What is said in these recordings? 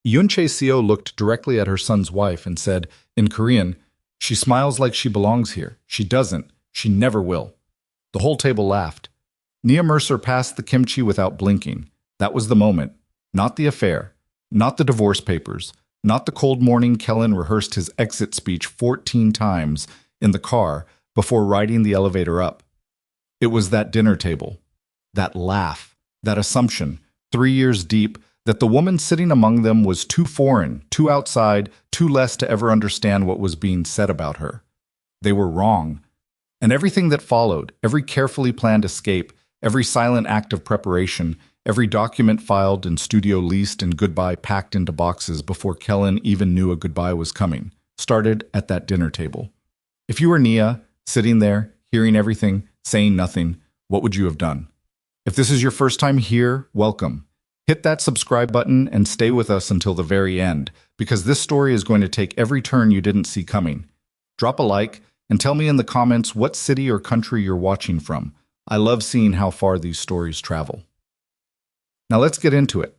Yoon Seo looked directly at her son's wife and said, in Korean, "She smiles like she belongs here. She doesn't. She never will." The whole table laughed. Nia Mercer passed the kimchi without blinking. That was the moment. Not the affair. Not the divorce papers. Not the cold morning Kellan rehearsed his exit speech 14 times in the car before riding the elevator up. It was that dinner table. That laugh. That assumption, 3 years deep, that the woman sitting among them was too foreign, too outside, too less to ever understand what was being said about her. They were wrong. And everything that followed, every carefully planned escape, every silent act of preparation, every document filed and studio leased and goodbye packed into boxes before Kellan even knew a goodbye was coming, started at that dinner table. If you were Nia, sitting there, hearing everything, saying nothing, what would you have done? If this is your first time here, welcome. Hit that subscribe button and stay with us until the very end, because this story is going to take every turn you didn't see coming. Drop a like and tell me in the comments what city or country you're watching from. I love seeing how far these stories travel. Now let's get into it.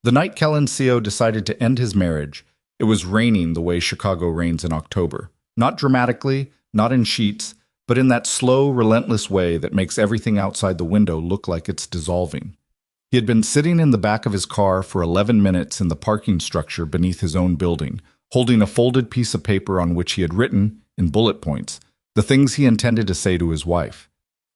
The night Kellan Seo decided to end his marriage, it was raining the way Chicago rains in October. Not dramatically, not in sheets, but in that slow, relentless way that makes everything outside the window look like it's dissolving. He had been sitting in the back of his car for 11 minutes in the parking structure beneath his own building, holding a folded piece of paper on which he had written, in bullet points, the things he intended to say to his wife.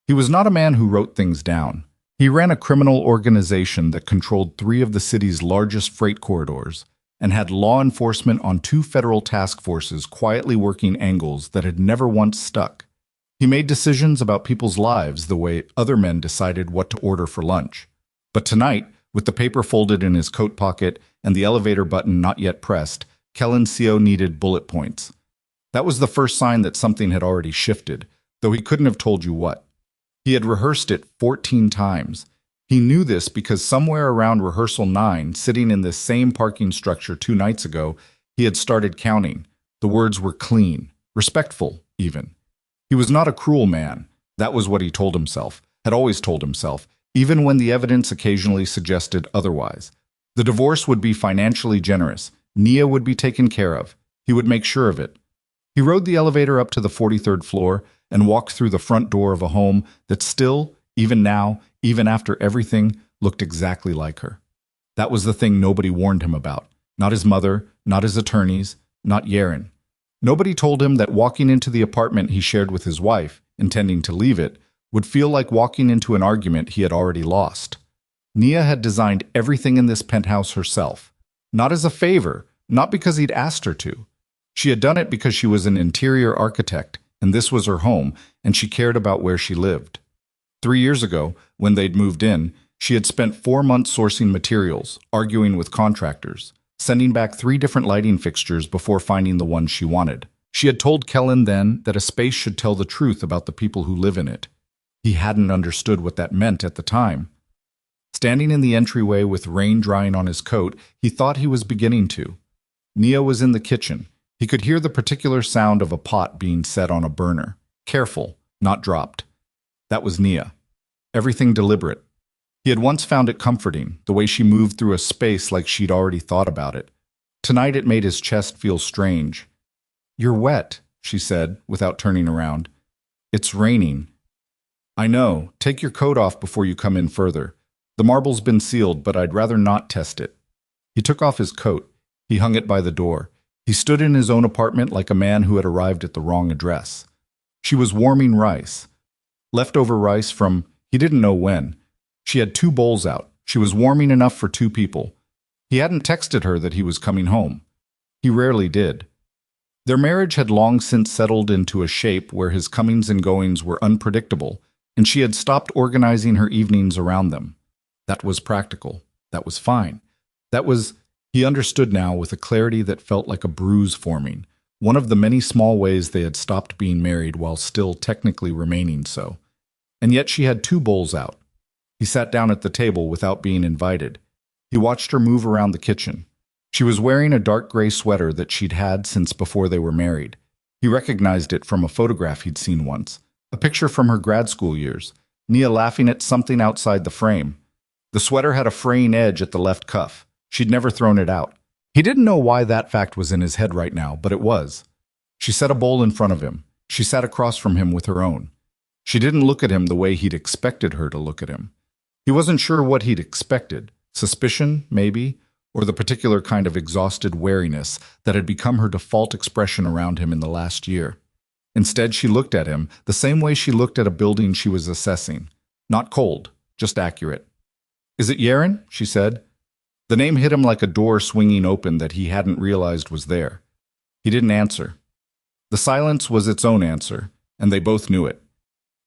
He was not a man who wrote things down. He ran a criminal organization that controlled 3 of the city's largest freight corridors and had law enforcement on 2 federal task forces quietly working angles that had never once stuck. He made decisions about people's lives the way other men decided what to order for lunch. But tonight, with the paper folded in his coat pocket and the elevator button not yet pressed, Kellan Seo needed bullet points. That was the first sign that something had already shifted, though he couldn't have told you what. He had rehearsed it 14 times. He knew this because somewhere around rehearsal 9, sitting in this same parking structure 2 nights ago, he had started counting. The words were clean, respectful, even. He was not a cruel man. That was what he told himself, had always told himself, even when the evidence occasionally suggested otherwise. The divorce would be financially generous. Nia would be taken care of. He would make sure of it. He rode the elevator up to the 43rd floor and walked through the front door of a home that still, even now, even after everything, looked exactly like her. That was the thing nobody warned him about. Not his mother, not his attorneys, not Yaren. Nobody told him that walking into the apartment he shared with his wife, intending to leave it, would feel like walking into an argument he had already lost. Nia had designed everything in this penthouse herself. Not as a favor, not because he'd asked her to. She had done it because she was an interior architect, and this was her home, and she cared about where she lived. 3 years ago, when they'd moved in, she had spent 4 months sourcing materials, arguing with contractors, sending back 3 different lighting fixtures before finding the one she wanted. She had told Kellan then that a space should tell the truth about the people who live in it. He hadn't understood what that meant at the time. Standing in the entryway with rain drying on his coat, he thought he was beginning to. Nia was in the kitchen. He could hear the particular sound of a pot being set on a burner. Careful, not dropped. That was Nia. Everything deliberate. He had once found it comforting, the way she moved through a space like she'd already thought about it. Tonight it made his chest feel strange. "You're wet," she said, without turning around. "It's raining." "I know. Take your coat off before you come in further. The marble's been sealed, but I'd rather not test it." He took off his coat. He hung it by the door. He stood in his own apartment like a man who had arrived at the wrong address. She was warming rice. Leftover rice from he didn't know when. She had 2 bowls out. She was warming enough for 2 people. He hadn't texted her that he was coming home. He rarely did. Their marriage had long since settled into a shape where his comings and goings were unpredictable, and she had stopped organizing her evenings around them. That was practical. That was fine. He understood now with a clarity that felt like a bruise forming, one of the many small ways they had stopped being married while still technically remaining so. And yet she had 2 bowls out. He sat down at the table without being invited. He watched her move around the kitchen. She was wearing a dark gray sweater that she'd had since before they were married. He recognized it from a photograph he'd seen once, a picture from her grad school years, Nia laughing at something outside the frame. The sweater had a fraying edge at the left cuff. She'd never thrown it out. He didn't know why that fact was in his head right now, but it was. She set a bowl in front of him. She sat across from him with her own. She didn't look at him the way he'd expected her to look at him. He wasn't sure what he'd expected. Suspicion, maybe, or the particular kind of exhausted wariness that had become her default expression around him in the last year. Instead, she looked at him the same way she looked at a building she was assessing. Not cold, just accurate. "Is it Yaren?" she said. The name hit him like a door swinging open that he hadn't realized was there. He didn't answer. The silence was its own answer, and they both knew it.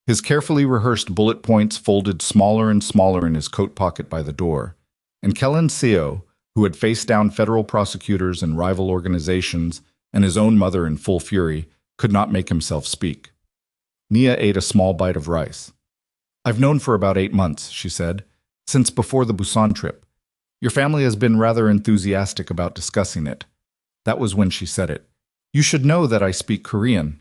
His carefully rehearsed bullet points folded smaller and smaller in his coat pocket by the door, and Kellan Seo, who had faced down federal prosecutors and rival organizations and his own mother in full fury, could not make himself speak. Nia ate a small bite of rice. "I've known for about 8 months," she said, "since before the Busan trip. Your family has been rather enthusiastic about discussing it." That was when she said it. "You should know that I speak Korean."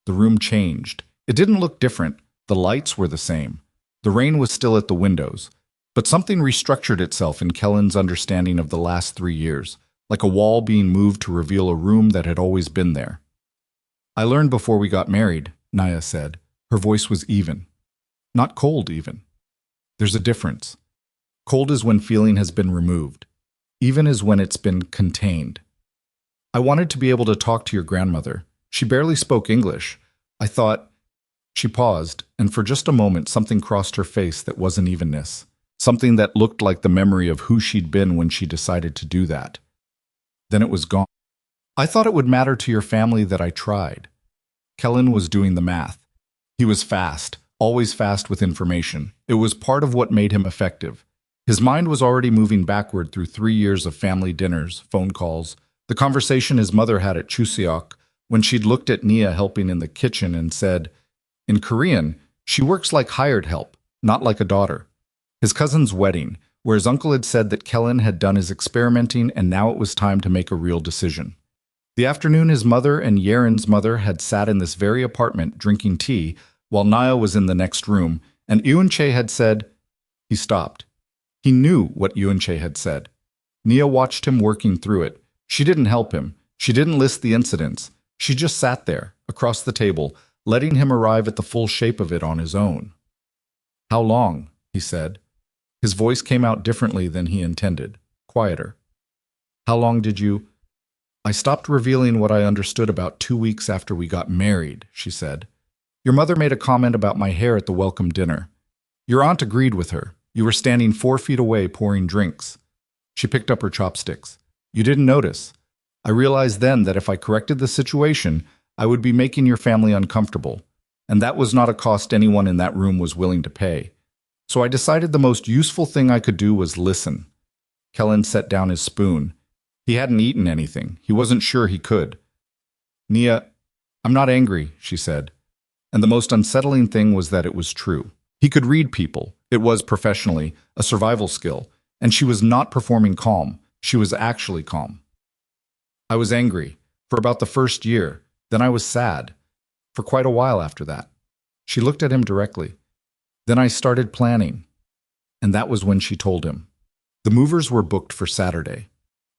The room changed. It didn't look different. The lights were the same. The rain was still at the windows. But something restructured itself in Kellan's understanding of the last 3 years, like a wall being moved to reveal a room that had always been there. "I learned before we got married," Nia said. Her voice was even. Not cold, even. "There's a difference. Cold is when feeling has been removed. Even is when it's been contained. I wanted to be able to talk to your grandmother. She barely spoke English. I thought—" She paused, and for just a moment something crossed her face that wasn't evenness. Something that looked like the memory of who she'd been when she decided to do that. Then it was gone. "I thought it would matter to your family that I tried." Kellan was doing the math. He was fast, always fast with information. It was part of what made him effective. His mind was already moving backward through 3 years of family dinners, phone calls, the conversation his mother had at Chuseok when she'd looked at Nia helping in the kitchen and said, "In Korean, she works like hired help, not like a daughter." His cousin's wedding, where his uncle had said that Kellan had done his experimenting and now it was time to make a real decision. The afternoon his mother and Yaren's mother had sat in this very apartment drinking tea while Nia was in the next room, and Eun-chae had said— He stopped. He knew what Eun-chae had said. Nia watched him working through it. She didn't help him. She didn't list the incidents. She just sat there, across the table, letting him arrive at the full shape of it on his own. "How long?" he said. His voice came out differently than he intended, quieter. "How long did you—" "I stopped revealing what I understood about 2 weeks after we got married," she said. "Your mother made a comment about my hair at the welcome dinner. Your aunt agreed with her. You were standing 4 feet away pouring drinks." She picked up her chopsticks. "You didn't notice. I realized then that if I corrected the situation, I would be making your family uncomfortable, and that was not a cost anyone in that room was willing to pay. So I decided the most useful thing I could do was listen." Kellan set down his spoon. He hadn't eaten anything. He wasn't sure he could. "Nia, I'm not angry," she said. And the most unsettling thing was that it was true. He could read people. It was, professionally, a survival skill. And she was not performing calm. She was actually calm. "I was angry. For about the first year. Then I was sad. For quite a while after that." She looked at him directly. "Then I started planning." And that was when she told him. The movers were booked for Saturday.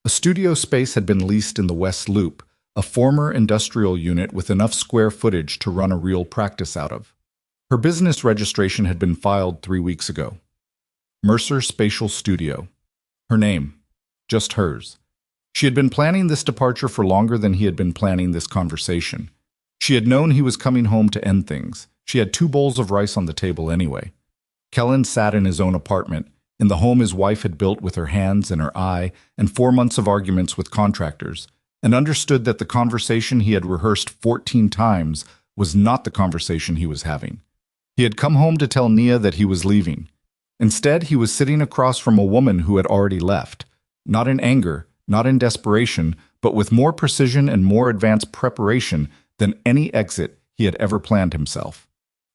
A studio space had been leased in the West Loop, a former industrial unit with enough square footage to run a real practice out of. Her business registration had been filed 3 weeks ago. Mercer Spatial Studio. Her name. Just hers. She had been planning this departure for longer than he had been planning this conversation. She had known he was coming home to end things. She had 2 bowls of rice on the table anyway. Kellan sat in his own apartment, in the home his wife had built with her hands and her eye and 4 months of arguments with contractors, and understood that the conversation he had rehearsed 14 times was not the conversation he was having. He had come home to tell Nia that he was leaving. Instead, he was sitting across from a woman who had already left, not in anger, not in desperation, but with more precision and more advanced preparation than any exit he had ever planned himself.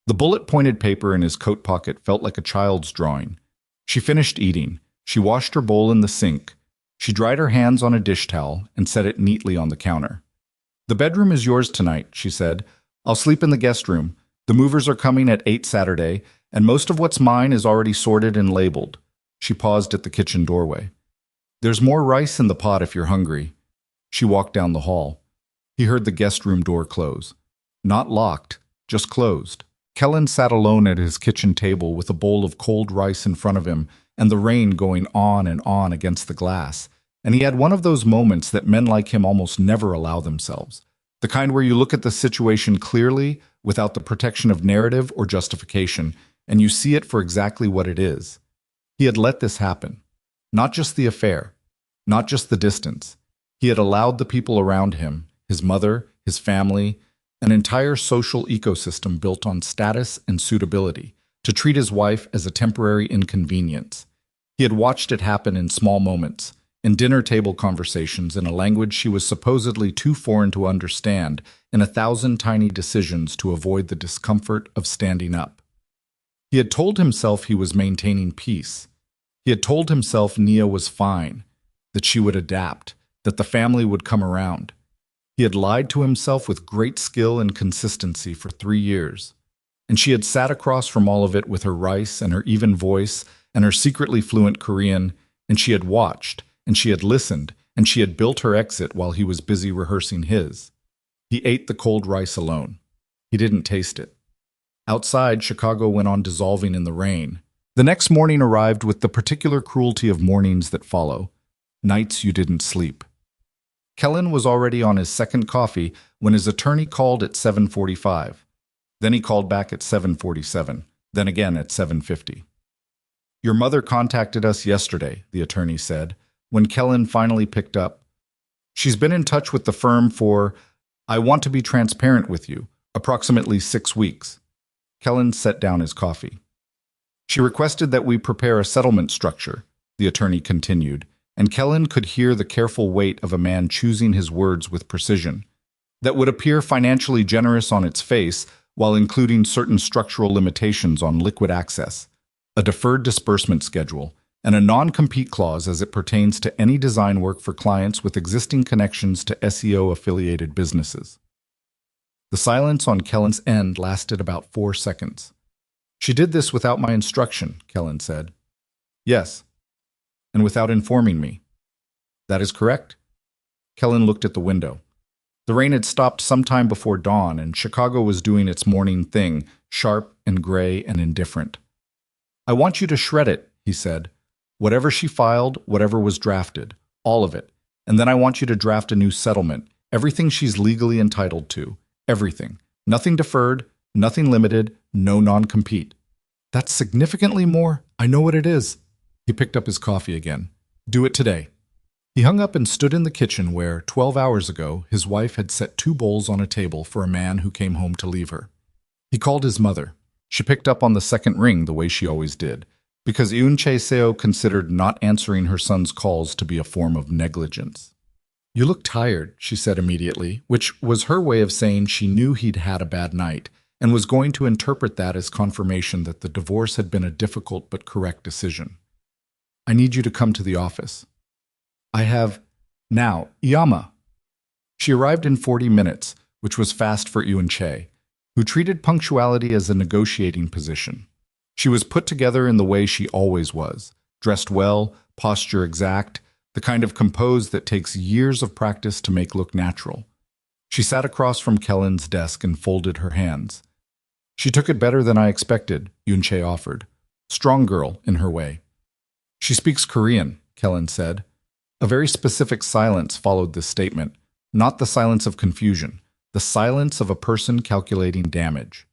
The bullet-pointed paper in his coat pocket felt like a child's drawing. She finished eating. She washed her bowl in the sink. She dried her hands on a dish towel and set it neatly on the counter. "The bedroom is yours tonight," she said. "I'll sleep in the guest room. The movers are coming at 8 Saturday, and most of what's mine is already sorted and labeled." She paused at the kitchen doorway. There's more rice in the pot if you're hungry. She walked down the hall. He heard the guest room door close. Not locked, just closed. Kellan sat alone at his kitchen table with a bowl of cold rice in front of him and the rain going on and on against the glass. And he had one of those moments that men like him almost never allow themselves. The kind where you look at the situation clearly, without the protection of narrative or justification, and you see it for exactly what it is. He had let this happen. Not just the affair, not just the distance. He had allowed the people around him, his mother, his family, an entire social ecosystem built on status and suitability, to treat his wife as a temporary inconvenience. He had watched it happen in small moments, in dinner table conversations in a language she was supposedly too foreign to understand, in 1,000 tiny decisions to avoid the discomfort of standing up. He had told himself he was maintaining peace. He had told himself Nia was fine, that she would adapt, that the family would come around. He had lied to himself with great skill and consistency for 3 years. And she had sat across from all of it with her rice and her even voice and her secretly fluent Korean, and she had watched, and she had listened, and she had built her exit while he was busy rehearsing his. He ate the cold rice alone. He didn't taste it. Outside, Chicago went on dissolving in the rain. The next morning arrived with the particular cruelty of mornings that follow, nights you didn't sleep. Kellan was already on his second coffee when his attorney called at 7:45. Then he called back at 7:47, then again at 7:50. Your mother contacted us yesterday, the attorney said, when Kellan finally picked up. She's been in touch with the firm for, I want to be transparent with you, approximately 6 weeks. Kellan set down his coffee. She requested that we prepare a settlement structure, the attorney continued, and Kellan could hear the careful weight of a man choosing his words with precision, that would appear financially generous on its face while including certain structural limitations on liquid access, a deferred disbursement schedule, and a non-compete clause as it pertains to any design work for clients with existing connections to SEO-affiliated businesses. The silence on Kellan's end lasted about 4 seconds. She did this without my instruction, Kellan said. Yes. And without informing me. That is correct. Kellan looked at the window. The rain had stopped sometime before dawn, and Chicago was doing its morning thing, sharp and gray and indifferent. I want you to shred it, he said. Whatever she filed, whatever was drafted, all of it. And then I want you to draft a new settlement, everything she's legally entitled to, everything. Nothing deferred, nothing limited, no non-compete. That's significantly more. I know what it is. He picked up his coffee again. Do it today. He hung up and stood in the kitchen where, 12 hours ago, his wife had set 2 bowls on a table for a man who came home to leave her. He called his mother. She picked up on the second ring the way she always did, because Seo considered not answering her son's calls to be a form of negligence. You look tired, she said immediately, which was her way of saying she knew he'd had a bad night and was going to interpret that as confirmation that the divorce had been a difficult but correct decision. I need you to come to the office. I have... Now, Iyama. She arrived in 40 minutes, which was fast for Che, who treated punctuality as a negotiating position. She was put together in the way she always was, dressed well, posture exact, the kind of compose that takes years of practice to make look natural. She sat across from Kellan's desk and folded her hands. She took it better than I expected, Che offered. Strong girl, in her way. She speaks Korean, Kellan said. A very specific silence followed this statement, not the silence of confusion, the silence of a person calculating damage.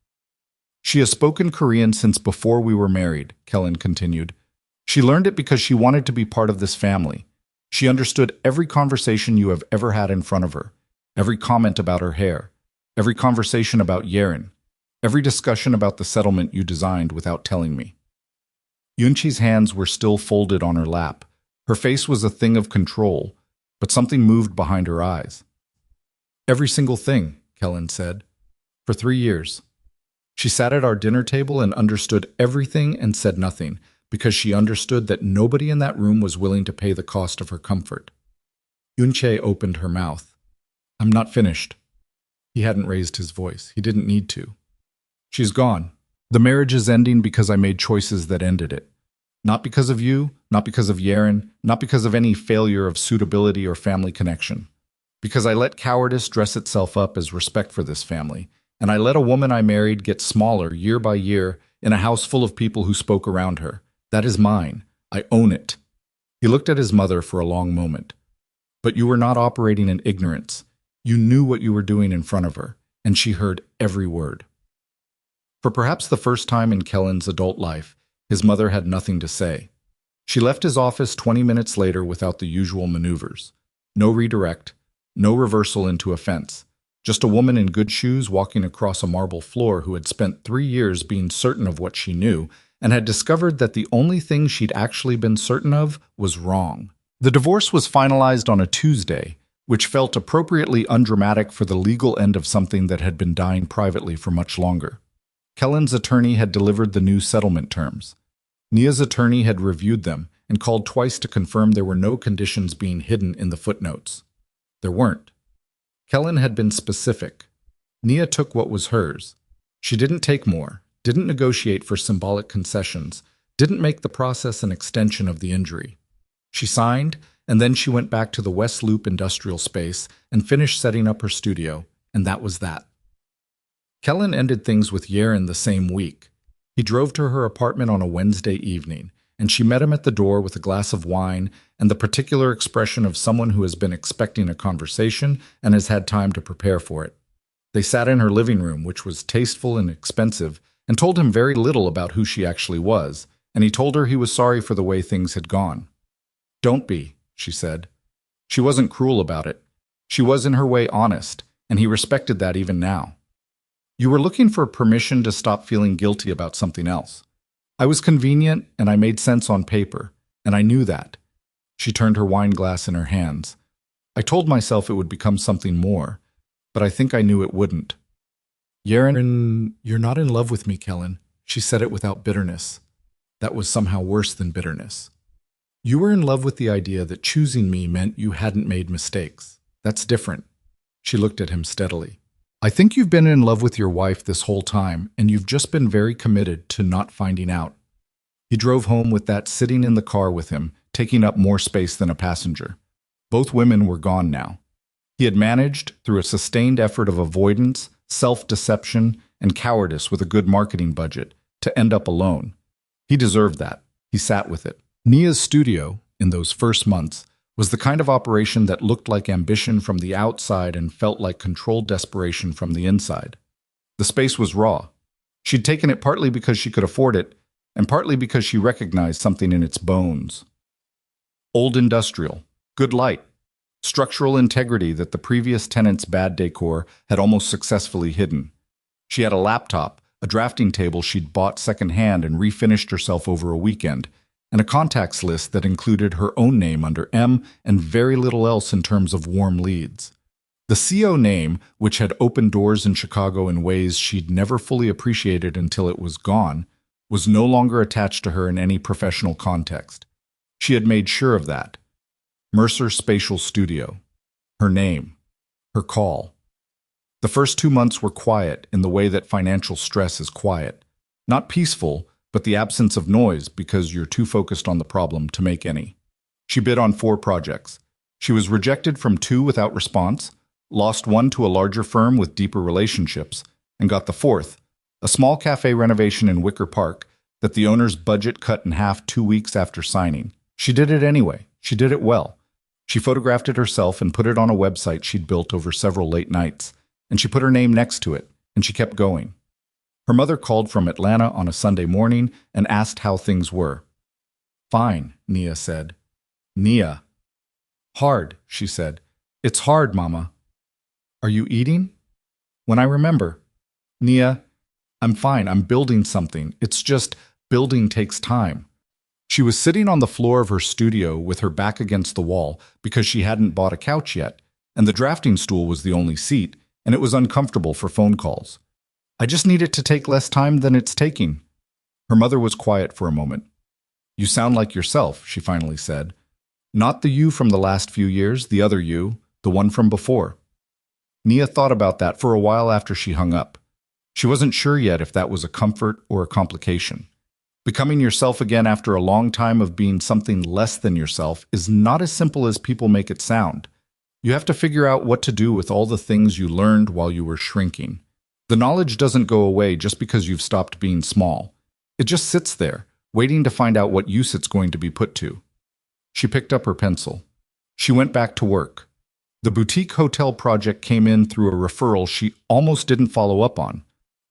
She has spoken Korean since before we were married, Kellan continued. She learned it because she wanted to be part of this family. She understood every conversation you have ever had in front of her, every comment about her hair, every conversation about Yeren, every discussion about the settlement you designed without telling me. Yunchi's hands were still folded on her lap. Her face was a thing of control, but something moved behind her eyes. Every single thing, Kellan said. For 3 years. She sat at our dinner table and understood everything and said nothing, because she understood that nobody in that room was willing to pay the cost of her comfort. Che opened her mouth. I'm not finished. He hadn't raised his voice. He didn't need to. She's gone. The marriage is ending because I made choices that ended it. Not because of you, not because of Yaren, not because of any failure of suitability or family connection. Because I let cowardice dress itself up as respect for this family, and I let a woman I married get smaller year by year in a house full of people who spoke around her. That is mine. I own it. He looked at his mother for a long moment. But you were not operating in ignorance. You knew what you were doing in front of her, and she heard every word. For perhaps the first time in Kellan's adult life, his mother had nothing to say. She left his office 20 minutes later without the usual maneuvers. No redirect, no reversal into offense. Just a woman in good shoes walking across a marble floor who had spent 3 years being certain of what she knew and had discovered that the only thing she'd actually been certain of was wrong. The divorce was finalized on a Tuesday, which felt appropriately undramatic for the legal end of something that had been dying privately for much longer. Kellan's attorney had delivered the new settlement terms. Nia's attorney had reviewed them and called twice to confirm there were no conditions being hidden in the footnotes. There weren't. Kellan had been specific. Nia took what was hers. She didn't take more, didn't negotiate for symbolic concessions, didn't make the process an extension of the injury. She signed, and then she went back to the West Loop industrial space and finished setting up her studio, and that was that. Kellan ended things with Yaren the same week. He drove to her apartment on a Wednesday evening, and she met him at the door with a glass of wine and the particular expression of someone who has been expecting a conversation and has had time to prepare for it. They sat in her living room, which was tasteful and expensive, and told him very little about who she actually was, and he told her he was sorry for the way things had gone. "Don't be," she said. She wasn't cruel about it. She was in her way honest, and he respected that even now. You were looking for permission to stop feeling guilty about something else. I was convenient, and I made sense on paper, and I knew that. She turned her wine glass in her hands. I told myself it would become something more, but I think I knew it wouldn't. Yaren, you're not in love with me, Kellan. She said it without bitterness. That was somehow worse than bitterness. You were in love with the idea that choosing me meant you hadn't made mistakes. That's different. She looked at him steadily. I think you've been in love with your wife this whole time, and you've just been very committed to not finding out. He drove home with that sitting in the car with him, taking up more space than a passenger. Both women were gone now. He had managed, through a sustained effort of avoidance, self-deception, and cowardice with a good marketing budget, to end up alone. He deserved that. He sat with it. Nia's studio, in those first months, was the kind of operation that looked like ambition from the outside and felt like controlled desperation from the inside. The space was raw. She'd taken it partly because she could afford it, and partly because she recognized something in its bones. Old industrial, good light, structural integrity that the previous tenant's bad decor had almost successfully hidden. She had a laptop, a drafting table she'd bought secondhand and refinished herself over a weekend, and a contacts list that included her own name under M and very little else in terms of warm leads. The Seo name, which had opened doors in Chicago in ways she'd never fully appreciated until it was gone, was no longer attached to her in any professional context. She had made sure of that. Mercer Spatial Studio. Her name. Her call. The first 2 months were quiet in the way that financial stress is quiet. Not peaceful, but the absence of noise because you're too focused on the problem to make any. She bid on 4 projects. She was rejected from 2 without response, lost 1 to a larger firm with deeper relationships, and got the 4th, a small cafe renovation in Wicker Park that the owner's budget cut in half 2 weeks after signing. She did it anyway. She did it well. She photographed it herself and put it on a website she'd built over several late nights, and she put her name next to it, and she kept going. Her mother called from Atlanta on a Sunday morning and asked how things were. "Fine," Nia said. "Nia." "Hard," she said. "It's hard, Mama." "Are you eating?" "When I remember." "Nia, I'm fine. I'm building something. It's just, building takes time." She was sitting on the floor of her studio with her back against the wall because she hadn't bought a couch yet, and the drafting stool was the only seat, and it was uncomfortable for phone calls. "I just need it to take less time than it's taking." Her mother was quiet for a moment. "You sound like yourself," she finally said. "Not the you from the last few years, the other you, the one from before." Nia thought about that for a while after she hung up. She wasn't sure yet if that was a comfort or a complication. Becoming yourself again after a long time of being something less than yourself is not as simple as people make it sound. You have to figure out what to do with all the things you learned while you were shrinking. The knowledge doesn't go away just because you've stopped being small. It just sits there, waiting to find out what use it's going to be put to. She picked up her pencil. She went back to work. The boutique hotel project came in through a referral she almost didn't follow up on.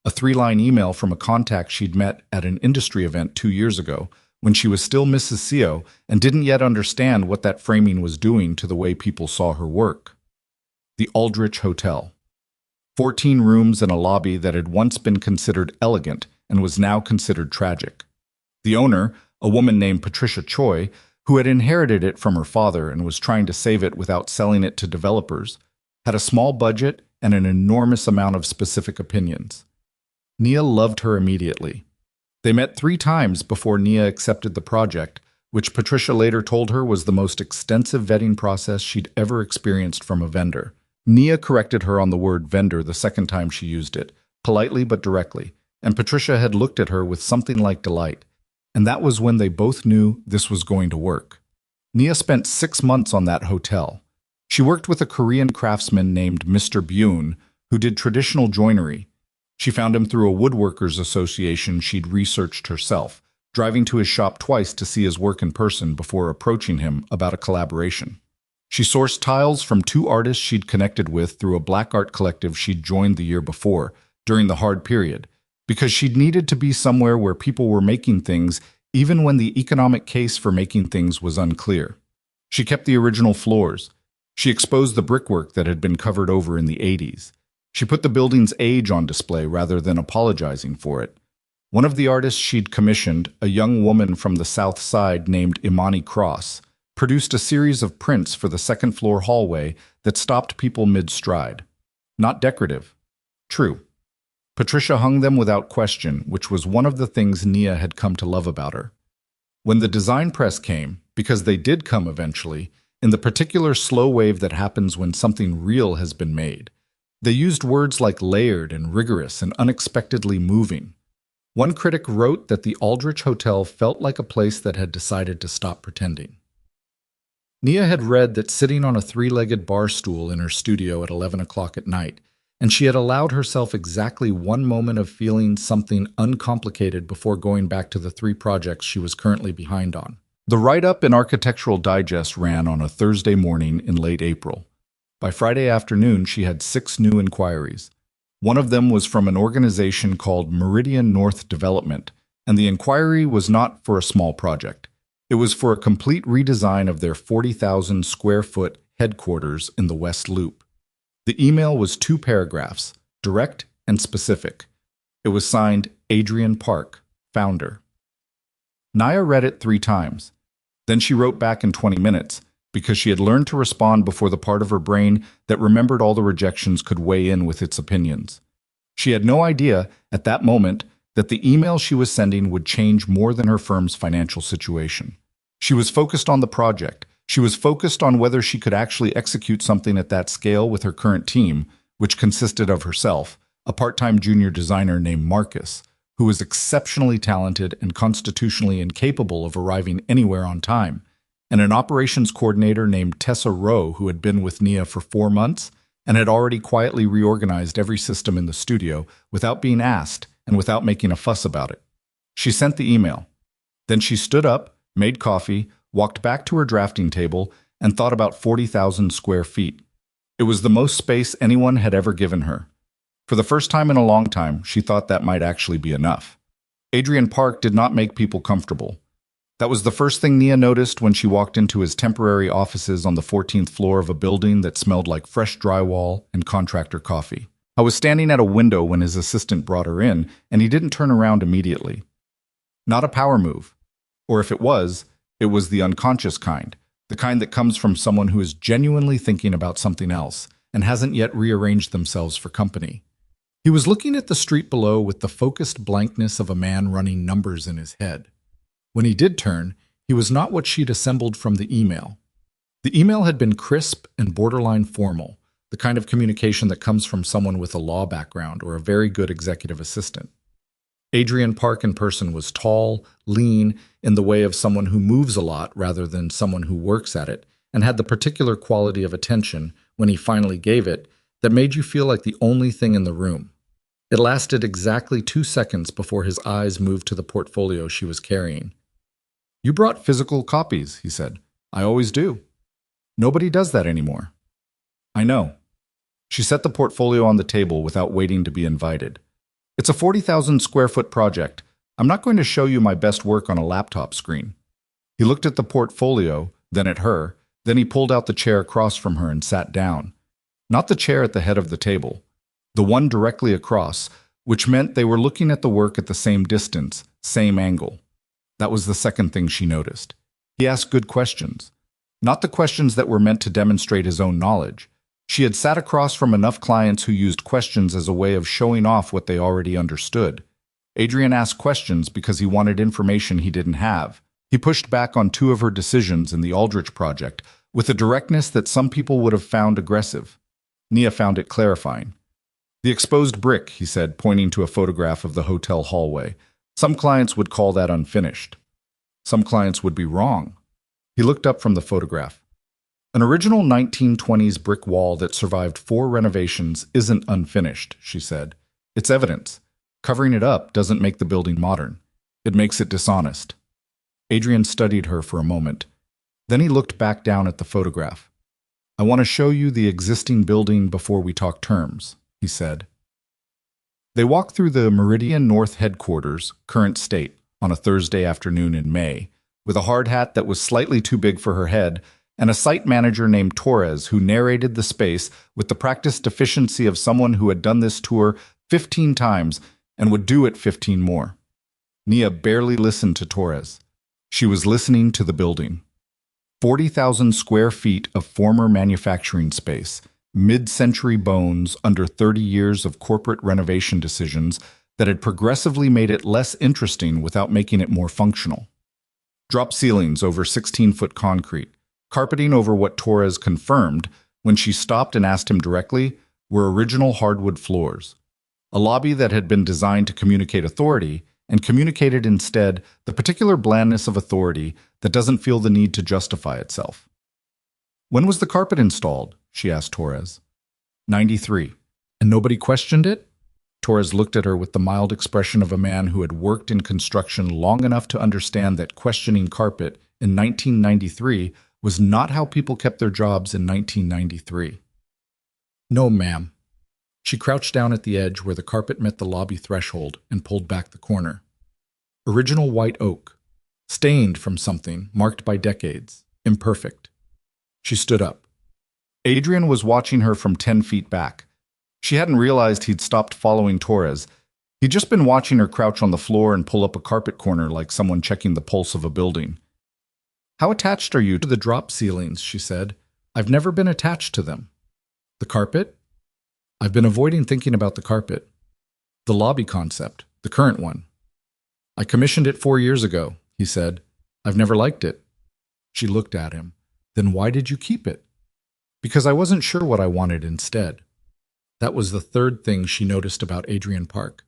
A 3-line email from a contact she'd met at an industry event 2 years ago when she was still Mrs. Seo and didn't yet understand what that framing was doing to the way people saw her work. The Aldrich Hotel. 14 rooms and a lobby that had once been considered elegant and was now considered tragic. The owner, a woman named Patricia Choi, who had inherited it from her father and was trying to save it without selling it to developers, had a small budget and an enormous amount of specific opinions. Nia loved her immediately. They met 3 times before Nia accepted the project, which Patricia later told her was the most extensive vetting process she'd ever experienced from a vendor. Nia corrected her on the word vendor the second time she used it, politely but directly, and Patricia had looked at her with something like delight. And that was when they both knew this was going to work. Nia spent 6 months on that hotel. She worked with a Korean craftsman named Mr. Byun, who did traditional joinery. She found him through a woodworkers association she'd researched herself, driving to his shop twice to see his work in person before approaching him about a collaboration. She sourced tiles from 2 artists she'd connected with through a black art collective she'd joined the year before, during the hard period, because she'd needed to be somewhere where people were making things even when the economic case for making things was unclear. She kept the original floors. She exposed the brickwork that had been covered over in the 80s. She put the building's age on display rather than apologizing for it. One of the artists she'd commissioned, a young woman from the South Side named Imani Cross, produced a series of prints for the second-floor hallway that stopped people mid-stride. Not decorative. True. Patricia hung them without question, which was one of the things Nia had come to love about her. When the design press came, because they did come eventually, in the particular slow wave that happens when something real has been made, they used words like layered and rigorous and unexpectedly moving. One critic wrote that the Aldrich Hotel felt like a place that had decided to stop pretending. Nia had read that sitting on a 3-legged bar stool in her studio at 11 o'clock at night, and she had allowed herself exactly 1 moment of feeling something uncomplicated before going back to the 3 projects she was currently behind on. The write-up in Architectural Digest ran on a Thursday morning in late April. By Friday afternoon, she had 6 new inquiries. One of them was from an organization called Meridian North Development, and the inquiry was not for a small project. It was for a complete redesign of their 40,000 square foot headquarters in the West Loop. The email was 2 paragraphs, direct and specific. It was signed Adrian Park, founder. Nia read it 3 times. Then she wrote back in 20 minutes, because she had learned to respond before the part of her brain that remembered all the rejections could weigh in with its opinions. She had no idea, at that moment, that the email she was sending would change more than her firm's financial situation. She was focused on the project. She was focused on whether she could actually execute something at that scale with her current team, which consisted of herself, a part-time junior designer named Marcus, who was exceptionally talented and constitutionally incapable of arriving anywhere on time, and an operations coordinator named Tessa Rowe, who had been with Nia for 4 months and had already quietly reorganized every system in the studio without being asked and without making a fuss about it. She sent the email. Then she stood up, made coffee, walked back to her drafting table, and thought about 40,000 square feet. It was the most space anyone had ever given her. For the first time in a long time, she thought that might actually be enough. Adrian Park did not make people comfortable. That was the first thing Nia noticed when she walked into his temporary offices on the 14th floor of a building that smelled like fresh drywall and contractor coffee. I was standing at a window when his assistant brought her in, and he didn't turn around immediately. Not a power move. Or if it was the unconscious kind, the kind that comes from someone who is genuinely thinking about something else and hasn't yet rearranged themselves for company. He was looking at the street below with the focused blankness of a man running numbers in his head. When he did turn, he was not what she'd assembled from the email. The email had been crisp and borderline formal, the kind of communication that comes from someone with a law background or a very good executive assistant. Adrian Park in person was tall, lean, in the way of someone who moves a lot rather than someone who works at it, and had the particular quality of attention, when he finally gave it, that made you feel like the only thing in the room. It lasted exactly 2 seconds before his eyes moved to the portfolio she was carrying. "You brought physical copies," he said. "I always do. Nobody does that anymore." "I know." She set the portfolio on the table without waiting to be invited. "It's a 40,000 square foot project. I'm not going to show you my best work on a laptop screen." He looked at the portfolio, then at her, then he pulled out the chair across from her and sat down. Not the chair at the head of the table, the one directly across, which meant they were looking at the work at the same distance, same angle. That was the second thing she noticed. He asked good questions. Not the questions that were meant to demonstrate his own knowledge. She had sat across from enough clients who used questions as a way of showing off what they already understood. Adrian asked questions because he wanted information he didn't have. He pushed back on 2 of her decisions in the Aldrich project with a directness that some people would have found aggressive. Nia found it clarifying. "The exposed brick," he said, pointing to a photograph of the hotel hallway. "Some clients would call that unfinished. Some clients would be wrong." He looked up from the photograph. "An original 1920s brick wall that survived 4 renovations isn't unfinished," she said. "It's evidence. Covering it up doesn't make the building modern. It makes it dishonest." Adrian studied her for a moment. Then he looked back down at the photograph. "I want to show you the existing building before we talk terms," he said. They walked through the Meridian North headquarters, current state, on a Thursday afternoon in May, with a hard hat that was slightly too big for her head, and a site manager named Torres who narrated the space with the practiced efficiency of someone who had done this tour 15 times and would do it 15 more. Nia barely listened to Torres. She was listening to the building. 40,000 square feet of former manufacturing space, mid-century bones under 30 years of corporate renovation decisions that had progressively made it less interesting without making it more functional. Drop ceilings over 16-foot concrete, carpeting over what Torres confirmed, when she stopped and asked him directly, were original hardwood floors. A lobby that had been designed to communicate authority, and communicated instead the particular blandness of authority that doesn't feel the need to justify itself. "When was the carpet installed?" she asked Torres. 93. "And nobody questioned it?" Torres looked at her with the mild expression of a man who had worked in construction long enough to understand that questioning carpet in 1993 was not how people kept their jobs in 1993. "No, ma'am." She crouched down at the edge where the carpet met the lobby threshold and pulled back the corner. "Original white oak. Stained from something, marked by decades. Imperfect." She stood up. Adrian was watching her from 10 feet back. She hadn't realized he'd stopped following Torres. He'd just been watching her crouch on the floor and pull up a carpet corner like someone checking the pulse of a building. "How attached are you to the drop ceilings?" she said. "I've never been attached to them." "The carpet?" "I've been avoiding thinking about the carpet. The lobby concept, the current one. I commissioned it 4 years ago," he said. "I've never liked it." She looked at him. "Then why did you keep it?" "Because I wasn't sure what I wanted instead." That was the third thing she noticed about Adrian Park.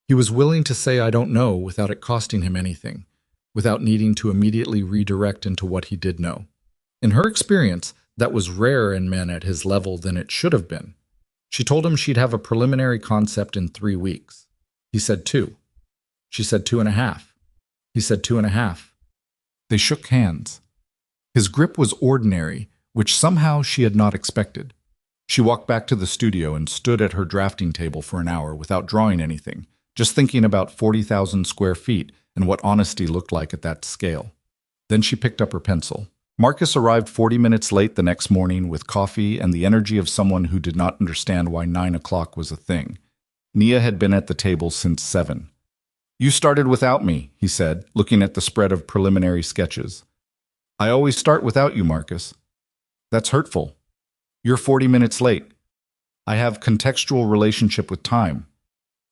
He was willing to say "I don't know" without it costing him anything, without needing to immediately redirect into what he did know. In her experience, that was rarer in men at his level than it should have been. She told him she'd have a preliminary concept in 3 weeks. He said 2. She said 2.5. He said 2.5. They shook hands. His grip was ordinary, which somehow she had not expected. She walked back to the studio and stood at her drafting table for an hour without drawing anything, just thinking about 40,000 square feet and what honesty looked like at that scale. Then she picked up her pencil. Marcus arrived 40 minutes late the next morning with coffee and the energy of someone who did not understand why 9 o'clock was a thing. Nia had been at the table since 7. "You started without me," he said, looking at the spread of preliminary sketches. "I always start without you, Marcus." "That's hurtful. You're 40 minutes late. I have contextual relationship with time.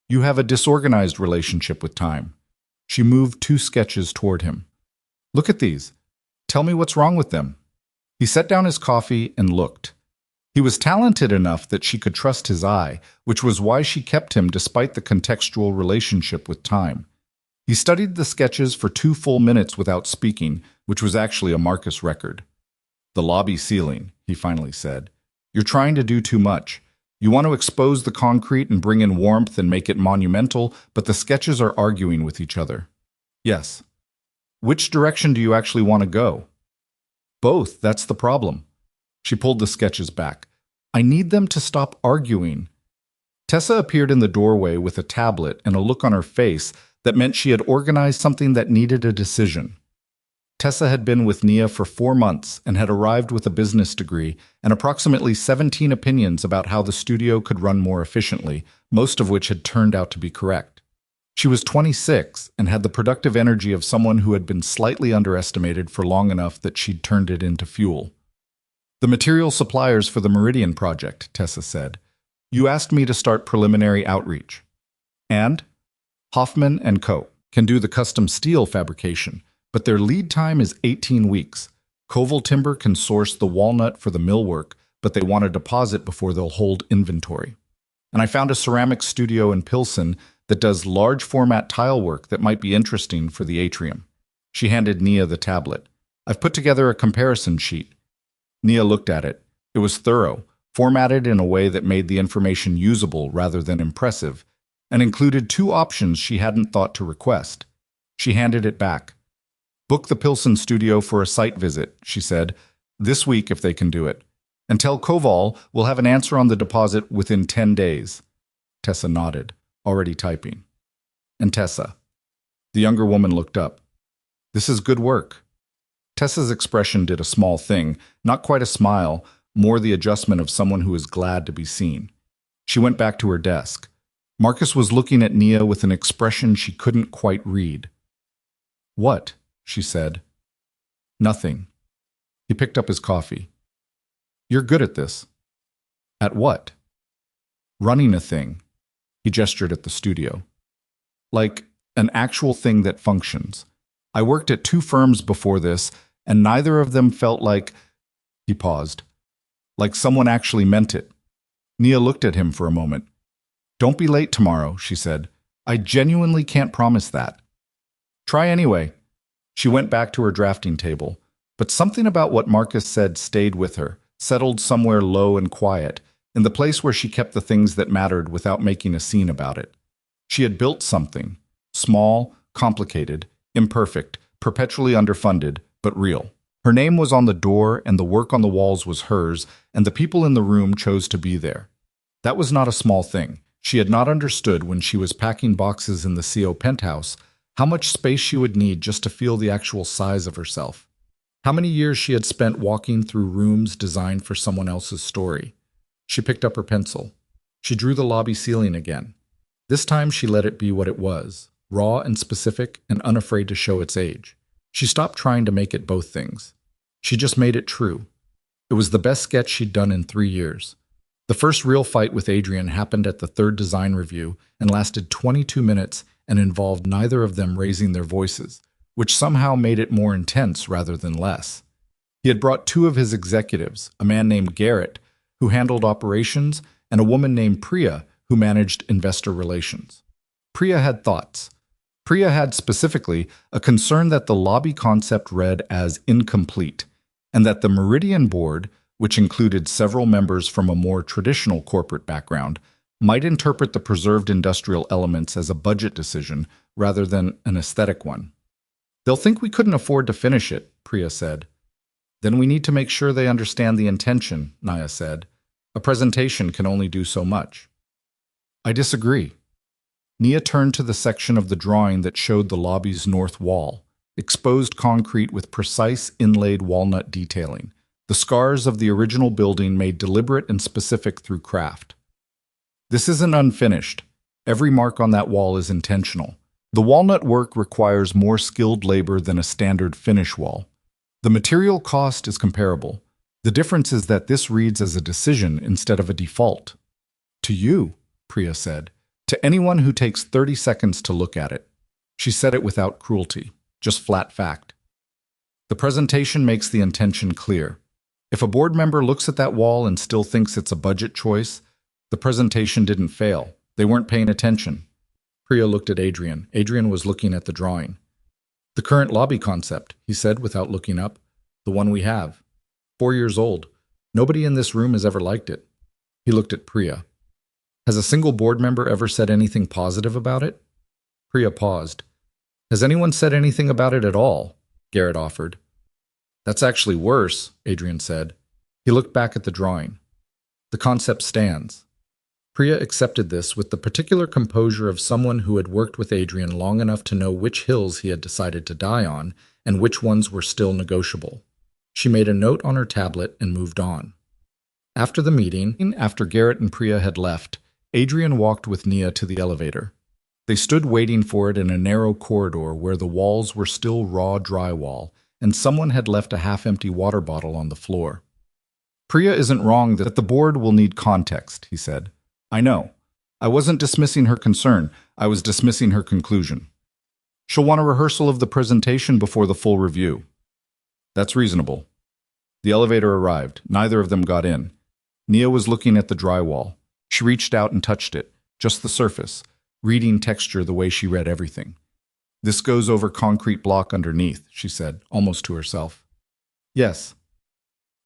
You have a disorganized relationship with time." She moved 2 sketches toward him. "Look at these. Tell me what's wrong with them." He set down his coffee and looked. He was talented enough that she could trust his eye, which was why she kept him despite the contextual relationship with time. He studied the sketches for 2 full minutes without speaking, which was actually a Marcus record. "The lobby ceiling," he finally said. "You're trying to do too much. You want to expose the concrete and bring in warmth and make it monumental, but the sketches are arguing with each other." "Yes." "Which direction do you actually want to go?" "Both, that's the problem." She pulled the sketches back. "I need them to stop arguing." Tessa appeared in the doorway with a tablet and a look on her face that meant she had organized something that needed a decision. Tessa had been with Nia for 4 months and had arrived with a business degree and approximately 17 opinions about how the studio could run more efficiently, most of which had turned out to be correct. She was 26 and had the productive energy of someone who had been slightly underestimated for long enough that she'd turned it into fuel. "The material suppliers for the Meridian project," Tessa said. "You asked me to start preliminary outreach. And Hoffman & Co. can do the custom steel fabrication, but their lead time is 18 weeks. Koval Timber can source the walnut for the millwork, but they want a deposit before they'll hold inventory. And I found a ceramic studio in Pilsen that does large format tile work that might be interesting for the atrium." She handed Nia the tablet. "I've put together a comparison sheet." Nia looked at it. It was thorough, formatted in a way that made the information usable rather than impressive, and included 2 options she hadn't thought to request. She handed it back. "Book the Pilsen studio for a site visit," she said, "this week if they can do it. And tell Koval we'll have an answer on the deposit within 10 days. Tessa nodded, already typing. "And Tessa." The younger woman looked up. "This is good work." Tessa's expression did a small thing, not quite a smile, more the adjustment of someone who is glad to be seen. She went back to her desk. Marcus was looking at Nia with an expression she couldn't quite read. "What?" she said. "Nothing." He picked up his coffee. "You're good at this." "At what?" "Running a thing." He gestured at the studio. "Like an actual thing that functions. I worked at 2 firms before this, and neither of them felt like—" He paused. "Like someone actually meant it." Nia looked at him for a moment. "Don't be late tomorrow," she said. "I genuinely can't promise that." "Try anyway." She went back to her drafting table, but something about what Marcus said stayed with her, settled somewhere low and quiet, in the place where she kept the things that mattered without making a scene about it. She had built something, small, complicated, imperfect, perpetually underfunded, but real. Her name was on the door, and the work on the walls was hers, and the people in the room chose to be there. That was not a small thing. She had not understood when she was packing boxes in the Seo penthouse how much space she would need just to feel the actual size of herself. How many years she had spent walking through rooms designed for someone else's story. She picked up her pencil. She drew the lobby ceiling again. This time she let it be what it was, raw and specific and unafraid to show its age. She stopped trying to make it both things. She just made it true. It was the best sketch she'd done in 3 years. The first real fight with Adrian happened at the 3rd design review and lasted 22 minutes and involved neither of them raising their voices, which somehow made it more intense rather than less. He had brought 2 of his executives, a man named Garrett, who handled operations, and a woman named Priya, who managed investor relations. Priya had thoughts. Priya had specifically a concern that the lobby concept read as incomplete, and that the Meridian board, which included several members from a more traditional corporate background, might interpret the preserved industrial elements as a budget decision rather than an aesthetic one. "They'll think we couldn't afford to finish it," Priya said. "Then we need to make sure they understand the intention," Nia said. "A presentation can only do so much." "I disagree." Nia turned to the section of the drawing that showed the lobby's north wall, exposed concrete with precise inlaid walnut detailing, the scars of the original building made deliberate and specific through craft. "This isn't unfinished. Every mark on that wall is intentional. The walnut work requires more skilled labor than a standard finish wall. The material cost is comparable. The difference is that this reads as a decision instead of a default." "To you," Priya said. "To anyone who takes 30 seconds to look at it." She said it without cruelty, just flat fact. "The presentation makes the intention clear. If a board member looks at that wall and still thinks it's a budget choice, the presentation didn't fail. They weren't paying attention. Priya looked at Adrian. Adrian was looking at the drawing. The current lobby concept, he said without looking up. The one we have. 4 years old. Nobody in this room has ever liked it. He looked at Priya. Has a single board member ever said anything positive about it? Priya paused. Has anyone said anything about it at all? Garrett offered. That's actually worse, Adrian said. He looked back at the drawing. The concept stands. Priya accepted this with the particular composure of someone who had worked with Adrian long enough to know which hills he had decided to die on and which ones were still negotiable. She made a note on her tablet and moved on. After the meeting, after Garrett and Priya had left, Adrian walked with Nia to the elevator. They stood waiting for it in a narrow corridor where the walls were still raw drywall and someone had left a half-empty water bottle on the floor. Priya isn't wrong that the board will need context, he said. I know. I wasn't dismissing her concern. I was dismissing her conclusion. She'll want a rehearsal of the presentation before the full review. That's reasonable. The elevator arrived. Neither of them got in. Nia was looking at the drywall. She reached out and touched it, just the surface, reading texture the way she read everything. This goes over concrete block underneath, she said, almost to herself. Yes.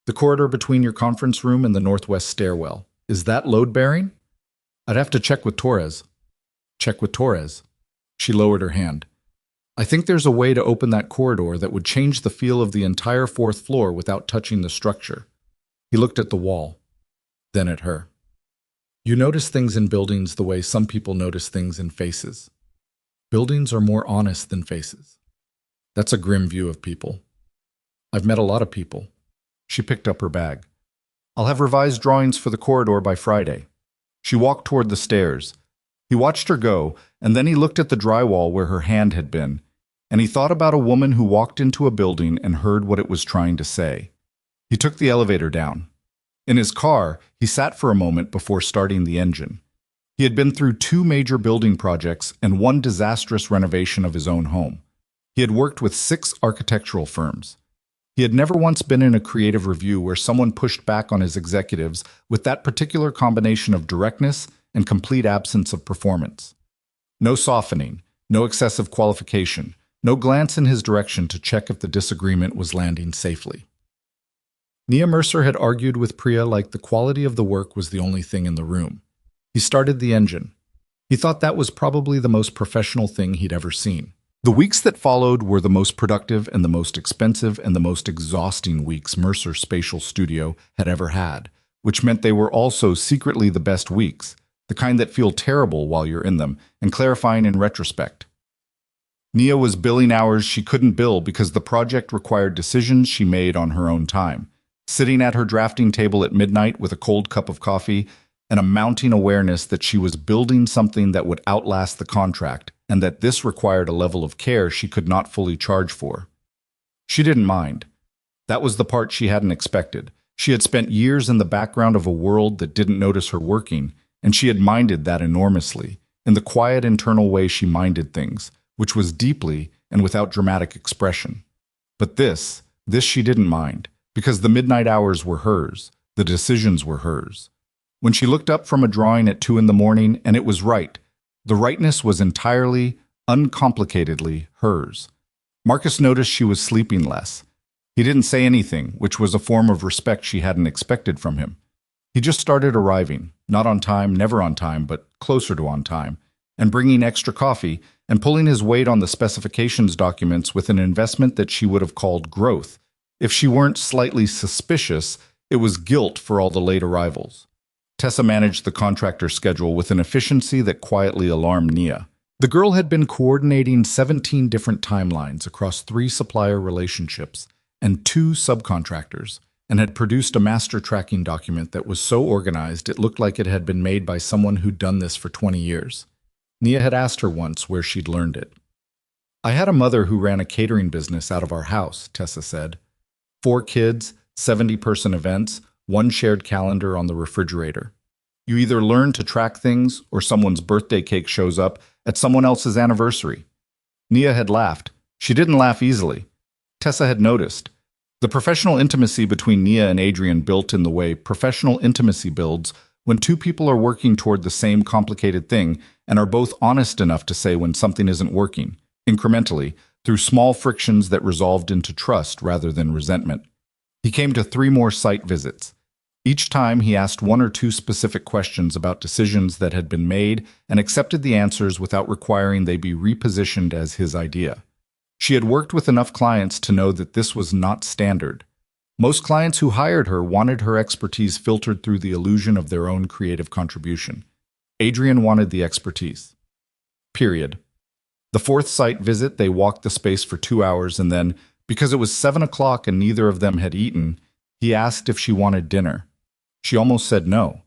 The corridor between your conference room and the northwest stairwell. Is that load-bearing? I'd have to check with Torres. Check with Torres. She lowered her hand. I think there's a way to open that corridor that would change the feel of the entire fourth floor without touching the structure. He looked at the wall, then at her. You notice things in buildings the way some people notice things in faces. Buildings are more honest than faces. That's a grim view of people. I've met a lot of people. She picked up her bag. I'll have revised drawings for the corridor by Friday. She walked toward the stairs. He watched her go, and then he looked at the drywall where her hand had been, and he thought about a woman who walked into a building and heard what it was trying to say. He took the elevator down. In his car, he sat for a moment before starting the engine. He had been through 2 major building projects and 1 disastrous renovation of his own home. He had worked with 6 architectural firms. He had never once been in a creative review where someone pushed back on his executives with that particular combination of directness and complete absence of performance. No softening, no excessive qualification, no glance in his direction to check if the disagreement was landing safely. Nia Mercer had argued with Priya like the quality of the work was the only thing in the room. He started the engine. He thought that was probably the most professional thing he'd ever seen. The weeks that followed were the most productive and the most expensive and the most exhausting weeks Mercer Spatial Studio had ever had, which meant they were also secretly the best weeks, the kind that feel terrible while you're in them and clarifying in retrospect. Nia was billing hours she couldn't bill because the project required decisions she made on her own time, sitting at her drafting table at midnight with a cold cup of coffee and a mounting awareness that she was building something that would outlast the contract and that this required a level of care she could not fully charge for. She didn't mind. That was the part she hadn't expected. She had spent years in the background of a world that didn't notice her working, and she had minded that enormously, in the quiet internal way she minded things, which was deeply and without dramatic expression. But this she didn't mind, because the midnight hours were hers, the decisions were hers. When she looked up from a drawing at 2 a.m, and it was right, the rightness was entirely, uncomplicatedly hers. Marcus noticed she was sleeping less. He didn't say anything, which was a form of respect she hadn't expected from him. He just started arriving, not on time, never on time, but closer to on time, and bringing extra coffee, and pulling his weight on the specifications documents with an investment that she would have called growth. If she weren't slightly suspicious, it was guilt for all the late arrivals. Tessa managed the contractor's schedule with an efficiency that quietly alarmed Nia. The girl had been coordinating 17 different timelines across 3 supplier relationships and 2 subcontractors, and had produced a master tracking document that was so organized it looked like it had been made by someone who'd done this for 20 years. Nia had asked her once where she'd learned it. I had a mother who ran a catering business out of our house, Tessa said. 4 kids, 70-person events, 1 shared calendar on the refrigerator. You either learn to track things or someone's birthday cake shows up at someone else's anniversary. Nia had laughed. She didn't laugh easily. Tessa had noticed. The professional intimacy between Nia and Adrian built in the way professional intimacy builds when two people are working toward the same complicated thing and are both honest enough to say when something isn't working, incrementally, through small frictions that resolved into trust rather than resentment. He came to 3 more site visits. Each time he asked 1 or 2 specific questions about decisions that had been made and accepted the answers without requiring they be repositioned as his idea. She had worked with enough clients to know that this was not standard. Most clients who hired her wanted her expertise filtered through the illusion of their own creative contribution. Adrian wanted the expertise. Period. The 4th site visit, they walked the space for 2 hours and then, because it was 7 o'clock and neither of them had eaten, he asked if she wanted dinner. She almost said no.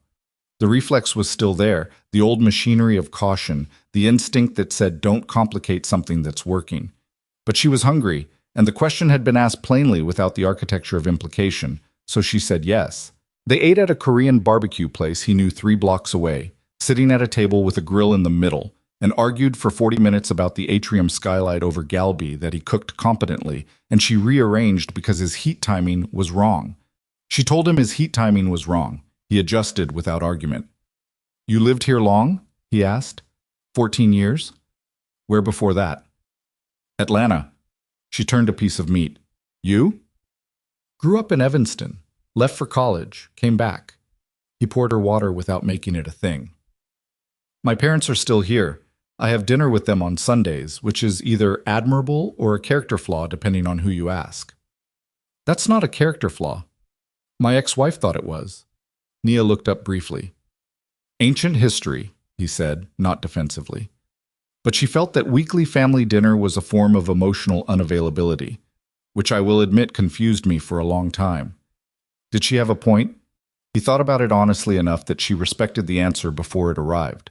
The reflex was still there, the old machinery of caution, the instinct that said don't complicate something that's working. But she was hungry, and the question had been asked plainly without the architecture of implication, so she said yes. They ate at a Korean barbecue place he knew 3 blocks away, sitting at a table with a grill in the middle, and argued for 40 minutes about the atrium skylight over galbi that he cooked competently, and she rearranged because his heat timing was wrong. She told him his heat timing was wrong. He adjusted without argument. "You lived here long?" he asked. 14 years? Where before that? Atlanta. She turned a piece of meat. You? Grew up in Evanston. Left for college. Came back. He poured her water without making it a thing. My parents are still here. I have dinner with them on Sundays, which is either admirable or a character flaw depending on who you ask. That's not a character flaw. My ex-wife thought it was. Nia looked up briefly. Ancient history, he said, not defensively. But she felt that weekly family dinner was a form of emotional unavailability, which I will admit confused me for a long time. Did she have a point? He thought about it honestly enough that she respected the answer before it arrived.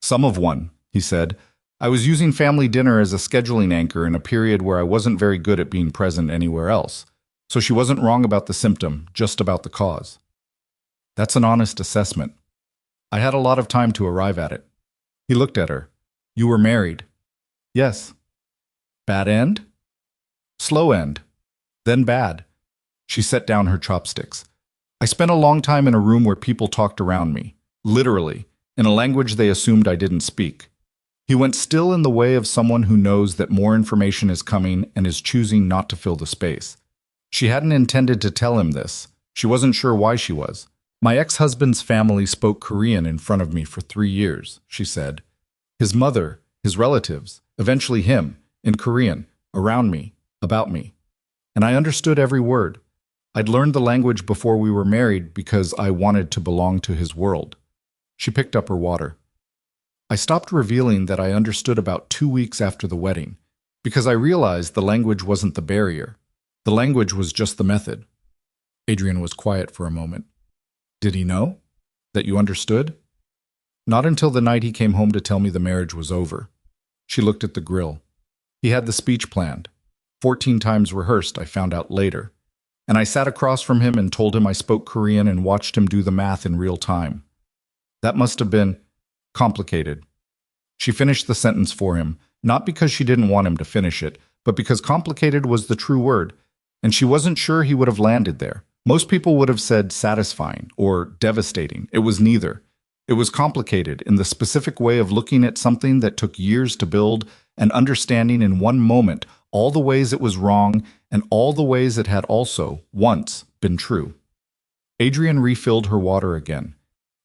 Some of one, he said. I was using family dinner as a scheduling anchor in a period where I wasn't very good at being present anywhere else. So she wasn't wrong about the symptom, just about the cause. That's an honest assessment. I had a lot of time to arrive at it. He looked at her. You were married. Yes. Bad end? Slow end. Then bad. She set down her chopsticks. I spent a long time in a room where people talked around me, literally, in a language they assumed I didn't speak. He went still in the way of someone who knows that more information is coming and is choosing not to fill the space. She hadn't intended to tell him this. She wasn't sure why she was. My ex-husband's family spoke Korean in front of me for 3 years, she said. His mother, his relatives, eventually him, in Korean, around me, about me. And I understood every word. I'd learned the language before we were married because I wanted to belong to his world. She picked up her water. I stopped revealing that I understood about 2 weeks after the wedding, because I realized the language wasn't the barrier. The language was just the method. Adrian was quiet for a moment. Did he know? That you understood? Not until the night he came home to tell me the marriage was over. She looked at the grill. He had the speech planned. 14 times rehearsed, I found out later. And I sat across from him and told him I spoke Korean and watched him do the math in real time. That must have been complicated. She finished the sentence for him, not because she didn't want him to finish it, but because complicated was the true word, and she wasn't sure he would have landed there. Most people would have said satisfying or devastating. It was neither. It was complicated in the specific way of looking at something that took years to build and understanding in one moment all the ways it was wrong and all the ways it had also, once, been true. Adrian refilled her water again.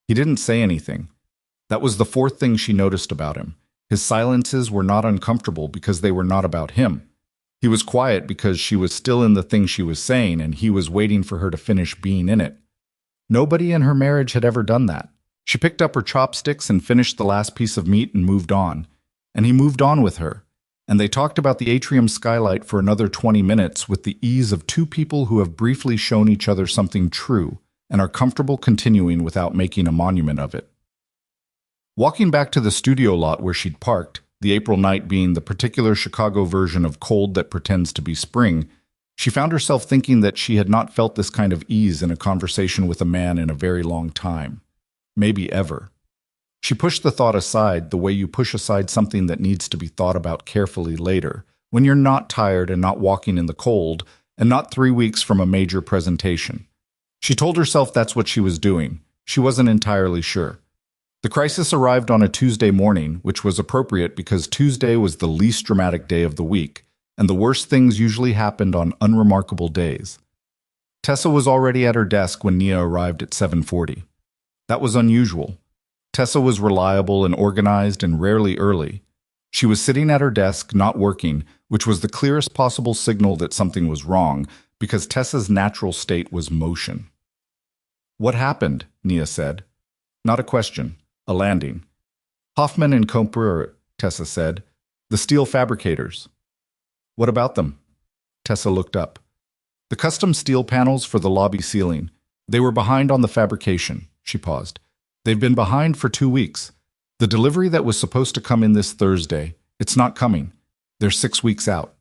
He didn't say anything. That was the 4th thing she noticed about him. His silences were not uncomfortable because they were not about him. He was quiet because she was still in the thing she was saying and he was waiting for her to finish being in it. Nobody in her marriage had ever done that. She picked up her chopsticks and finished the last piece of meat and moved on. And he moved on with her. And they talked about the atrium skylight for another 20 minutes with the ease of 2 people who have briefly shown each other something true and are comfortable continuing without making a monument of it. Walking back to the studio lot where she'd parked, the April night being the particular Chicago version of cold that pretends to be spring, she found herself thinking that she had not felt this kind of ease in a conversation with a man in a very long time. Maybe ever. She pushed the thought aside the way you push aside something that needs to be thought about carefully later, when you're not tired and not walking in the cold, and not 3 weeks from a major presentation. She told herself that's what she was doing. She wasn't entirely sure. The crisis arrived on a Tuesday morning, which was appropriate because Tuesday was the least dramatic day of the week, and the worst things usually happened on unremarkable days. Tessa was already at her desk when Nia arrived at 7:40. That was unusual. Tessa was reliable and organized and rarely early. She was sitting at her desk, not working, which was the clearest possible signal that something was wrong, because Tessa's natural state was motion. "What happened?" Nia said. Not a question, a landing. "Hoffman and Comper," Tessa said. "The steel fabricators." "What about them?" Tessa looked up. "The custom steel panels for the lobby ceiling. They were behind on the fabrication." She paused. "They've been behind for 2 weeks. The delivery that was supposed to come in this Thursday, it's not coming. They're 6 weeks out."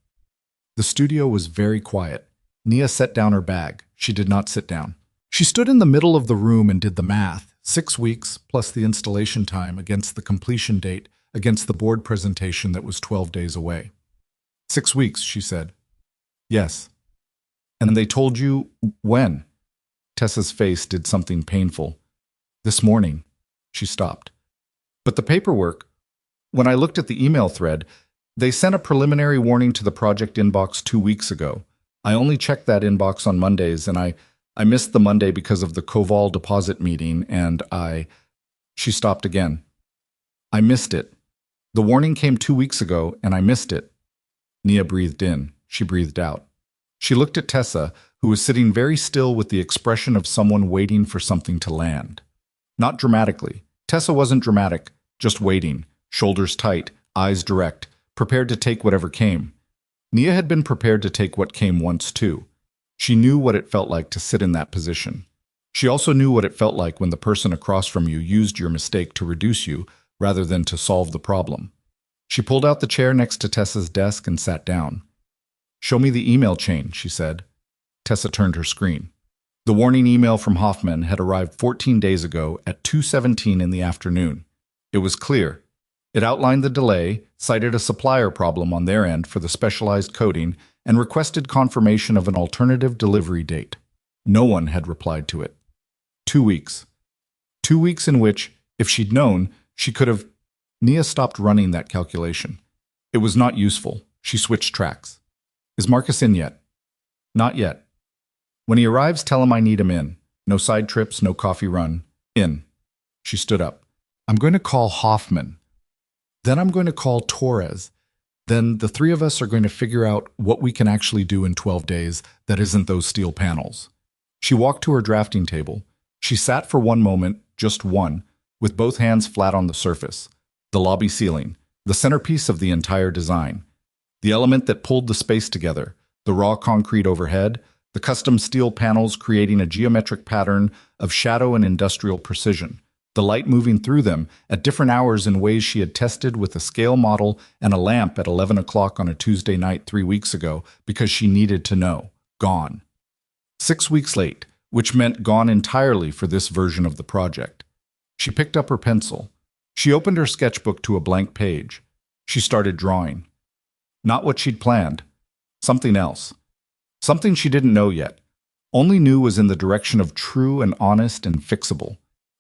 The studio was very quiet. Nia set down her bag. She did not sit down. She stood in the middle of the room and did the math. 6 weeks, plus the installation time, against the completion date, against the board presentation that was 12 days away. 6 weeks, she said. "Yes." "And they told you when?" Tessa's face did something painful. "This morning." She stopped. "But the paperwork, when I looked at the email thread, they sent a preliminary warning to the project inbox 2 weeks ago. I only checked that inbox on Mondays, and I missed the Monday because of the Koval deposit meeting, and She stopped again. "I missed it. The warning came 2 weeks ago, and I missed it." Nia breathed in. She breathed out. She looked at Tessa, who was sitting very still with the expression of someone waiting for something to land. Not dramatically. Tessa wasn't dramatic, just waiting, shoulders tight, eyes direct, prepared to take whatever came. Nia had been prepared to take what came once, too. She knew what it felt like to sit in that position. She also knew what it felt like when the person across from you used your mistake to reduce you rather than to solve the problem. She pulled out the chair next to Tessa's desk and sat down. "Show me the email chain," she said. Tessa turned her screen. The warning email from Hoffman had arrived 14 days ago at 2:17 in the afternoon. It was clear. It outlined the delay, cited a supplier problem on their end for the specialized coding, and requested confirmation of an alternative delivery date. No one had replied to it. 2 weeks. 2 weeks in which, if she'd known, she could have... Nia stopped running that calculation. It was not useful. She switched tracks. "Is Marcus in yet?" "Not yet." "When he arrives, tell him I need him in. No side trips, no coffee run. In." She stood up. "I'm going to call Hoffman. Then I'm going to call Torres. Then the three of us are going to figure out what we can actually do in 12 days that isn't those steel panels." She walked to her drafting table. She sat for one moment, just one, with both hands flat on the surface. The lobby ceiling, the centerpiece of the entire design. The element that pulled the space together, the raw concrete overhead, the custom steel panels creating a geometric pattern of shadow and industrial precision, the light moving through them at different hours in ways she had tested with a scale model and a lamp at 11 o'clock on a Tuesday night 3 weeks ago because she needed to know. Gone. 6 weeks late, which meant gone entirely for this version of the project. She picked up her pencil. She opened her sketchbook to a blank page. She started drawing. Not what she'd planned. Something else. Something she didn't know yet. Only knew was in the direction of true and honest and fixable.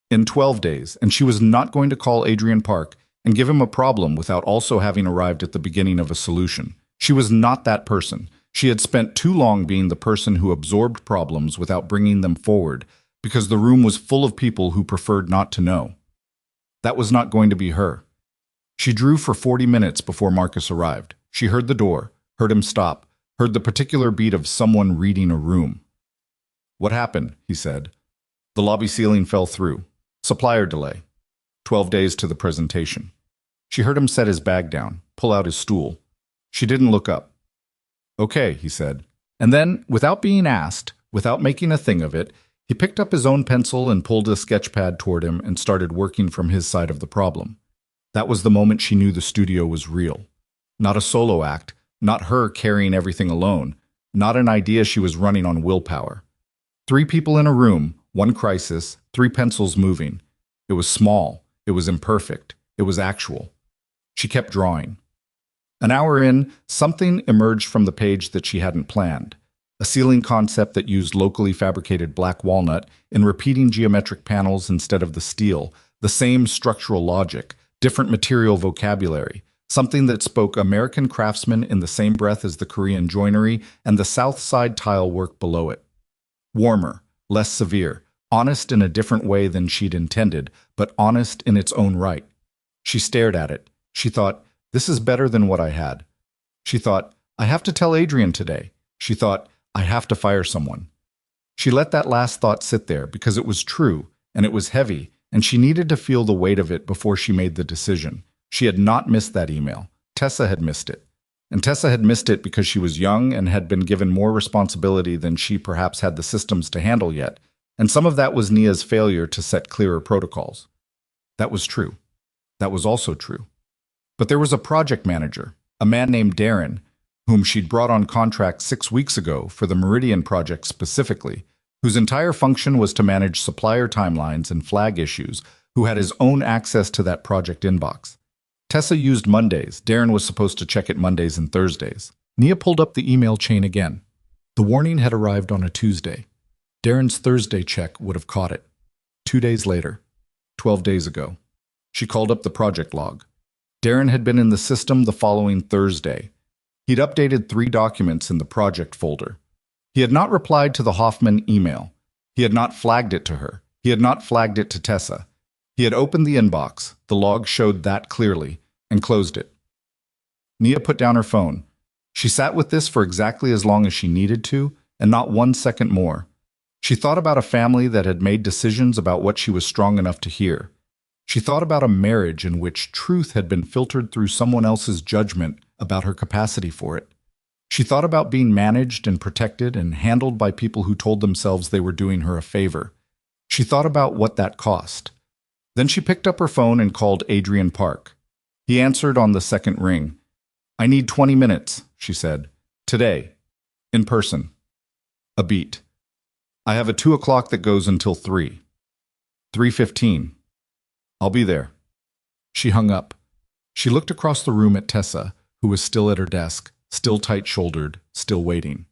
In 12 days, and she was not going to call Adrian Park and give him a problem without also having arrived at the beginning of a solution. She was not that person. She had spent too long being the person who absorbed problems without bringing them forward, because the room was full of people who preferred not to know. That was not going to be her. She drew for 40 minutes before Marcus arrived. She heard the door, heard him stop, heard the particular beat of someone reading a room. "What happened?" he said. "The lobby ceiling fell through. Supplier delay. 12 days to the presentation." She heard him set his bag down, pull out his stool. She didn't look up. "Okay," he said. And then, without being asked, without making a thing of it, he picked up his own pencil and pulled a sketch pad toward him and started working from his side of the problem. That was the moment she knew the studio was real. Not a solo act, not her carrying everything alone, not an idea she was running on willpower. 3 people in a room, 1 crisis, 3 pencils moving. It was small, it was imperfect, it was actual. She kept drawing. An hour in, something emerged from the page that she hadn't planned. a ceiling concept that used locally fabricated black walnut in repeating geometric panels instead of the steel, the same structural logic, different material vocabulary, something that spoke American craftsman in the same breath as the Korean joinery and the south side tile work below it. Warmer, less severe, honest in a different way than she'd intended, but honest in its own right. She stared at it. She thought, this is better than what I had. She thought, I have to tell Adrian today. She thought, I have to fire someone. She let that last thought sit there because it was true, and it was heavy, and she needed to feel the weight of it before she made the decision. She had not missed that email. Tessa had missed it. And Tessa had missed it because she was young and had been given more responsibility than she perhaps had the systems to handle yet, and some of that was Nia's failure to set clearer protocols. That was true. That was also true. But there was a project manager, a man named Darren, whom she'd brought on contract 6 weeks ago for the Meridian project specifically, whose entire function was to manage supplier timelines and flag issues, who had his own access to that project inbox. Tessa used Mondays. Darren was supposed to check it Mondays and Thursdays. Nia pulled up the email chain again. The warning had arrived on a Tuesday. Darren's Thursday check would have caught it. 2 days later, 12 days ago. She called up the project log. Darren had been in the system the following Thursday. He'd updated 3 documents in the project folder. He had not replied to the Hoffman email. He had not flagged it to her. He had not flagged it to Tessa. He had opened the inbox, the log showed that clearly, and closed it. Nia put down her phone. She sat with this for exactly as long as she needed to, and not 1 second more. She thought about a family that had made decisions about what she was strong enough to hear. She thought about a marriage in which truth had been filtered through someone else's judgment about her capacity for it. She thought about being managed and protected and handled by people who told themselves they were doing her a favor. She thought about what that cost. Then she picked up her phone and called Adrian Park. He answered on the second ring. I need 20 minutes, she said. Today. In person. A beat. I have a 2 o'clock that goes until 3. 3:15. I'll be there. She hung up. She looked across the room at Tessa, who was still at her desk, still tight-shouldered, still waiting.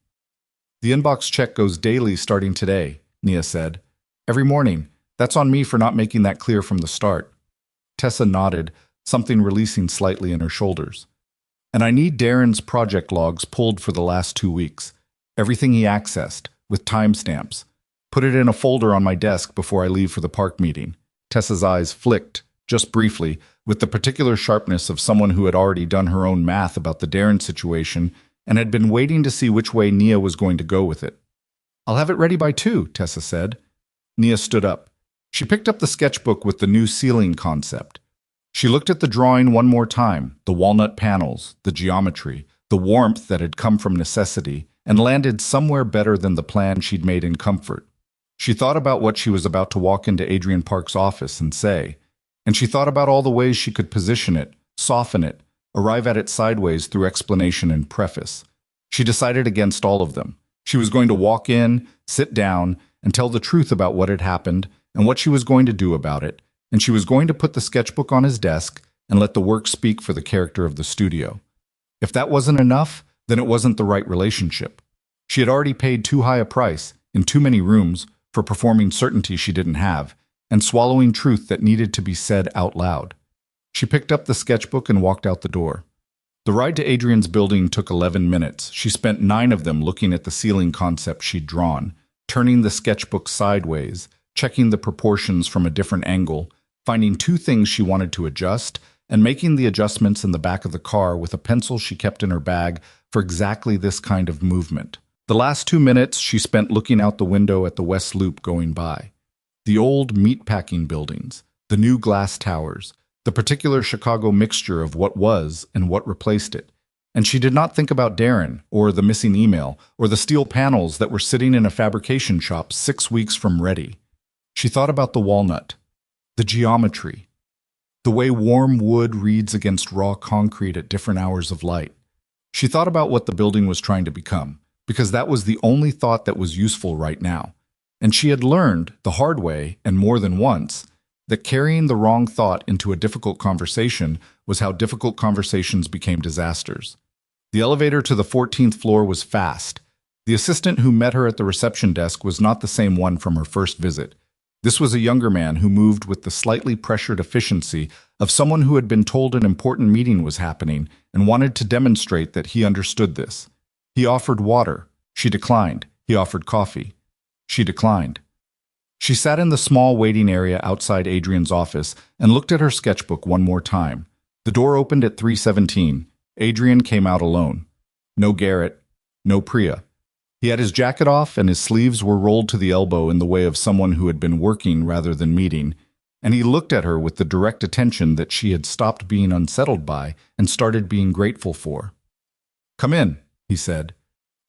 The inbox check goes daily starting today, Nia said. Every morning. That's on me for not making that clear from the start. Tessa nodded, something releasing slightly in her shoulders. And I need Darren's project logs pulled for the last 2 weeks. Everything he accessed, with timestamps. Put it in a folder on my desk before I leave for the park meeting. Tessa's eyes flicked, just briefly, with the particular sharpness of someone who had already done her own math about the Darren situation and had been waiting to see which way Nia was going to go with it. I'll have it ready by 2, Tessa said. Nia stood up. She picked up the sketchbook with the new ceiling concept. She looked at the drawing one more time, the walnut panels, the geometry, the warmth that had come from necessity, and landed somewhere better than the plan she'd made in comfort. She thought about what she was about to walk into Adrian Park's office and say, and she thought about all the ways she could position it, soften it, arrive at it sideways through explanation and preface. She decided against all of them. She was going to walk in, sit down, and tell the truth about what had happened and what she was going to do about it, and she was going to put the sketchbook on his desk and let the work speak for the character of the studio. If that wasn't enough, then it wasn't the right relationship. She had already paid too high a price, in too many rooms, for performing certainty she didn't have, and swallowing truth that needed to be said out loud. She picked up the sketchbook and walked out the door. The ride to Adrian's building took 11 minutes. She spent 9 of them looking at the ceiling concept she'd drawn, turning the sketchbook sideways, checking the proportions from a different angle, finding 2 things she wanted to adjust, and making the adjustments in the back of the car with a pencil she kept in her bag for exactly this kind of movement. The last 2 minutes she spent looking out the window at the West Loop going by. The old meatpacking buildings, the new glass towers, the particular Chicago mixture of what was and what replaced it. And she did not think about Darren, or the missing email, or the steel panels that were sitting in a fabrication shop 6 weeks from ready. She thought about the walnut, the geometry, the way warm wood reads against raw concrete at different hours of light. She thought about what the building was trying to become, because that was the only thought that was useful right now. And she had learned, the hard way, and more than once, that carrying the wrong thought into a difficult conversation was how difficult conversations became disasters. The elevator to the 14th floor was fast. The assistant who met her at the reception desk was not the same one from her first visit. This was a younger man who moved with the slightly pressured efficiency of someone who had been told an important meeting was happening and wanted to demonstrate that he understood this. He offered water. She declined. He offered coffee. She declined. She sat in the small waiting area outside Adrian's office and looked at her sketchbook one more time. The door opened at 3:17. Adrian came out alone. No Garrett, no Priya. He had his jacket off and his sleeves were rolled to the elbow in the way of someone who had been working rather than meeting, and he looked at her with the direct attention that she had stopped being unsettled by and started being grateful for. "Come in," he said.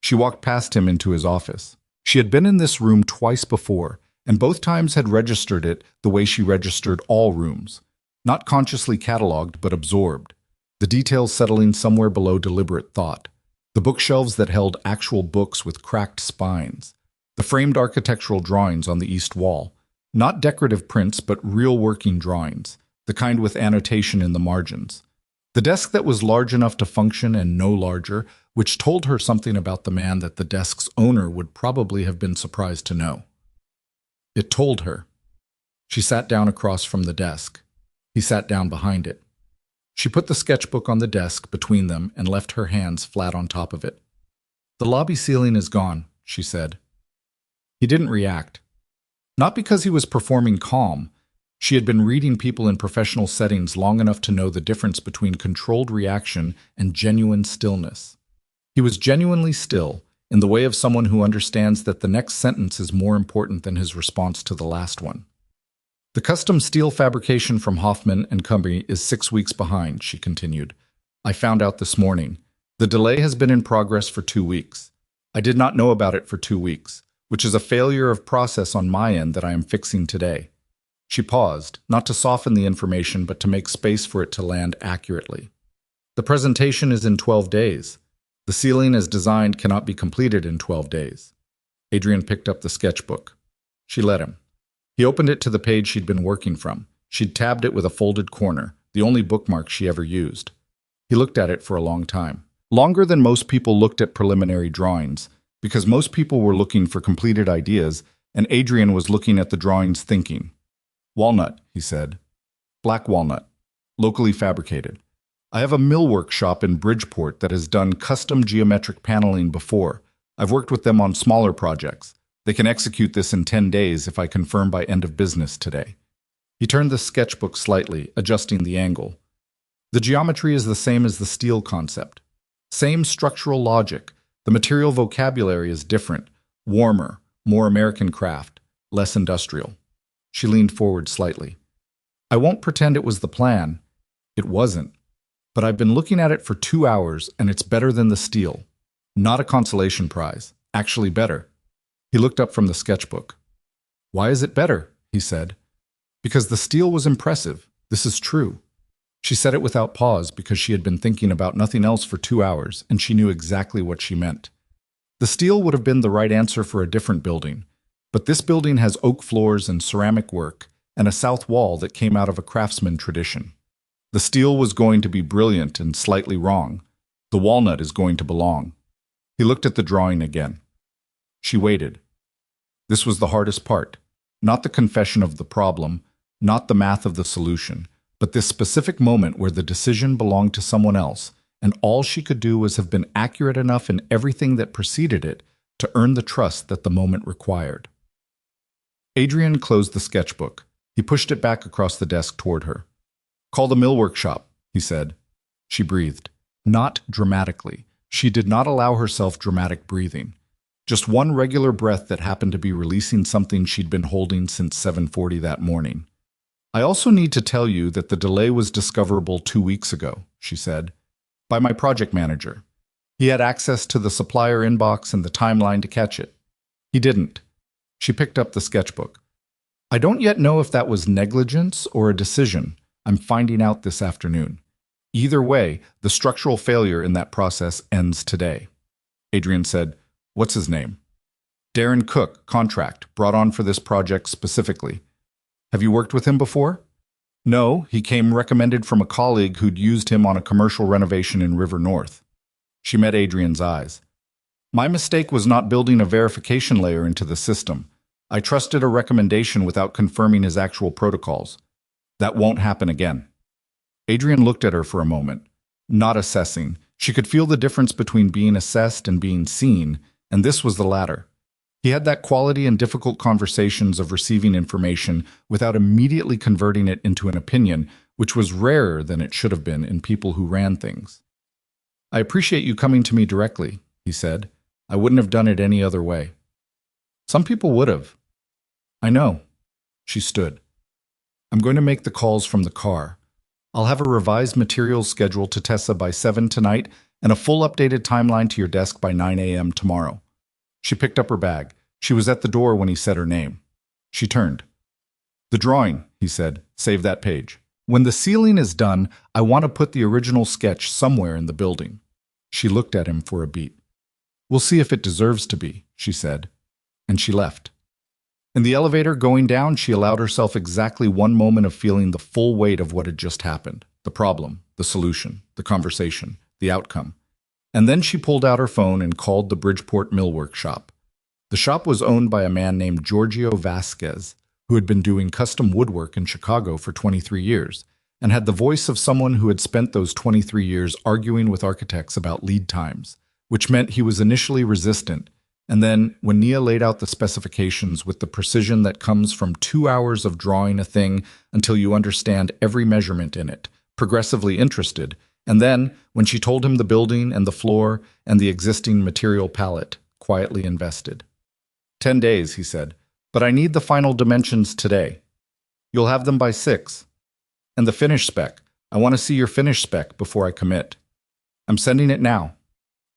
She walked past him into his office. She had been in this room twice before, and both times had registered it the way she registered all rooms. Not consciously catalogued, but absorbed. The details settling somewhere below deliberate thought. The bookshelves that held actual books with cracked spines. The framed architectural drawings on the east wall. Not decorative prints, but real working drawings. The kind with annotation in the margins. The desk that was large enough to function and no larger, which told her something about the man that the desk's owner would probably have been surprised to know. It told her. She sat down across from the desk. He sat down behind it. She put the sketchbook on the desk between them and left her hands flat on top of it. "The lobby ceiling is gone," she said. He didn't react. Not because he was performing calm. She had been reading people in professional settings long enough to know the difference between controlled reaction and genuine stillness. He was genuinely still, in the way of someone who understands that the next sentence is more important than his response to the last one. "The custom steel fabrication from Hoffman and Company is 6 weeks behind," she continued. "I found out this morning. The delay has been in progress for 2 weeks. I did not know about it for 2 weeks, which is a failure of process on my end that I am fixing today." She paused, not to soften the information, but to make space for it to land accurately. "The presentation is in 12 days. The ceiling as designed cannot be completed in 12 days. Adrian picked up the sketchbook. She let him. He opened it to the page she'd been working from. She'd tabbed it with a folded corner, the only bookmark she ever used. He looked at it for a long time. Longer than most people looked at preliminary drawings, because most people were looking for completed ideas, and Adrian was looking at the drawings thinking. "Walnut," he said. "Black walnut. Locally fabricated. I have a millwork shop in Bridgeport that has done custom geometric paneling before. I've worked with them on smaller projects. They can execute this in 10 days if I confirm by end of business today." He turned the sketchbook slightly, adjusting the angle. "The geometry is the same as the steel concept. Same structural logic. The material vocabulary is different, warmer, more American craft, less industrial." She leaned forward slightly. "I won't pretend it was the plan. It wasn't. But I've been looking at it for 2 hours, and it's better than the steel. Not a consolation prize. Actually better." He looked up from the sketchbook. "Why is it better?" he said. "Because the steel was impressive. This is true." She said it without pause because she had been thinking about nothing else for 2 hours, and she knew exactly what she meant. The steel would have been the right answer for a different building, but this building has oak floors and ceramic work, and a south wall that came out of a craftsman tradition. The steel was going to be brilliant and slightly wrong. The walnut is going to belong. He looked at the drawing again. She waited. This was the hardest part. Not the confession of the problem, not the math of the solution, but this specific moment where the decision belonged to someone else, and all she could do was have been accurate enough in everything that preceded it to earn the trust that the moment required. Adrian closed the sketchbook. He pushed it back across the desk toward her. "Call the millwork shop," he said. She breathed. Not dramatically. She did not allow herself dramatic breathing. Just one regular breath that happened to be releasing something she'd been holding since 7:40 that morning. "I also need to tell you that the delay was discoverable 2 weeks ago," she said, "by my project manager. He had access to the supplier inbox and the timeline to catch it. He didn't." She picked up the sketchbook. "I don't yet know if that was negligence or a decision. I'm finding out this afternoon. Either way, the structural failure in that process ends today." Adrian said, "What's his name?" "Darren Cook, contract, brought on for this project specifically." "Have you worked with him before?" "No, he came recommended from a colleague who'd used him on a commercial renovation in River North." She met Adrian's eyes. My mistake was not building a verification layer into the system. I trusted a recommendation without confirming his actual protocols. That won't happen again. Adrian looked at her for a moment, not assessing. She could feel the difference between being assessed and being seen, and this was the latter. He had that quality in difficult conversations of receiving information without immediately converting it into an opinion, which was rarer than it should have been in people who ran things. I appreciate you coming to me directly, he said. I wouldn't have done it any other way. Some people would have. I know. She stood. I'm going to make the calls from the car. I'll have a revised materials schedule to Tessa by 7 tonight and a full updated timeline to your desk by 9 a.m. tomorrow. She picked up her bag. She was at the door when he said her name. She turned. The drawing, he said. Save that page. When the ceiling is done, I want to put the original sketch somewhere in the building. She looked at him for a beat. We'll see if it deserves to be, she said. And she left. In the elevator going down, she allowed herself exactly one moment of feeling the full weight of what had just happened. The problem, the solution, the conversation, the outcome. And then she pulled out her phone and called the Bridgeport Millwork shop. The shop was owned by a man named Giorgio Vasquez, who had been doing custom woodwork in Chicago for 23 years, and had the voice of someone who had spent those 23 years arguing with architects about lead times, which meant he was initially resistant. And then, when Nia laid out the specifications with the precision that comes from 2 hours of drawing a thing until you understand every measurement in it, progressively interested, and then, when she told him the building and the floor and the existing material palette, quietly invested. 10 days, he said, but I need the final dimensions today. You'll have them by 6. And the finish spec. I want to see your finish spec before I commit. I'm sending it now.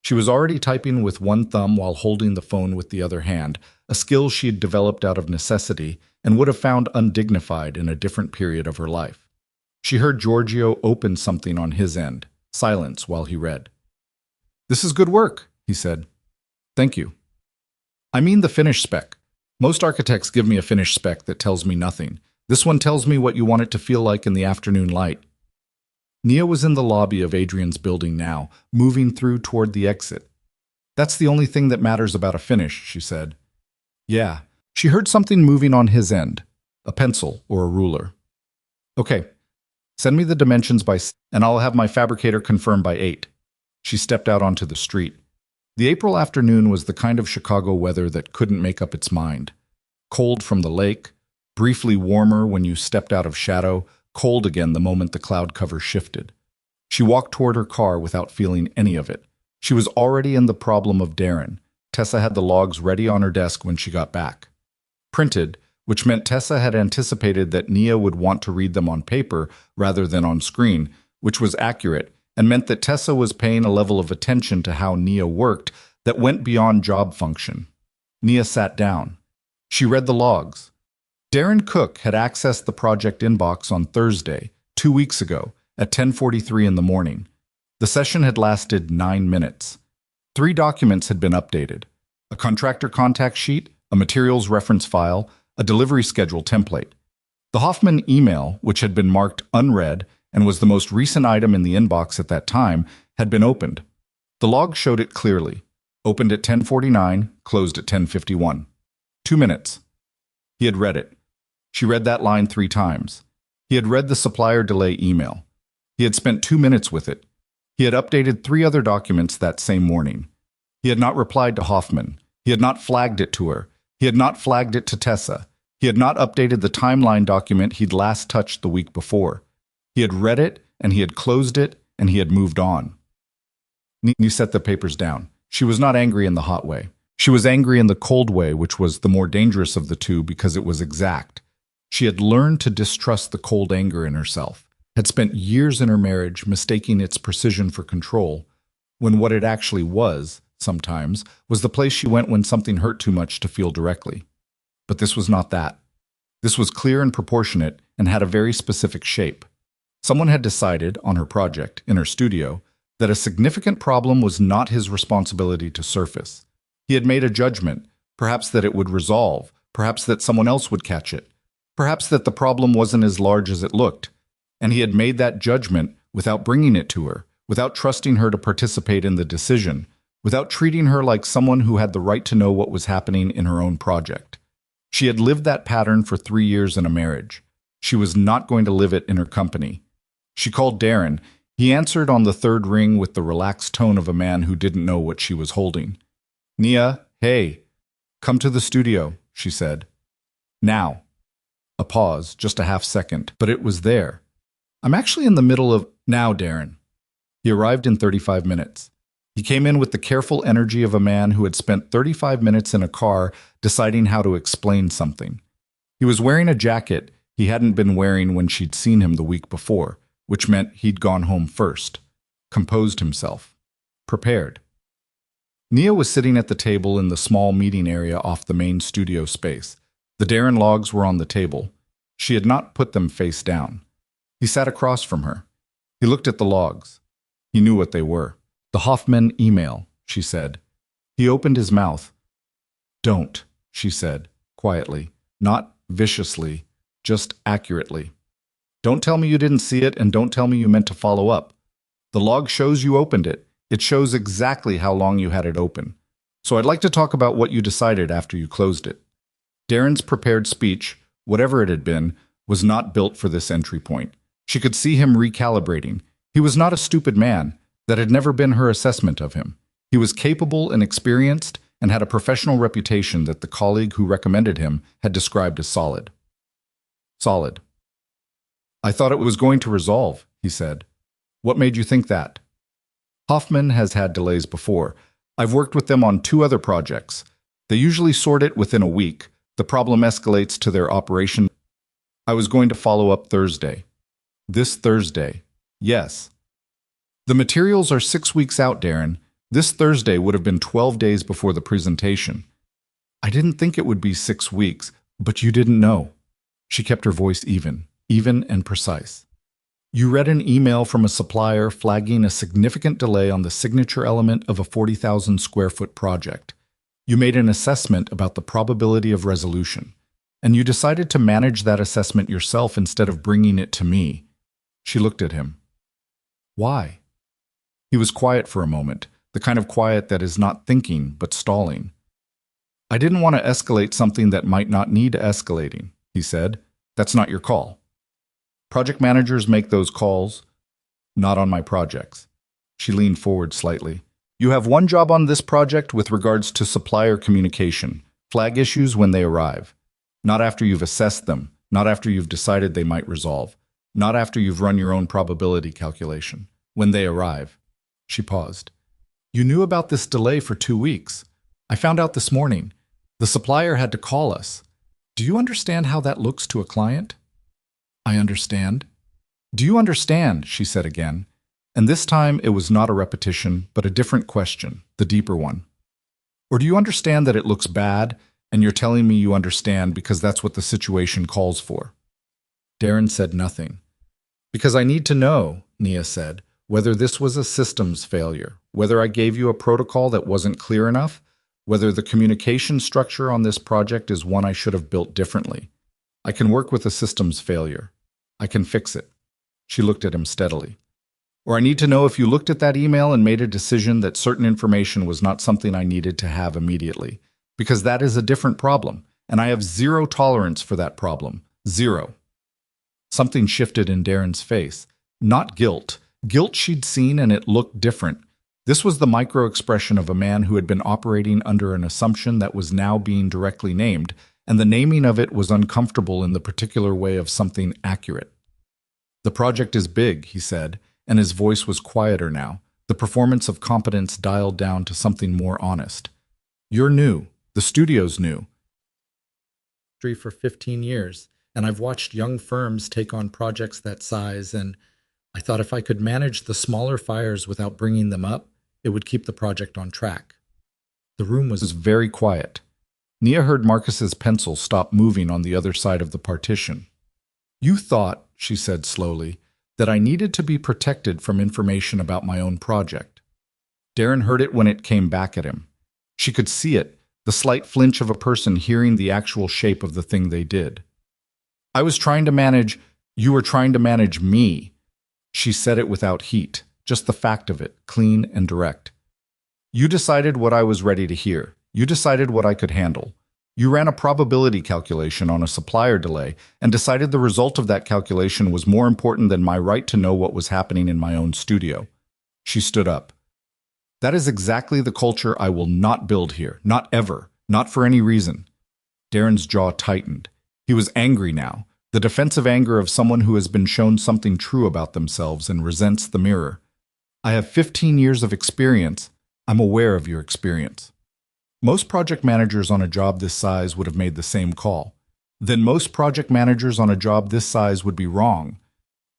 She was already typing with one thumb while holding the phone with the other hand, a skill she had developed out of necessity and would have found undignified in a different period of her life. She heard Giorgio open something on his end, silence while he read. This is good work, he said. Thank you. I mean the finish spec. Most architects give me a finish spec that tells me nothing. This one tells me what you want it to feel like in the afternoon light. Nia was in the lobby of Adrian's building now, moving through toward the exit. That's the only thing that matters about a finish, she said. Yeah, she heard something moving on his end, a pencil or a ruler. Okay, send me the dimensions by 6, and I'll have my fabricator confirmed by 8. She stepped out onto the street. The April afternoon was the kind of Chicago weather that couldn't make up its mind. Cold from the lake, briefly warmer when you stepped out of shadow, cold again the moment the cloud cover shifted. She walked toward her car without feeling any of it. She was already in the problem of Darren. Tessa had the logs ready on her desk when she got back. Printed, which meant Tessa had anticipated that Nia would want to read them on paper rather than on screen, which was accurate, and meant that Tessa was paying a level of attention to how Nia worked that went beyond job function. Nia sat down. She read the logs. Darren Cook had accessed the project inbox on Thursday, 2 weeks ago, at 10:43 in the morning. The session had lasted 9 minutes. 3 documents had been updated: a contractor contact sheet, a materials reference file, a delivery schedule template. The Hoffman email, which had been marked unread and was the most recent item in the inbox at that time, had been opened. The log showed it clearly. Opened at 10:49, closed at 10:51. 2 minutes. He had read it. She read that line 3 times. He had read the supplier delay email. He had spent 2 minutes with it. He had updated 3 other documents that same morning. He had not replied to Hoffman. He had not flagged it to her. He had not flagged it to Tessa. He had not updated the timeline document he'd last touched the week before. He had read it, and he had closed it, and he had moved on. Nia set the papers down. She was not angry in the hot way. She was angry in the cold way, which was the more dangerous of the two because it was exact. She had learned to distrust the cold anger in herself, had spent years in her marriage mistaking its precision for control, when what it actually was, sometimes, was the place she went when something hurt too much to feel directly. But this was not that. This was clear and proportionate and had a very specific shape. Someone had decided, on her project, in her studio, that a significant problem was not his responsibility to surface. He had made a judgment, perhaps that it would resolve, perhaps that someone else would catch it, perhaps that the problem wasn't as large as it looked, and he had made that judgment without bringing it to her, without trusting her to participate in the decision, without treating her like someone who had the right to know what was happening in her own project. She had lived that pattern for 3 years in a marriage. She was not going to live it in her company. She called Darren. He answered on the third ring with the relaxed tone of a man who didn't know what she was holding. "Nia, hey, come to the studio," she said. "Now." A pause, just a half second, but it was there. "I'm actually in the middle of—" "Now, Darren." He arrived in 35 minutes. He came in with the careful energy of a man who had spent 35 minutes in a car deciding how to explain something. He was wearing a jacket he hadn't been wearing when she'd seen him the week before, which meant he'd gone home first, composed himself, prepared. Nia was sitting at the table in the small meeting area off the main studio space. The Darren logs were on the table. She had not put them face down. He sat across from her. He looked at the logs. He knew what they were. "The Hoffman email," she said. He opened his mouth. "Don't," she said, quietly, not viciously, just accurately. "Don't tell me you didn't see it, and don't tell me you meant to follow up. The log shows you opened it. It shows exactly how long you had it open. So I'd like to talk about what you decided after you closed it." Darren's prepared speech, whatever it had been, was not built for this entry point. She could see him recalibrating. He was not a stupid man. That had never been her assessment of him. He was capable and experienced and had a professional reputation that the colleague who recommended him had described as solid. Solid. "I thought it was going to resolve," he said. "What made you think that?" "Hoffman has had delays before. I've worked with them on 2 other projects. They usually sort it within a week. The problem escalates to their operation. I was going to follow up Thursday." "This Thursday?" "Yes." "The materials are 6 weeks out, Darren. This Thursday would have been 12 days before the presentation." "I didn't think it would be 6 weeks, but you didn't know." She kept her voice even and precise. "You read an email from a supplier flagging a significant delay on the signature element of a 40,000 square foot project. You made an assessment about the probability of resolution, and you decided to manage that assessment yourself instead of bringing it to me." She looked at him. "Why?" He was quiet for a moment, the kind of quiet that is not thinking but stalling. "I didn't want to escalate something that might not need escalating," he said. "That's not your call. Project managers make those calls, not on my projects." She leaned forward slightly. "You have one job on this project with regards to supplier communication. Flag issues when they arrive. Not after you've assessed them, not after you've decided they might resolve, not after you've run your own probability calculation. When they arrive." She paused. "You knew about this delay for 2 weeks. I found out this morning. The supplier had to call us. Do you understand how that looks to a client?" "I understand." "Do you understand?" she said again. And this time it was not a repetition, but a different question, the deeper one. "Or do you understand that it looks bad, and you're telling me you understand because that's what the situation calls for?" Darren said nothing. "Because I need to know," Nia said, "whether this was a systems failure, whether I gave you a protocol that wasn't clear enough, whether the communication structure on this project is one I should have built differently. I can work with a systems failure. I can fix it." She looked at him steadily. "Or I need to know if you looked at that email and made a decision that certain information was not something I needed to have immediately, because that is a different problem, and I have 0 tolerance for that problem. 0. Something shifted in Darren's face. Not guilt. Guilt she'd seen, and it looked different. This was the micro-expression of a man who had been operating under an assumption that was now being directly named, and the naming of it was uncomfortable in the particular way of something accurate. "The project is big," he said, and his voice was quieter now. The performance of competence dialed down to something more honest. "You're new. The studio's new. For 15 years, and I've watched young firms take on projects that size, and I thought if I could manage the smaller fires without bringing them up, it would keep the project on track." The room was very quiet. Nia heard Marcus's pencil stop moving on the other side of the partition. "You thought," she said slowly, "that I needed to be protected from information about my own project." Darren heard it when it came back at him. She could see it, the slight flinch of a person hearing the actual shape of the thing they did. "I was trying to manage— You were trying to manage me." She said it without heat, just the fact of it, clean and direct. You decided what I was ready to hear. You decided what I could handle. You ran a probability calculation on a supplier delay and decided the result of that calculation was more important than my right to know what was happening in my own studio. She stood up. That is exactly the culture I will not build here. Not ever. Not for any reason. Darren's jaw tightened. He was angry now. The defensive anger of someone who has been shown something true about themselves and resents the mirror. I have 15 years of experience. I'm aware of your experience. Most project managers on a job this size would have made the same call. Then most project managers on a job this size would be wrong.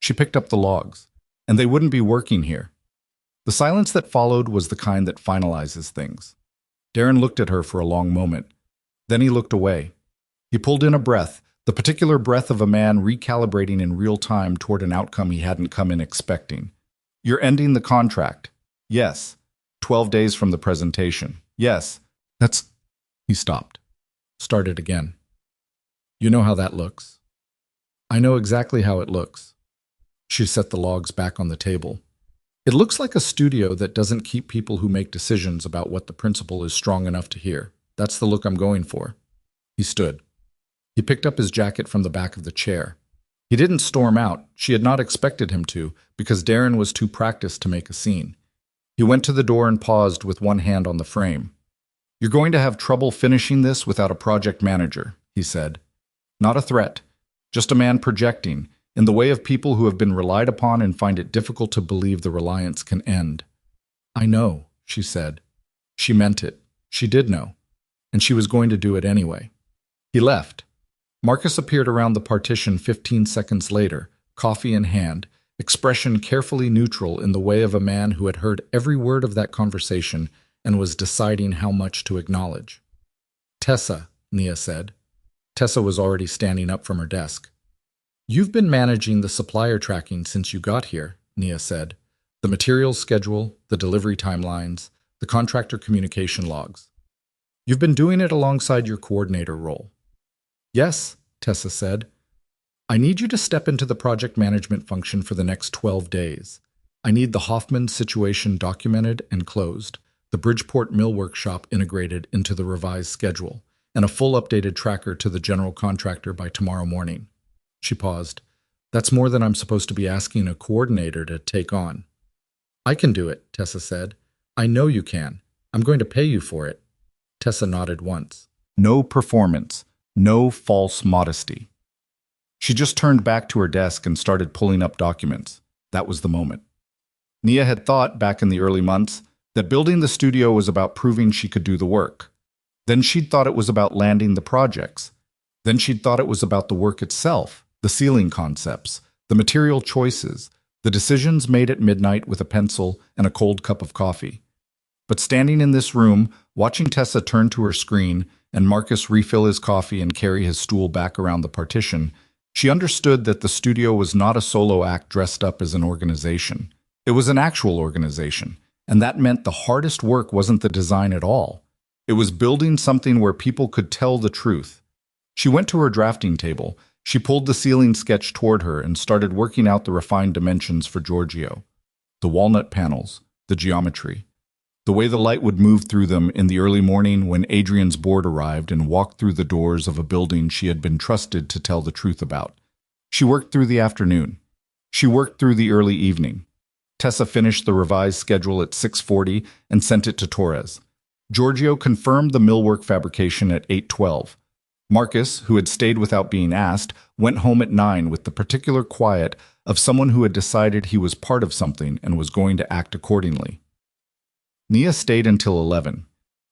She picked up the logs, and they wouldn't be working here. The silence that followed was the kind that finalizes things. Darren looked at her for a long moment. Then he looked away. He pulled in a breath, the particular breath of a man recalibrating in real time toward an outcome he hadn't come in expecting. You're ending the contract. Yes. 12 days from the presentation. Yes. That's... He stopped. Started again. You know how that looks. I know exactly how it looks. She set the logs back on the table. It looks like a studio that doesn't keep people who make decisions about what the principal is strong enough to hear. That's the look I'm going for. He stood. He picked up his jacket from the back of the chair. He didn't storm out. She had not expected him to, because Darren was too practiced to make a scene. He went to the door and paused with one hand on the frame. You're going to have trouble finishing this without a project manager, he said. Not a threat, just a man projecting, in the way of people who have been relied upon and find it difficult to believe the reliance can end. I know, she said. She meant it. She did know. And she was going to do it anyway. He left. Marcus appeared around the partition 15 seconds later, coffee in hand, expression carefully neutral in the way of a man who had heard every word of that conversation and was deciding how much to acknowledge. Tessa, Nia said. Tessa was already standing up from her desk. You've been managing the supplier tracking since you got here, Nia said. The materials schedule, the delivery timelines, the contractor communication logs. You've been doing it alongside your coordinator role. Yes, Tessa said. I need you to step into the project management function for the next 12 days. I need the Hoffman situation documented and closed, the Bridgeport Mill Workshop integrated into the revised schedule, and a full updated tracker to the general contractor by tomorrow morning. She paused. That's more than I'm supposed to be asking a coordinator to take on. I can do it, Tessa said. I know you can. I'm going to pay you for it. Tessa nodded once. No performance. No false modesty. She just turned back to her desk and started pulling up documents. That was the moment. Nia had thought, back in the early months, that building the studio was about proving she could do the work. Then she'd thought it was about landing the projects. Then she'd thought it was about the work itself, the ceiling concepts, the material choices, the decisions made at midnight with a pencil and a cold cup of coffee. But standing in this room, watching Tessa turn to her screen and Marcus refill his coffee and carry his stool back around the partition, she understood that the studio was not a solo act dressed up as an organization. It was an actual organization, and that meant the hardest work wasn't the design at all. It was building something where people could tell the truth. She went to her drafting table. She pulled the ceiling sketch toward her and started working out the refined dimensions for Giorgio. The walnut panels, the geometry, the way the light would move through them in the early morning when Adrian's board arrived and walked through the doors of a building she had been trusted to tell the truth about. She worked through the afternoon. She worked through the early evening. Tessa finished the revised schedule at 6:40 and sent it to Torres. Giorgio confirmed the millwork fabrication at 8:12. Marcus, who had stayed without being asked, went home at 9 with the particular quiet of someone who had decided he was part of something and was going to act accordingly. Nia stayed until 11.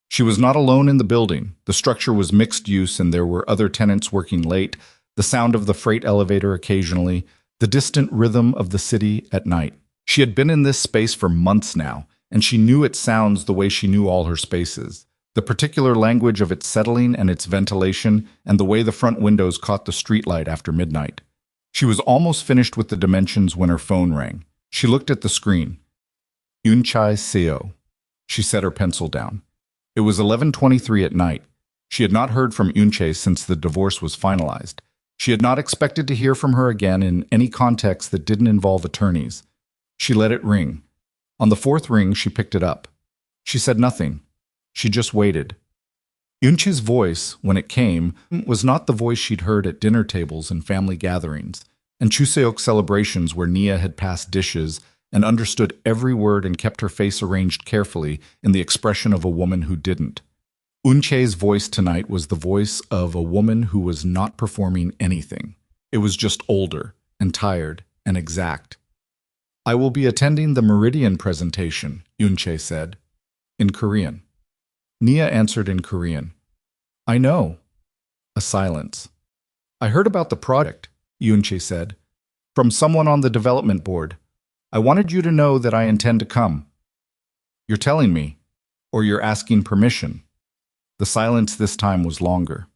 She was not alone in the building. The structure was mixed use and there were other tenants working late, the sound of the freight elevator occasionally, the distant rhythm of the city at night. She had been in this space for months now, and she knew its sounds the way she knew all her spaces. The particular language of its settling and its ventilation, and the way the front windows caught the streetlight after midnight. She was almost finished with the dimensions when her phone rang. She looked at the screen. Kellan Seo. She set her pencil down. It was 11:23 at night. She had not heard from Kellan since the divorce was finalized. She had not expected to hear from her again in any context that didn't involve attorneys. She let it ring. On the fourth ring, she picked it up. She said nothing. She just waited. Yunche's voice, when it came, was not the voice she'd heard at dinner tables and family gatherings, and Chuseok celebrations where Nia had passed dishes and understood every word and kept her face arranged carefully in the expression of a woman who didn't. Unche's voice tonight was the voice of a woman who was not performing anything. It was just older and tired and exact. "I will be attending the Meridian presentation," Yunche said, in Korean. Nia answered in Korean. "I know." A silence. "I heard about the project," Yunche said, "from someone on the development board. I wanted you to know that I intend to come." "You're telling me, or you're asking permission?" The silence this time was longer.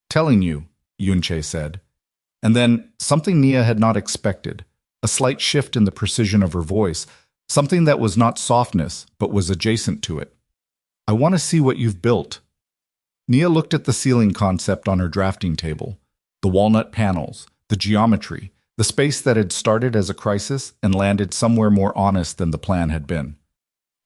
"Telling you," Yunche said. And then, something Nia had not expected, a slight shift in the precision of her voice, something that was not softness, but was adjacent to it. "I want to see what you've built." Nia looked at the ceiling concept on her drafting table, the walnut panels, the geometry, the space that had started as a crisis and landed somewhere more honest than the plan had been.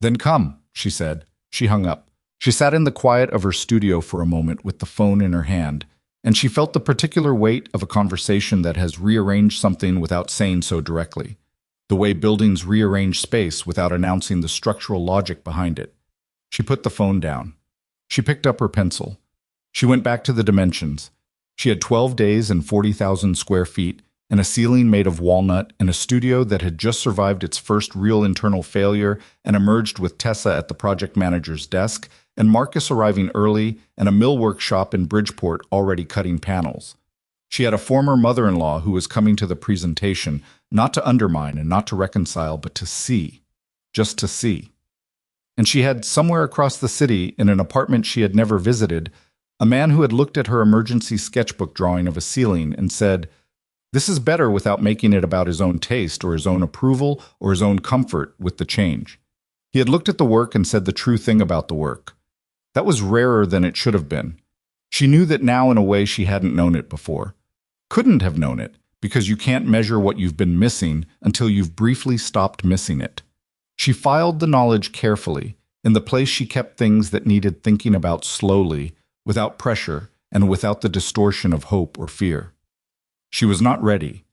"Then come," she said. She hung up. She sat in the quiet of her studio for a moment with the phone in her hand, and she felt the particular weight of a conversation that has rearranged something without saying so directly, the way buildings rearrange space without announcing the structural logic behind it. She put the phone down. She picked up her pencil. She went back to the dimensions. She had 12 days and 40,000 square feet, and a ceiling made of walnut, and a studio that had just survived its first real internal failure and emerged with Tessa at the project manager's desk, and Marcus arriving early, and a mill workshop in Bridgeport already cutting panels. She had a former mother-in-law who was coming to the presentation, not to undermine and not to reconcile, but to see. Just to see. And she had, somewhere across the city, in an apartment she had never visited, a man who had looked at her emergency sketchbook drawing of a ceiling and said, "This is better," without making it about his own taste or his own approval or his own comfort with the change. He had looked at the work and said the true thing about the work. That was rarer than it should have been. She knew that now in a way she hadn't known it before. Couldn't have known it, because you can't measure what you've been missing until you've briefly stopped missing it. She filed the knowledge carefully, in the place she kept things that needed thinking about slowly, without pressure, and without the distortion of hope or fear. She was not ready.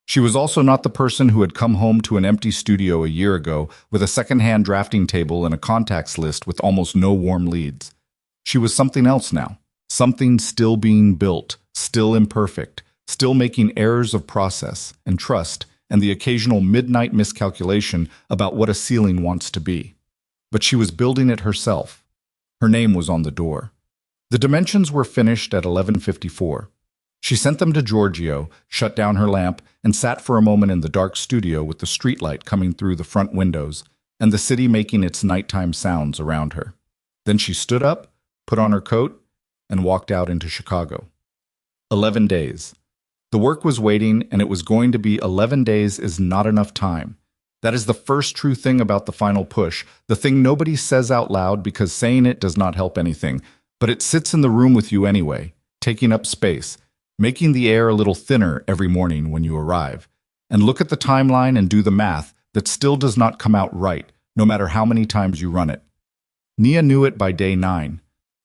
She was also not the person who had come home to an empty studio a year ago with a second-hand drafting table and a contacts list with almost no warm leads. She was something else now, something still being built, still imperfect, still making errors of process and trust and the occasional midnight miscalculation about what a ceiling wants to be. But she was building it herself. Her name was on the door. The dimensions were finished at 11:54. She sent them to Giorgio, shut down her lamp, and sat for a moment in the dark studio with the streetlight coming through the front windows and the city making its nighttime sounds around her. Then she stood up, put on her coat, and walked out into Chicago. 11 days. The work was waiting, and it was going to be 11 days is not enough time. That is the first true thing about the final push, the thing nobody says out loud because saying it does not help anything, but it sits in the room with you anyway, taking up space, making the air a little thinner every morning when you arrive. And look at the timeline and do the math that still does not come out right, no matter how many times you run it. Nia knew it by day 9.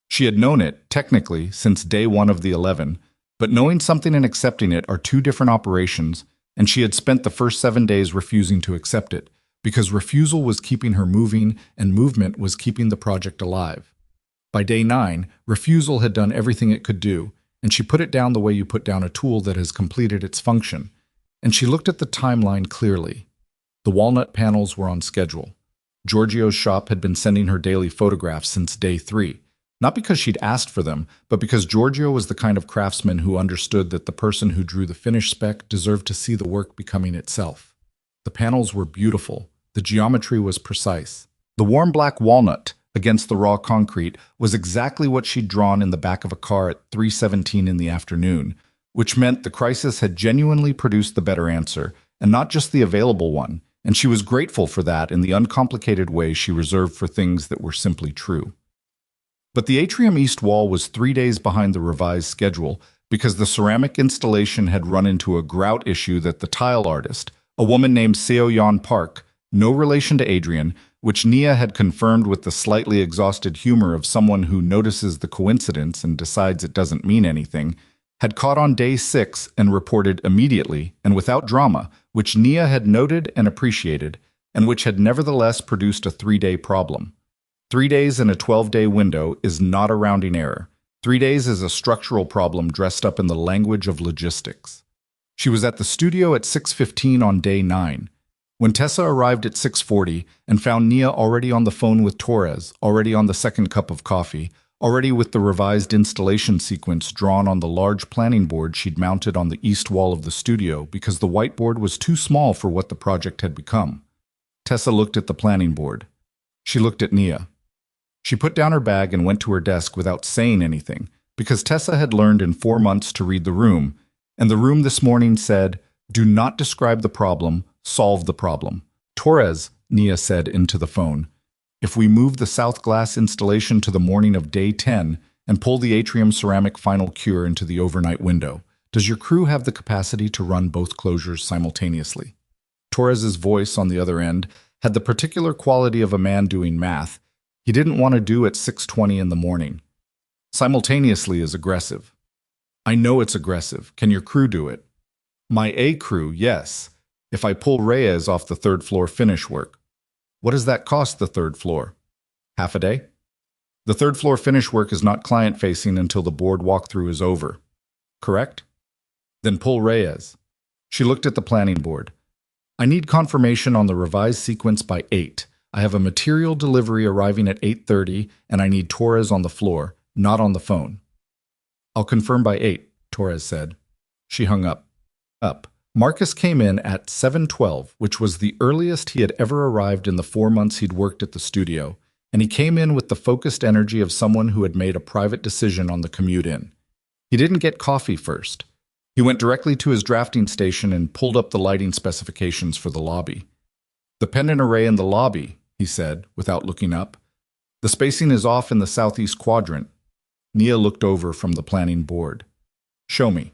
She had known it, technically, since day 1 of the 11, but knowing something and accepting it are two different operations, and she had spent the first 7 days refusing to accept it, because refusal was keeping her moving and movement was keeping the project alive. By day 9, refusal had done everything it could do, and she put it down the way you put down a tool that has completed its function. And she looked at the timeline clearly. The walnut panels were on schedule. Giorgio's shop had been sending her daily photographs since day 3, not because she'd asked for them, but because Giorgio was the kind of craftsman who understood that the person who drew the finished spec deserved to see the work becoming itself. The panels were beautiful. The geometry was precise. The warm black walnut against the raw concrete was exactly what she'd drawn in the back of a car at 3:17 in the afternoon, which meant the crisis had genuinely produced the better answer, and not just the available one, and she was grateful for that in the uncomplicated way she reserved for things that were simply true. But the atrium east wall was 3 days behind the revised schedule because the ceramic installation had run into a grout issue that the tile artist, a woman named Seo Yeon Park, no relation to Adrian, which Nia had confirmed with the slightly exhausted humor of someone who notices the coincidence and decides it doesn't mean anything, had caught on day 6 and reported immediately and without drama, which Nia had noted and appreciated, and which had nevertheless produced a 3-day problem. 3 days in a 12-day window is not a rounding error. 3 days is a structural problem dressed up in the language of logistics. She was at the studio at 6:15 on day 9. When Tessa arrived at 6:40 and found Nia already on the phone with Torres, already on the second cup of coffee, already with the revised installation sequence drawn on the large planning board she'd mounted on the east wall of the studio because the whiteboard was too small for what the project had become. Tessa looked at the planning board. She looked at Nia. She put down her bag and went to her desk without saying anything, because Tessa had learned in 4 months to read the room, and the room this morning said, "Do not describe the problem, solve the problem." "Torres," Nia said into the phone, "if we move the south glass installation to the morning of day 10 and pull the atrium ceramic final cure into the overnight window, does your crew have the capacity to run both closures simultaneously?" Torres's voice on the other end had the particular quality of a man doing math he didn't want to do at 6:20 in the morning. Simultaneously is aggressive. "I know it's aggressive. Can your crew do it?" "My A crew, yes. If I pull Reyes off the 3rd floor finish work." "What does that cost the 3rd floor?" "Half a day?" "The 3rd floor finish work is not client-facing until the board walkthrough is over." "Correct?" "Then pull Reyes." She looked at the planning board. "I need confirmation on the revised sequence by 8. I have a material delivery arriving at 8:30, and I need Torres on the floor, not on the phone." "I'll confirm by 8, Torres said. She hung up. Marcus came in at 7:12, which was the earliest he had ever arrived in the 4 months he'd worked at the studio, and he came in with the focused energy of someone who had made a private decision on the commute in. He didn't get coffee first. He went directly to his drafting station and pulled up the lighting specifications for the lobby. "The pendant array in the lobby," he said, without looking up. "The spacing is off in the southeast quadrant." Nia looked over from the planning board. "Show me."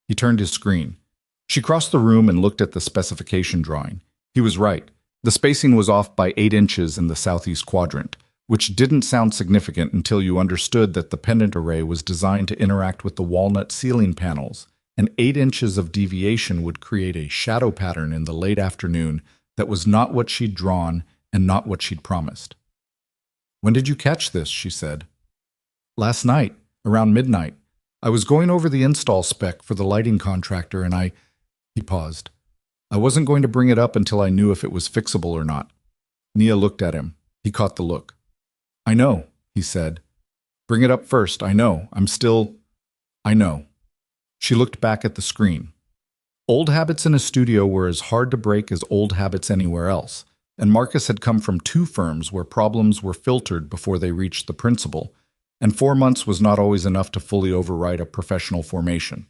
He turned his screen. She crossed the room and looked at the specification drawing. He was right. The spacing was off by 8 inches in the southeast quadrant, which didn't sound significant until you understood that the pendant array was designed to interact with the walnut ceiling panels, and 8 inches of deviation would create a shadow pattern in the late afternoon that was not what she'd drawn and not what she'd promised. "When did you catch this?" she said. "Last night, around midnight. I was going over the install spec for the lighting contractor and He paused. "I wasn't going to bring it up until I knew if it was fixable or not." Nia looked at him. He caught the look. "I know," he said. "Bring it up first. I know. I know." She looked back at the screen. Old habits in a studio were as hard to break as old habits anywhere else, and Marcus had come from 2 firms where problems were filtered before they reached the principal, and 4 months was not always enough to fully override a professional formation.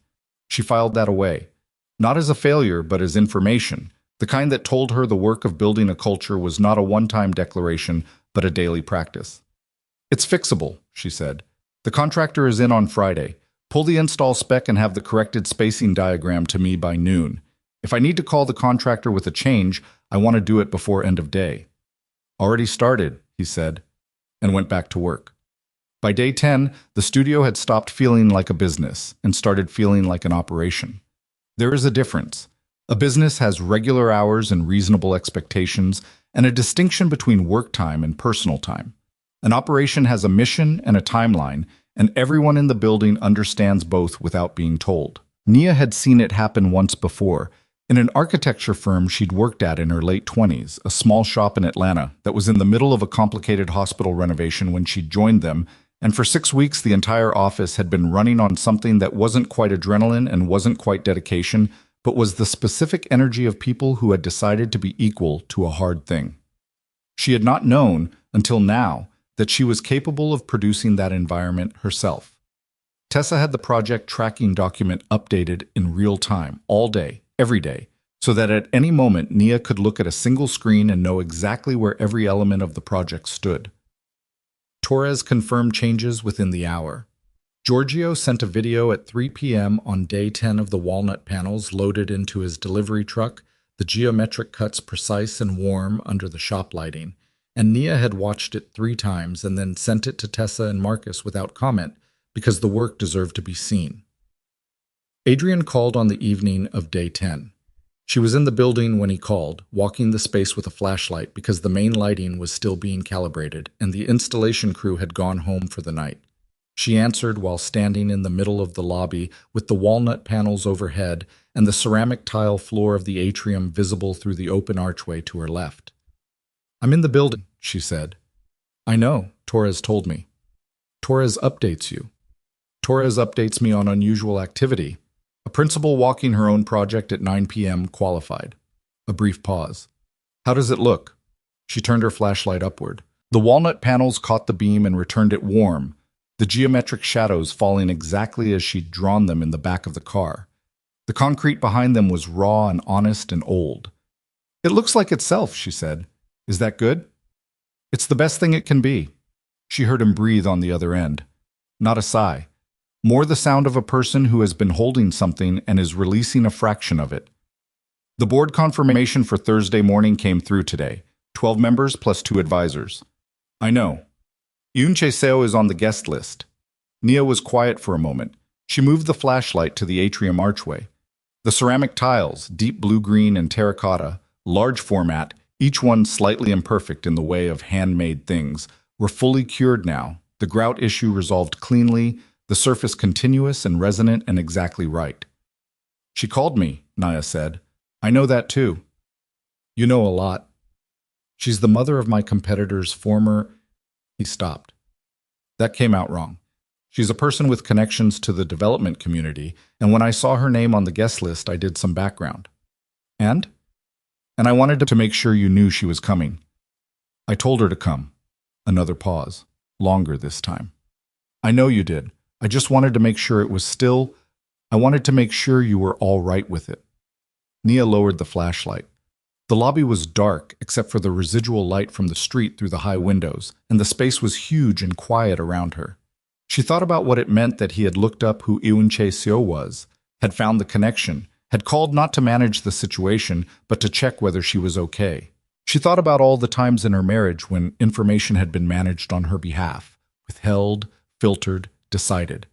She filed that away, not as a failure but as information, the kind that told her the work of building a culture was not a one-time declaration but a daily practice. "It's fixable," she said. "The contractor is in on Friday. Pull the install spec and have the corrected spacing diagram to me by noon. If I need to call the contractor with a change, I want to do it before end of day." "Already started," he said, and went back to work. By day 10, the studio had stopped feeling like a business and started feeling like an operation. There is a difference. A business has regular hours and reasonable expectations, and a distinction between work time and personal time. An operation has a mission and a timeline, and everyone in the building understands both without being told. Nia had seen it happen once before, in an architecture firm she'd worked at in her late 20s, a small shop in Atlanta that was in the middle of a complicated hospital renovation when she'd joined them, and for 6 weeks the entire office had been running on something that wasn't quite adrenaline and wasn't quite dedication, but was the specific energy of people who had decided to be equal to a hard thing. She had not known, until now, that she was capable of producing that environment herself. Tessa had the project tracking document updated in real time, all day, every day, so that at any moment Nia could look at a single screen and know exactly where every element of the project stood. Torres confirmed changes within the hour. Giorgio sent a video at 3 p.m. on day 10 of the walnut panels loaded into his delivery truck, the geometric cuts precise and warm under the shop lighting, and Nia had watched it 3 times and then sent it to Tessa and Marcus without comment because the work deserved to be seen. Adrian called on the evening of day 10. She was in the building when he called, walking the space with a flashlight because the main lighting was still being calibrated and the installation crew had gone home for the night. She answered while standing in the middle of the lobby with the walnut panels overhead and the ceramic tile floor of the atrium visible through the open archway to her left. "I'm in the building," she said. "I know, Torres told me." "Torres updates you." "Torres updates me on unusual activity. A principal walking her own project at 9 p.m. qualified." A brief pause. "How does it look?" She turned her flashlight upward. The walnut panels caught the beam and returned it warm, the geometric shadows falling exactly as she'd drawn them in the back of the car. The concrete behind them was raw and honest and old. "It looks like itself," she said. "Is that good?" "It's the best thing it can be." She heard him breathe on the other end. Not a sigh. More the sound of a person who has been holding something and is releasing a fraction of it. "The board confirmation for Thursday morning came through today. 12 members plus 2 advisors." "I know. Seo is on the guest list." Nia was quiet for a moment. She moved the flashlight to the atrium archway. The ceramic tiles, deep blue-green and terracotta, large format, each one slightly imperfect in the way of handmade things, were fully cured now, the grout issue resolved cleanly, the surface continuous and resonant and exactly right. "She called me," Nia said. "I know that too." "You know a lot." "She's the mother of my competitor's former—" He stopped. "That came out wrong. She's a person with connections to the development community, and when I saw her name on the guest list, I did some background." "And?" "And I wanted to make sure you knew she was coming. I told her to come." Another pause. Longer this time. "I know you did. I just wanted to make sure it was still— I wanted to make sure you were all right with it." Nia lowered the flashlight. The lobby was dark except for the residual light from the street through the high windows, and the space was huge and quiet around her. She thought about what it meant that he had looked up who Seo was, had found the connection, had called not to manage the situation, but to check whether she was okay. She thought about all the times in her marriage when information had been managed on her behalf, withheld, filtered, decided.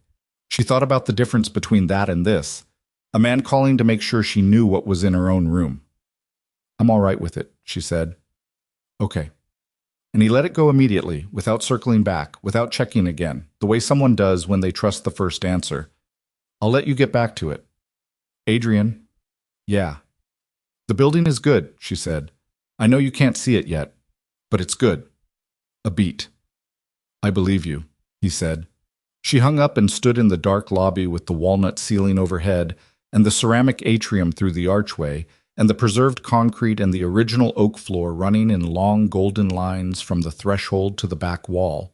She thought about the difference between that and this, a man calling to make sure she knew what was in her own room. "I'm all right with it," she said. "Okay." And he let it go immediately, without circling back, without checking again, the way someone does when they trust the first answer. "I'll let you get back to it." "Adrian?" "Yeah." "The building is good," she said. "I know you can't see it yet, but it's good." A beat. "I believe you," he said. She hung up and stood in the dark lobby with the walnut ceiling overhead and the ceramic atrium through the archway and the preserved concrete and the original oak floor running in long golden lines from the threshold to the back wall.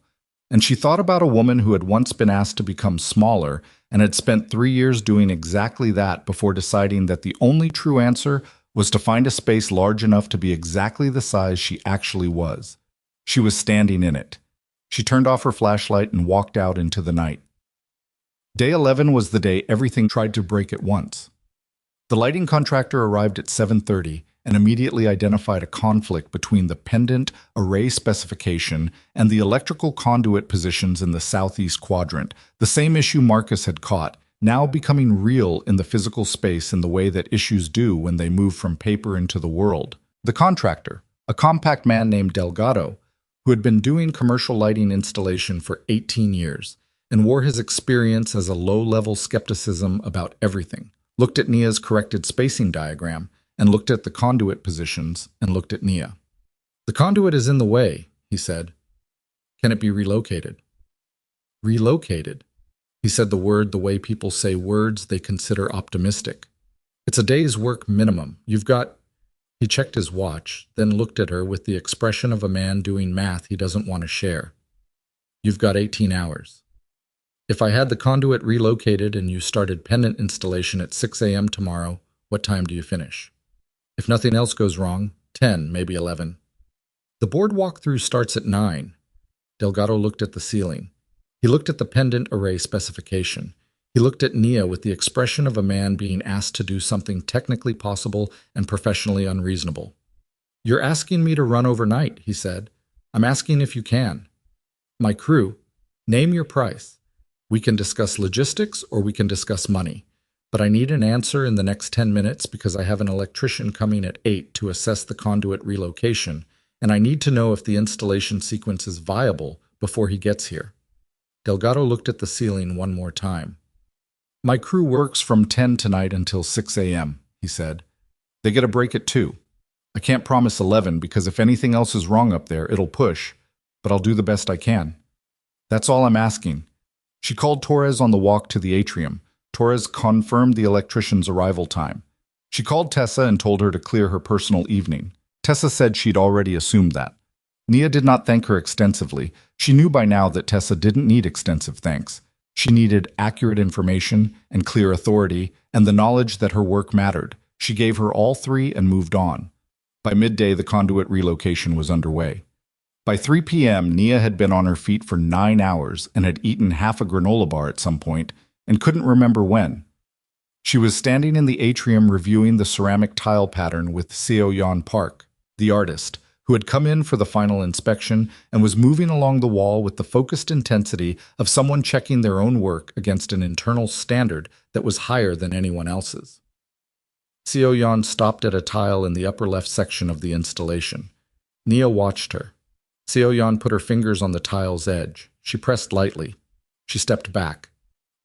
And she thought about a woman who had once been asked to become smaller and had spent 3 years doing exactly that before deciding that the only true answer was to find a space large enough to be exactly the size she actually was. She was standing in it. She turned off her flashlight and walked out into the night. Day 11 was the day everything tried to break at once. The lighting contractor arrived at 7:30 and immediately identified a conflict between the pendant array specification and the electrical conduit positions in the southeast quadrant, the same issue Marcus had caught, now becoming real in the physical space in the way that issues do when they move from paper into the world. The contractor, a compact man named Delgado, who had been doing commercial lighting installation for 18 years and wore his experience as a low-level skepticism about everything, looked at Nia's corrected spacing diagram and looked at the conduit positions and looked at Nia. "The conduit is in the way," he said. "Can it be relocated?" "Relocated?" He said the word the way people say words they consider optimistic. "It's a day's work minimum. You've got—" He checked his watch, then looked at her with the expression of a man doing math he doesn't want to share. "You've got 18 hours. If I had the conduit relocated and you started pendant installation at 6 a.m. tomorrow, what time do you finish? If nothing else goes wrong, 10, maybe 11. The board walkthrough starts at 9. Delgado looked at the ceiling. He looked at the pendant array specification. He looked at Nia with the expression of a man being asked to do something technically possible and professionally unreasonable. "You're asking me to run overnight," he said. I'm asking if you can. My crew, name your price. We can discuss logistics or we can discuss money. But I need an answer in the next 10 minutes because I have an electrician coming at 8 to assess the conduit relocation, and I need to know if the installation sequence is viable before he gets here. Delgado looked at the ceiling one more time. My crew works from 10 tonight until 6 a.m., he said. They get a break at 2. I can't promise 11 because if anything else is wrong up there, it'll push, but I'll do the best I can. That's all I'm asking. She called Torres on the walk to the atrium. Torres confirmed the electrician's arrival time. She called Tessa and told her to clear her personal evening. Tessa said she'd already assumed that. Nia did not thank her extensively. She knew by now that Tessa didn't need extensive thanks. She needed accurate information and clear authority and the knowledge that her work mattered. She gave her all three and moved on. By midday, the conduit relocation was underway. By 3 p.m., Nia had been on her feet for 9 hours and had eaten half a granola bar at some point and couldn't remember when. She was standing in the atrium reviewing the ceramic tile pattern with Seo Yan Park, the artist, who had come in for the final inspection and was moving along the wall with the focused intensity of someone checking their own work against an internal standard that was higher than anyone else's. Seo Yan stopped at a tile in the upper left section of the installation. Nia watched her. Seo Yan put her fingers on the tile's edge. She pressed lightly. She stepped back.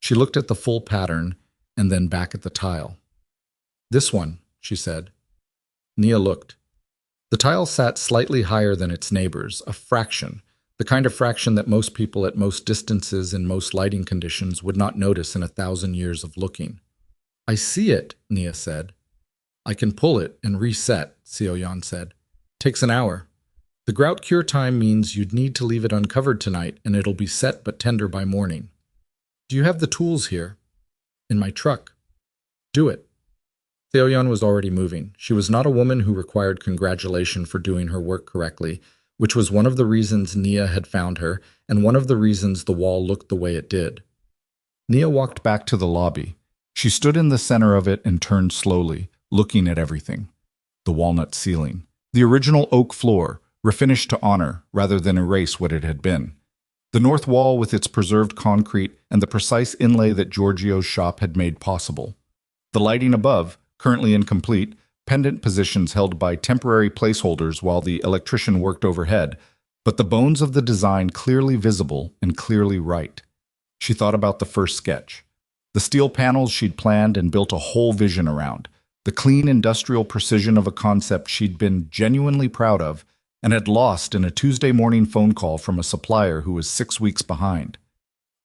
She looked at the full pattern and then back at the tile. This one, she said. Nia looked. The tile sat slightly higher than its neighbors, a fraction, the kind of fraction that most people at most distances in most lighting conditions would not notice in 1,000 years of looking. I see it, Nia said. I can pull it and reset, Seo Yan said. Takes an hour. The grout cure time means you'd need to leave it uncovered tonight and it'll be set but tender by morning. Do you have the tools here? In my truck. Do it. Seo Yan was already moving. She was not a woman who required congratulation for doing her work correctly, which was one of the reasons Nia had found her and one of the reasons the wall looked the way it did. Nia walked back to the lobby. She stood in the center of it and turned slowly, looking at everything. The walnut ceiling. The original oak floor, refinished to honor rather than erase what it had been. The north wall with its preserved concrete and the precise inlay that Giorgio's shop had made possible. The lighting above, currently incomplete, pendant positions held by temporary placeholders while the electrician worked overhead, but the bones of the design clearly visible and clearly right. She thought about the first sketch. The steel panels she'd planned and built a whole vision around. The clean industrial precision of a concept she'd been genuinely proud of and had lost in a Tuesday morning phone call from a supplier who was 6 weeks behind.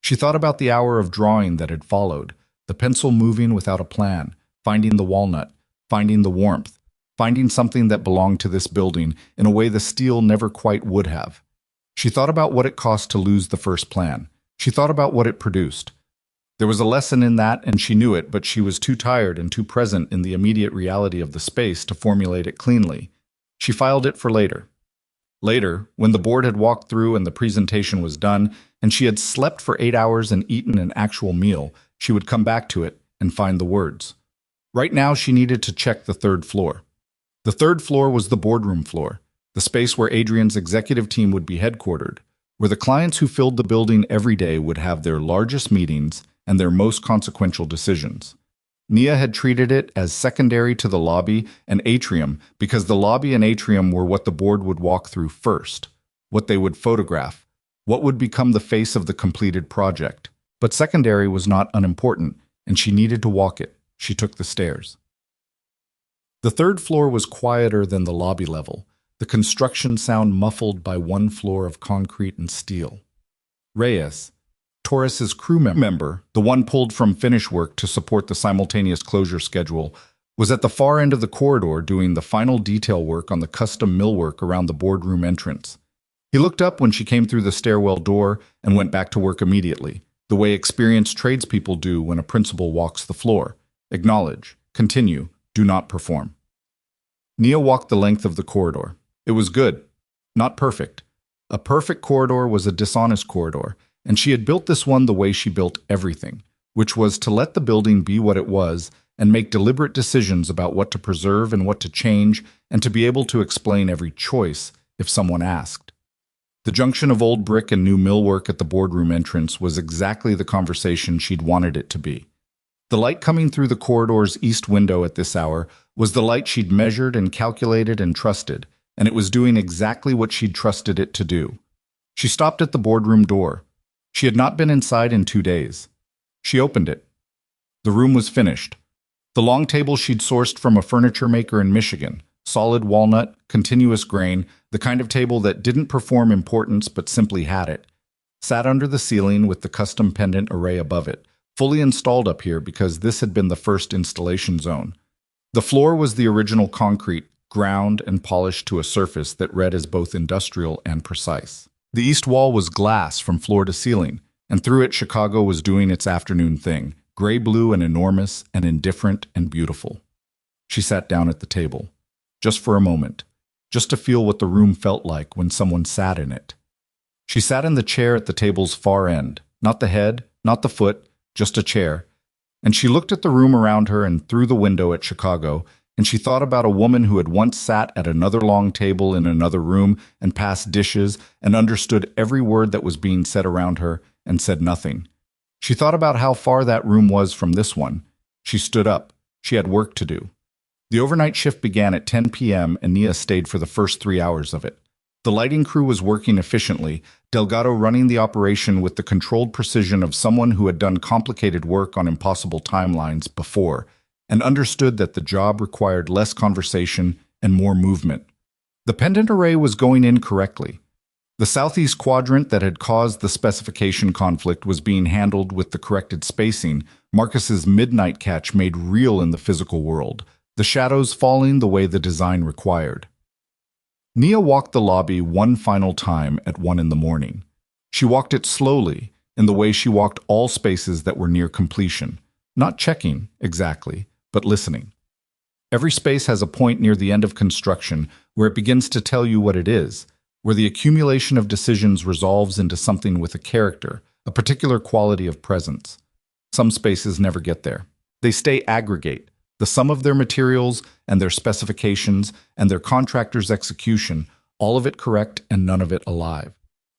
She thought about the hour of drawing that had followed, the pencil moving without a plan, finding the walnut, finding the warmth, finding something that belonged to this building in a way the steel never quite would have. She thought about what it cost to lose the first plan. She thought about what it produced. There was a lesson in that, and she knew it, but she was too tired and too present in the immediate reality of the space to formulate it cleanly. She filed it for later. Later, when the board had walked through and the presentation was done, and she had slept for 8 hours and eaten an actual meal, she would come back to it and find the words. Right now, she needed to check the third floor. The third floor was the boardroom floor, the space where Adrian's executive team would be headquartered, where the clients who filled the building every day would have their largest meetings and their most consequential decisions. Nia had treated it as secondary to the lobby and atrium because the lobby and atrium were what the board would walk through first, what they would photograph, what would become the face of the completed project. But secondary was not unimportant, and she needed to walk it. She took the stairs. The third floor was quieter than the lobby level, the construction sound muffled by one floor of concrete and steel. Reyes, Torres's crew member, the one pulled from finish work to support the simultaneous closure schedule, was at the far end of the corridor doing the final detail work on the custom millwork around the boardroom entrance. He looked up when she came through the stairwell door and went back to work immediately, the way experienced tradespeople do when a principal walks the floor. Acknowledge, continue, do not perform. Nia walked the length of the corridor. It was good, not perfect. A perfect corridor was a dishonest corridor, and she had built this one the way she built everything, which was to let the building be what it was and make deliberate decisions about what to preserve and what to change, and to be able to explain every choice if someone asked. The junction of old brick and new millwork at the boardroom entrance was exactly the conversation she'd wanted it to be. The light coming through the corridor's east window at this hour was the light she'd measured and calculated and trusted, and it was doing exactly what she'd trusted it to do. She stopped at the boardroom door. She had not been inside in 2 days. She opened it. The room was finished. The long table she'd sourced from a furniture maker in Michigan, solid walnut, continuous grain, the kind of table that didn't perform importance but simply had it, sat under the ceiling with the custom pendant array above it, fully installed up here because this had been the first installation zone. The floor was the original concrete, ground and polished to a surface that read as both industrial and precise. The east wall was glass from floor to ceiling, and through it Chicago was doing its afternoon thing, gray-blue and enormous and indifferent and beautiful. She sat down at the table, just for a moment, just to feel what the room felt like when someone sat in it. She sat in the chair at the table's far end, not the head, not the foot, just a chair, and she looked at the room around her and through the window at Chicago, and she thought about a woman who had once sat at another long table in another room and passed dishes and understood every word that was being said around her and said nothing. She thought about how far that room was from this one. She stood up. She had work to do. The overnight shift began at 10 p.m. and Nia stayed for the first 3 hours of it. The lighting crew was working efficiently, Delgado running the operation with the controlled precision of someone who had done complicated work on impossible timelines before, and understood that the job required less conversation and more movement. The pendant array was going in correctly. The southeast quadrant that had caused the specification conflict was being handled with the corrected spacing, Marcus's midnight catch made real in the physical world, the shadows falling the way the design required. Nia walked the lobby one final time at 1 in the morning. She walked it slowly, in the way she walked all spaces that were near completion, not checking exactly, but listening. Every space has a point near the end of construction where it begins to tell you what it is, where the accumulation of decisions resolves into something with a character, a particular quality of presence. Some spaces never get there. They stay aggregate, the sum of their materials and their specifications and their contractor's execution, all of it correct and none of it alive.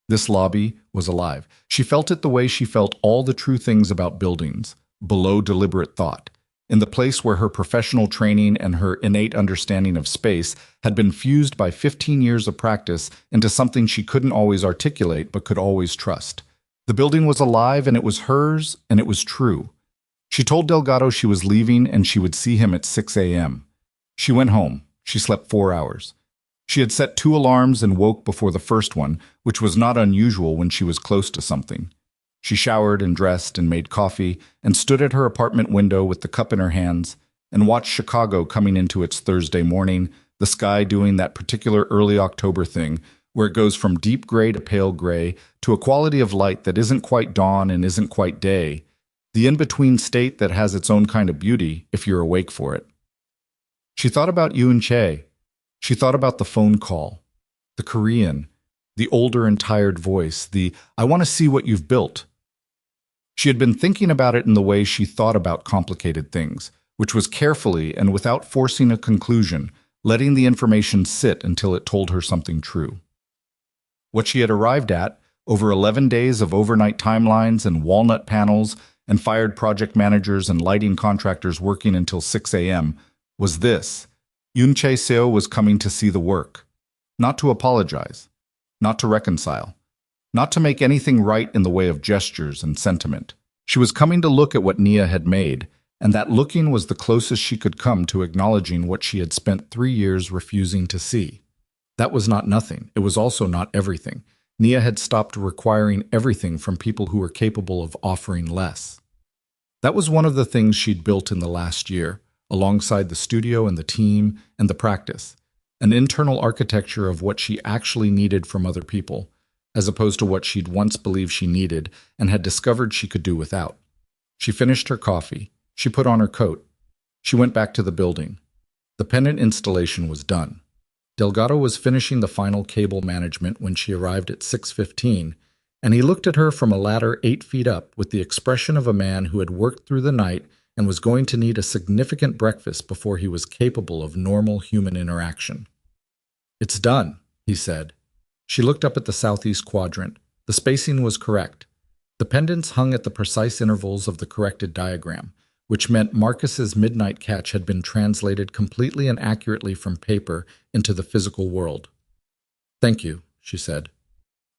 This lobby was alive. She felt it the way she felt all the true things about buildings, below deliberate thought, in the place where her professional training and her innate understanding of space had been fused by 15 years of practice into something she couldn't always articulate but could always trust. The building was alive and it was hers and it was true. She told Delgado she was leaving and she would see him at 6 a.m. She went home. She slept 4 hours. She had set 2 alarms and woke before the first one, which was not unusual when she was close to something. She showered and dressed and made coffee and stood at her apartment window with the cup in her hands and watched Chicago coming into its Thursday morning, the sky doing that particular early October thing where it goes from deep gray to pale gray to a quality of light that isn't quite dawn and isn't quite day, the in-between state that has its own kind of beauty if you're awake for it. She thought about Yoon Chae. She thought about the phone call, the Korean, the older and tired voice, the "I want to see what you've built." She had been thinking about it in the way she thought about complicated things, which was carefully and without forcing a conclusion, letting the information sit until it told her something true. What she had arrived at, over 11 days of overnight timelines and walnut panels and fired project managers and lighting contractors working until 6 a.m., was this: Yoon Chae-seo was coming to see the work, not to apologize, not to reconcile, not to make anything right in the way of gestures and sentiment. She was coming to look at what Nia had made, and that looking was the closest she could come to acknowledging what she had spent 3 years refusing to see. That was not nothing. It was also not everything. Nia had stopped requiring everything from people who were capable of offering less. That was one of the things she'd built in the last year, alongside the studio and the team and the practice, an internal architecture of what she actually needed from other people, as opposed to what she'd once believed she needed and had discovered she could do without. She finished her coffee. She put on her coat. She went back to the building. The pendant installation was done. Delgado was finishing the final cable management when she arrived at 6:15, and he looked at her from a ladder 8 feet up with the expression of a man who had worked through the night and was going to need a significant breakfast before he was capable of normal human interaction. "It's done," he said. She looked up at the southeast quadrant. The spacing was correct. The pendants hung at the precise intervals of the corrected diagram, which meant Marcus's midnight catch had been translated completely and accurately from paper into the physical world. "Thank you," she said.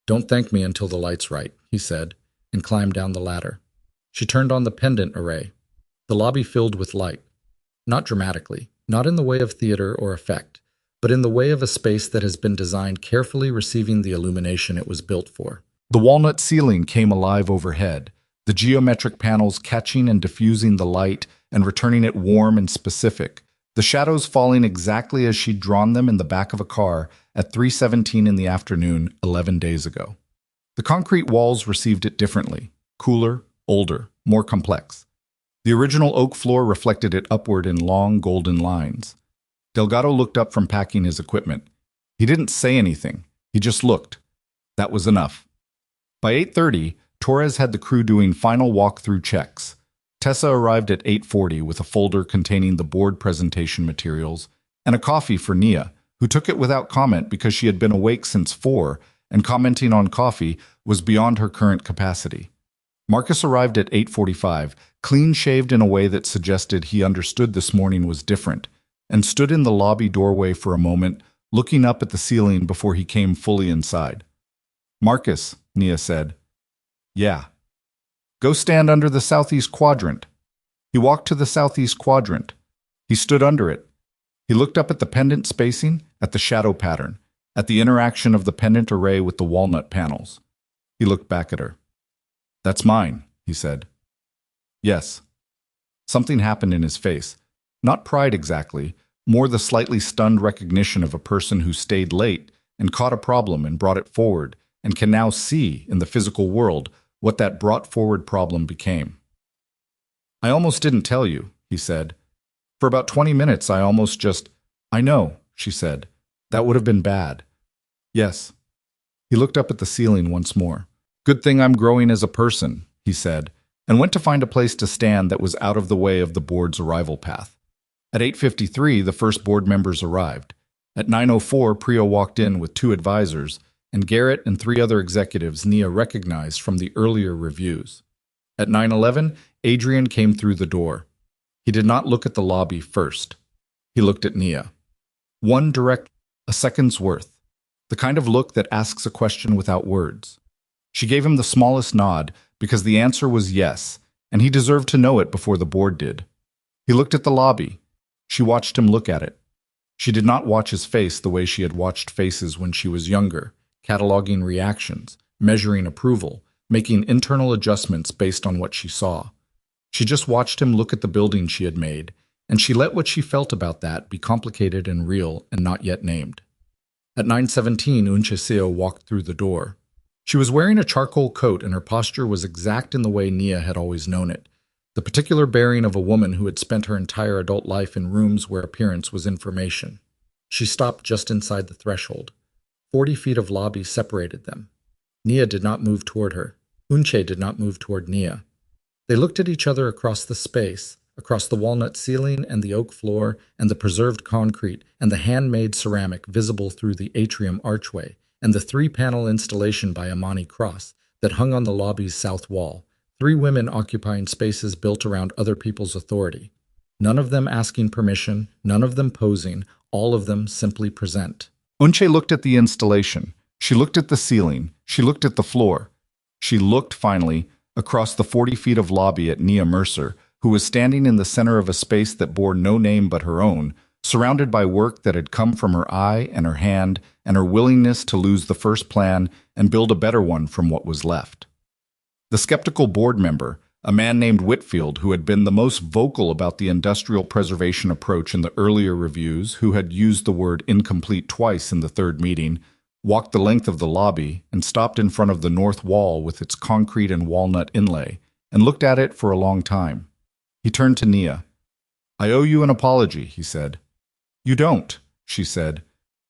"Don't thank me until the light's right," he said, and climbed down the ladder. She turned on the pendant array. The lobby filled with light. Not dramatically, not in the way of theater or effect, but in the way of a space that has been designed carefully receiving the illumination it was built for. The walnut ceiling came alive overhead, the geometric panels catching and diffusing the light and returning it warm and specific, the shadows falling exactly as she'd drawn them in the back of a car at 3:17 in the afternoon 11 days ago. The concrete walls received it differently, cooler, older, more complex. The original oak floor reflected it upward in long golden lines. Delgado looked up from packing his equipment. He didn't say anything. He just looked. That was enough. By 8:30, Torres had the crew doing final walkthrough checks. Tessa arrived at 8:40 with a folder containing the board presentation materials and a coffee for Nia, who took it without comment because she had been awake since 4, and commenting on coffee was beyond her current capacity. Marcus arrived at 8:45, clean-shaved in a way that suggested he understood this morning was different, and stood in the lobby doorway for a moment, looking up at the ceiling before he came fully inside. "Marcus," Nia said. "Yeah." "Go stand under the southeast quadrant." He walked to the southeast quadrant. He stood under it. He looked up at the pendant spacing, at the shadow pattern, at the interaction of the pendant array with the walnut panels. He looked back at her. "That's mine," he said. "Yes." Something happened in his face. Not pride exactly, more the slightly stunned recognition of a person who stayed late and caught a problem and brought it forward, and can now see, in the physical world, what that brought-forward problem became. "I almost didn't tell you," he said. "For about 20 minutes I almost just—" "I know," she said. "That would have been bad." "Yes." He looked up at the ceiling once more. "Good thing I'm growing as a person," he said, and went to find a place to stand that was out of the way of the board's arrival path. At 8:53, the first board members arrived. At 9:04, Prio walked in with 2 advisors, and Garrett and 3 other executives Nia recognized from the earlier reviews. At 9:11, Adrian came through the door. He did not look at the lobby first. He looked at Nia. One direct, a second's worth. The kind of look that asks a question without words. She gave him the smallest nod because the answer was yes, and he deserved to know it before the board did. He looked at the lobby. She watched him look at it. She did not watch his face the way she had watched faces when she was younger, cataloging reactions, measuring approval, making internal adjustments based on what she saw. She just watched him look at the building she had made, and she let what she felt about that be complicated and real and not yet named. At 9:17, Seo walked through the door. She was wearing a charcoal coat and her posture was exact in the way Nia had always known it, the particular bearing of a woman who had spent her entire adult life in rooms where appearance was information. She stopped just inside the threshold. 40 feet of lobby separated them. Nia did not move toward her. Unche did not move toward Nia. They looked at each other across the space, across the walnut ceiling and the oak floor and the preserved concrete and the handmade ceramic visible through the atrium archway and the 3-panel installation by Amani Cross that hung on the lobby's south wall, 3 women occupying spaces built around other people's authority. None of them asking permission, none of them posing, all of them simply present. Unche looked at the installation. She looked at the ceiling. She looked at the floor. She looked, finally, across the 40 feet of lobby at Nia Mercer, who was standing in the center of a space that bore no name but her own, surrounded by work that had come from her eye and her hand and her willingness to lose the first plan and build a better one from what was left. The skeptical board member, a man named Whitfield, who had been the most vocal about the industrial preservation approach in the earlier reviews, who had used the word incomplete twice in the 3rd meeting, walked the length of the lobby and stopped in front of the north wall with its concrete and walnut inlay, and looked at it for a long time. He turned to Nia. "I owe you an apology," he said. "You don't," she said.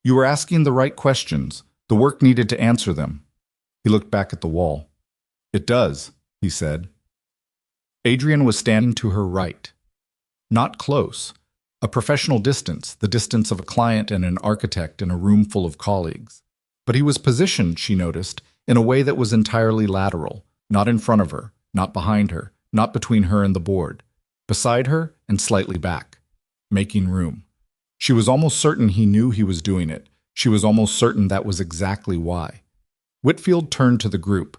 "You were asking the right questions. The work needed to answer them." He looked back at the wall. "It does," he said. Adrian was standing to her right. Not close. A professional distance, the distance of a client and an architect in a room full of colleagues. But he was positioned, she noticed, in a way that was entirely lateral, not in front of her, not behind her, not between her and the board. Beside her and slightly back, making room. She was almost certain he knew he was doing it. She was almost certain that was exactly why. Whitfield turned to the group.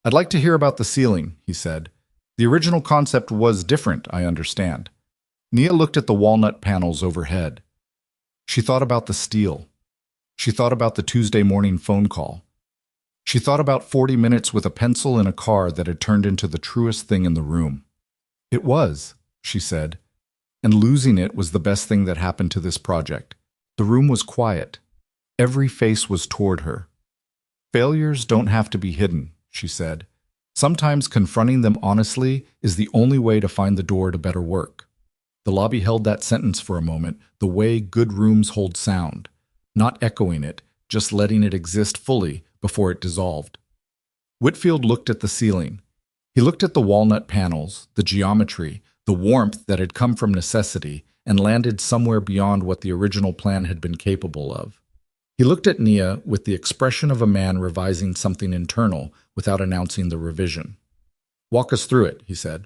"I'd like to hear about the ceiling," he said. "The original concept was different, I understand." Nia looked at the walnut panels overhead. She thought about the steel. She thought about the Tuesday morning phone call. She thought about 40 minutes with a pencil in a car that had turned into the truest thing in the room. "It was," she said, "and losing it was the best thing that happened to this project." The room was quiet. Every face was toward her. "Failures don't have to be hidden," she said. "Sometimes confronting them honestly is the only way to find the door to better work." The lobby held that sentence for a moment, the way good rooms hold sound, not echoing it, just letting it exist fully before it dissolved. Whitfield looked at the ceiling. He looked at the walnut panels, the geometry, the warmth that had come from necessity and landed somewhere beyond what the original plan had been capable of. He looked at Nia with the expression of a man revising something internal without announcing the revision. "Walk us through it," he said.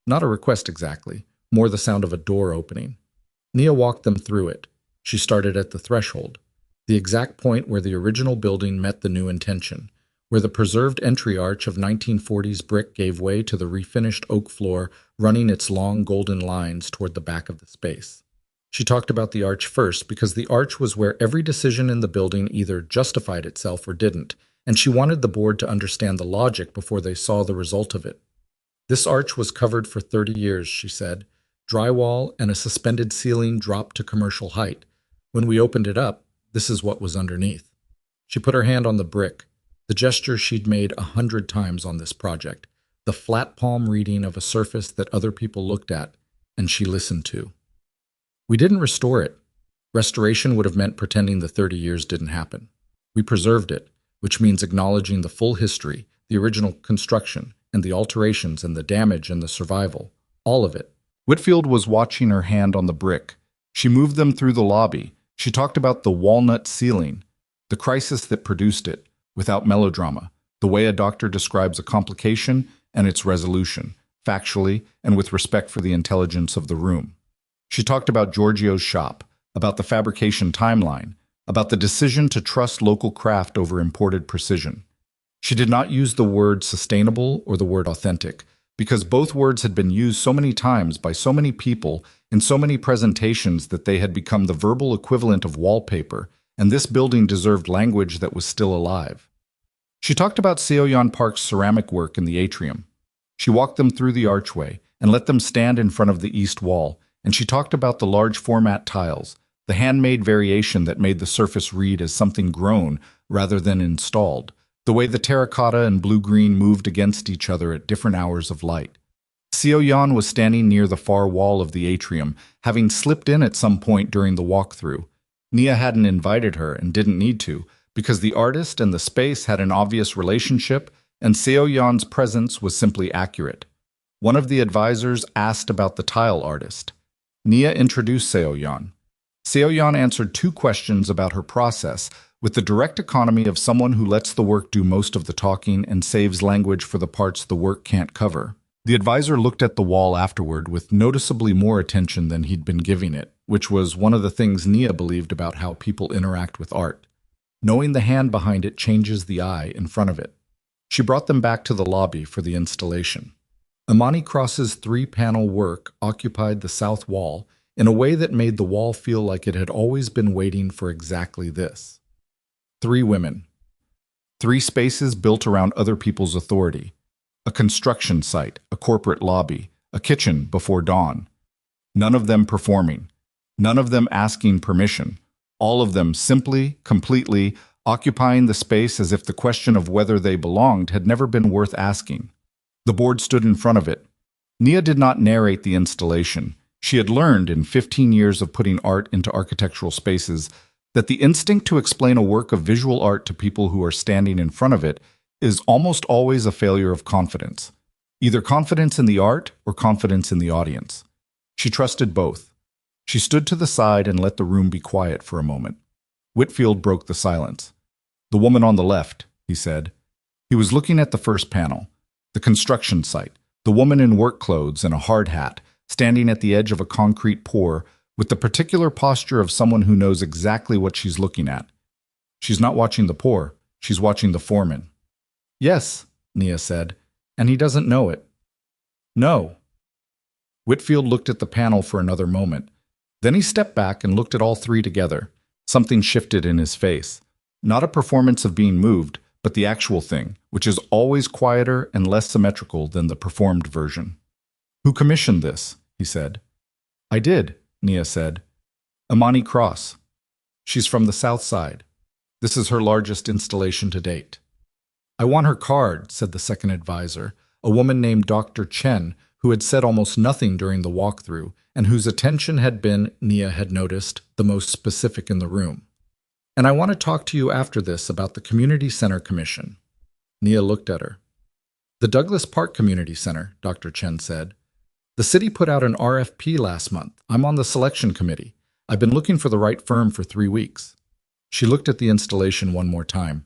Not a request exactly, more the sound of a door opening. Nia walked them through it. She started at the threshold, the exact point where the original building met the new intention, where the preserved entry arch of 1940s brick gave way to the refinished oak floor running its long golden lines toward the back of the space. She talked about the arch first because the arch was where every decision in the building either justified itself or didn't, and she wanted the board to understand the logic before they saw the result of it. "This arch was covered for 30 years, she said. Drywall and a suspended ceiling dropped to commercial height. When we opened it up, this is what was underneath." She put her hand on the brick, the gesture she'd made 100 times on this project, the flat palm reading of a surface that other people looked at, and she listened to. "We didn't restore it. Restoration would have meant pretending the 30 years didn't happen. We preserved it, which means acknowledging the full history, the original construction, and the alterations and the damage and the survival, all of it." Whitfield was watching her hand on the brick. She moved them through the lobby. She talked about the walnut ceiling, the crisis that produced it, without melodrama, the way a doctor describes a complication and its resolution, factually and with respect for the intelligence of the room. She talked about Giorgio's shop, about the fabrication timeline, about the decision to trust local craft over imported precision. She did not use the word sustainable or the word authentic, because both words had been used so many times by so many people in so many presentations that they had become the verbal equivalent of wallpaper, and this building deserved language that was still alive. She talked about Seoyeon Park's ceramic work in the atrium. She walked them through the archway and let them stand in front of the east wall, and she talked about the large format tiles, the handmade variation that made the surface read as something grown rather than installed, the way the terracotta and blue-green moved against each other at different hours of light. Seoyeon was standing near the far wall of the atrium, having slipped in at some point during the walkthrough. Nia hadn't invited her and didn't need to, because the artist and the space had an obvious relationship, and Seoyeon's presence was simply accurate. One of the advisors asked about the tile artist. Nia introduced Seoyeon. Seoyeon answered 2 questions about her process, with the direct economy of someone who lets the work do most of the talking and saves language for the parts the work can't cover. The advisor looked at the wall afterward with noticeably more attention than he'd been giving it, which was one of the things Nia believed about how people interact with art. Knowing the hand behind it changes the eye in front of it. She brought them back to the lobby for the installation. Imani Cross's 3-panel work occupied the south wall in a way that made the wall feel like it had always been waiting for exactly this. 3 women. 3 spaces built around other people's authority. A construction site, a corporate lobby, a kitchen before dawn. None of them performing. None of them asking permission. All of them simply, completely, occupying the space as if the question of whether they belonged had never been worth asking. The board stood in front of it. Nia did not narrate the installation. She had learned in 15 years of putting art into architectural spaces that the instinct to explain a work of visual art to people who are standing in front of it is almost always a failure of confidence. Either confidence in the art or confidence in the audience. She trusted both. She stood to the side and let the room be quiet for a moment. Whitfield broke the silence. "The woman on the left," he said. He was looking at the first panel, the construction site, the woman in work clothes and a hard hat, standing at the edge of a concrete pour with the particular posture of someone who knows exactly what she's looking at. She's not watching the pour, she's watching the foreman. "Yes," Nia said, "and he doesn't know it." "No." Whitfield looked at the panel for another moment. Then he stepped back and looked at all three together. Something shifted in his face. Not a performance of being moved, but the actual thing, which is always quieter and less symmetrical than the performed version. "Who commissioned this?" he said. "I did," Nia said. "Amani Cross. She's from the South Side. This is her largest installation to date." "I want her card," said the second advisor, a woman named Dr. Chen, who had said almost nothing during the walkthrough, and whose attention had been, Nia had noticed, the most specific in the room. "And I want to talk to you after this about the Community Center Commission." Nia looked at her. "The Douglas Park Community Center," Dr. Chen said. "The city put out an RFP last month. I'm on the selection committee. I've been looking for the right firm for 3 weeks." She looked at the installation one more time.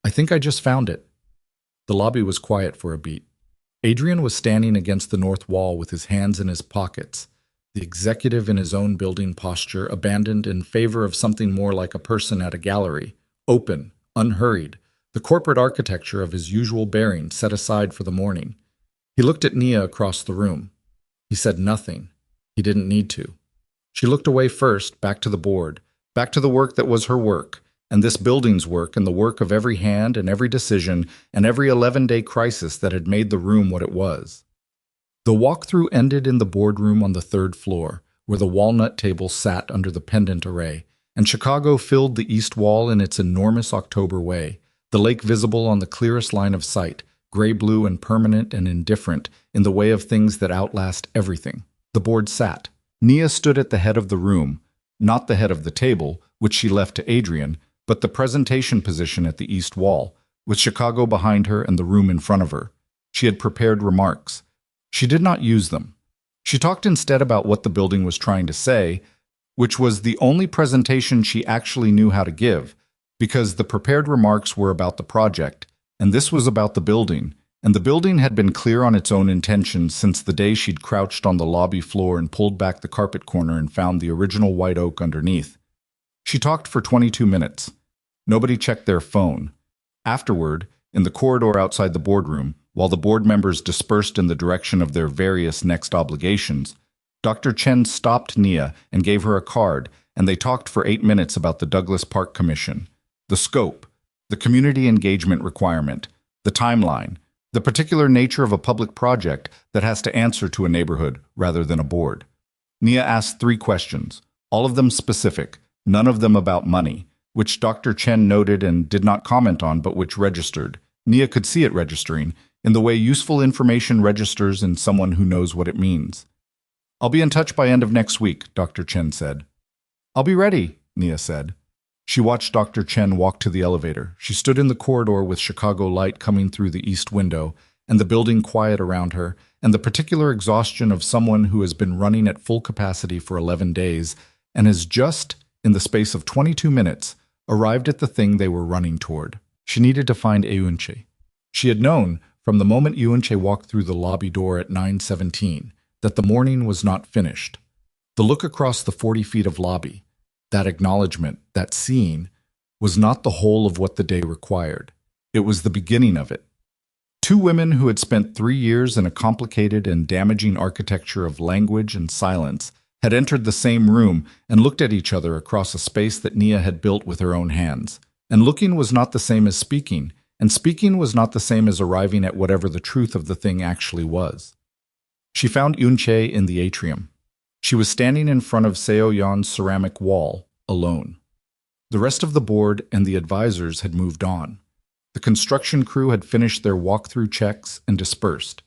"I think I just found it." The lobby was quiet for a beat. Adrian was standing against the north wall with his hands in his pockets, the executive in his own building posture abandoned in favor of something more like a person at a gallery, open, unhurried, the corporate architecture of his usual bearing set aside for the morning. He looked at Nia across the room. He said nothing. He didn't need to. She looked away first, back to the board, back to the work that was her work, and this building's work and the work of every hand and every decision and every 11-day crisis that had made the room what it was. The walkthrough ended in the boardroom on the 3rd floor, where the walnut table sat under the pendant array, and Chicago filled the east wall in its enormous October way, the lake visible on the clearest line of sight, gray-blue and permanent and indifferent in the way of things that outlast everything. The board sat. Nia stood at the head of the room, not the head of the table, which she left to Adrian, but the presentation position at the east wall, with Chicago behind her and the room in front of her. She had prepared remarks. She did not use them. She talked instead about what the building was trying to say, which was the only presentation she actually knew how to give, because the prepared remarks were about the project, and this was about the building, and the building had been clear on its own intentions since the day she'd crouched on the lobby floor and pulled back the carpet corner and found the original white oak underneath. She talked for 22 minutes. Nobody checked their phone. Afterward, in the corridor outside the boardroom, while the board members dispersed in the direction of their various next obligations, Dr. Chen stopped Nia and gave her a card, and they talked for 8 minutes about the Douglas Park Commission, the scope, the community engagement requirement, the timeline, the particular nature of a public project that has to answer to a neighborhood rather than a board. Nia asked 3 questions, all of them specific, none of them about money, which Dr. Chen noted and did not comment on but which registered. Nia could see it registering, in the way useful information registers in someone who knows what it means. "I'll be in touch by end of next week," Dr. Chen said. "I'll be ready," Nia said. She watched Dr. Chen walk to the elevator. She stood in the corridor with Chicago light coming through the east window, and the building quiet around her, and the particular exhaustion of someone who has been running at full capacity for 11 days, and has just, in the space of 22 minutes, arrived at the thing they were running toward. She needed to find Eunche. She had known, from the moment Eunche walked through the lobby door at 9:17, that the morning was not finished. The look across the 40 feet of lobby, that acknowledgement, that seeing, was not the whole of what the day required. It was the beginning of it. 2 women who had spent 3 years in a complicated and damaging architecture of language and silence had entered the same room and looked at each other across a space that Nia had built with her own hands. And looking was not the same as speaking, and speaking was not the same as arriving at whatever the truth of the thing actually was. She found Eunche in the atrium. She was standing in front of Seo Yan's ceramic wall, alone. The rest of the board and the advisors had moved on. The construction crew had finished their walkthrough checks and dispersed.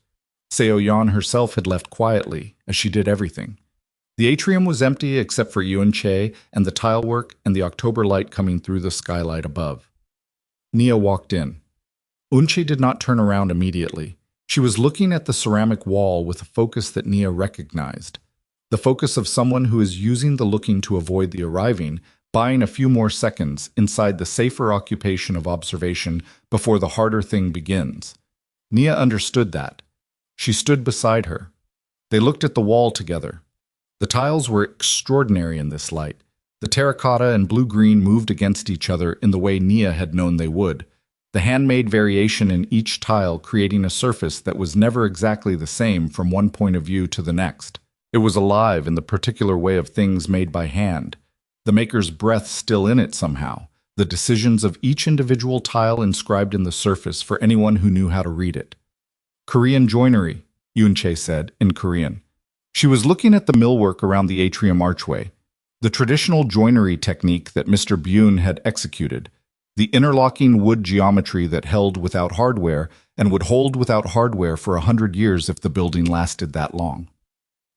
Seo Yan herself had left quietly, as she did everything. The atrium was empty except for Eunche and the tilework and the October light coming through the skylight above. Nia walked in. Eunche did not turn around immediately. She was looking at the ceramic wall with a focus that Nia recognized. The focus of someone who is using the looking to avoid the arriving, buying a few more seconds inside the safer occupation of observation before the harder thing begins. Nia understood that. She stood beside her. They looked at the wall together. The tiles were extraordinary in this light. The terracotta and blue-green moved against each other in the way Nia had known they would, the handmade variation in each tile creating a surface that was never exactly the same from one point of view to the next. It was alive in the particular way of things made by hand, the maker's breath still in it somehow, the decisions of each individual tile inscribed in the surface for anyone who knew how to read it. Korean joinery, Yoon-chae said, in Korean. She was looking at the millwork around the atrium archway, the traditional joinery technique that Mr. Byun had executed, the interlocking wood geometry that held without hardware and would hold without hardware for 100 years if the building lasted that long.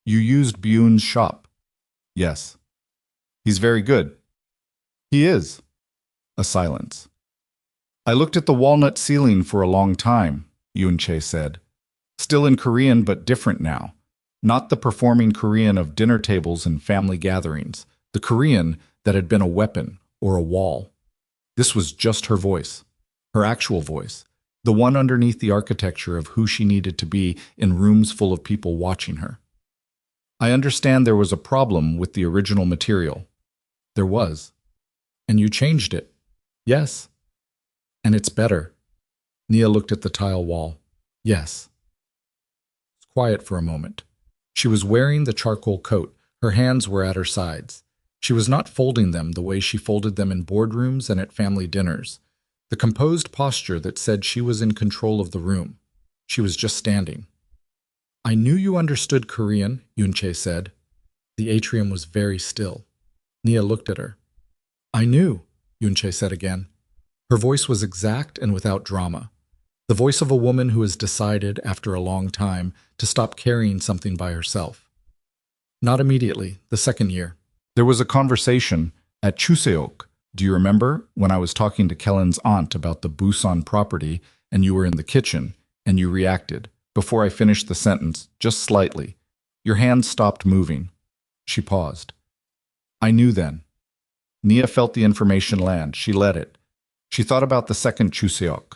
You used Byun's shop. Yes. He's very good. He is. A silence. I looked at the walnut ceiling for a long time, Yoon-chae said. Still in Korean, but different now. Not the performing Korean of dinner tables and family gatherings, the Korean that had been a weapon or a wall. This was just her voice, her actual voice, the one underneath the architecture of who she needed to be in rooms full of people watching her. I understand there was a problem with the original material. There was. And you changed it. Yes. And it's better. Nia looked at the tile wall. Yes. It was quiet for a moment. She was wearing the charcoal coat. Her hands were at her sides. She was not folding them the way she folded them in boardrooms and at family dinners. The composed posture that said she was in control of the room. She was just standing. I knew you understood Korean, Yoon-chae said. The atrium was very still. Nia looked at her. I knew, Yoon-chae said again. Her voice was exact and without drama. The voice of a woman who has decided, after a long time, to stop carrying something by herself. Not immediately, the second year. There was a conversation at Chuseok. Do you remember when I was talking to Kellan's aunt about the Busan property and you were in the kitchen and you reacted? Before I finished the sentence, just slightly. Your hand stopped moving. She paused. I knew then. Nia felt the information land. She let it. She thought about the second Chuseok,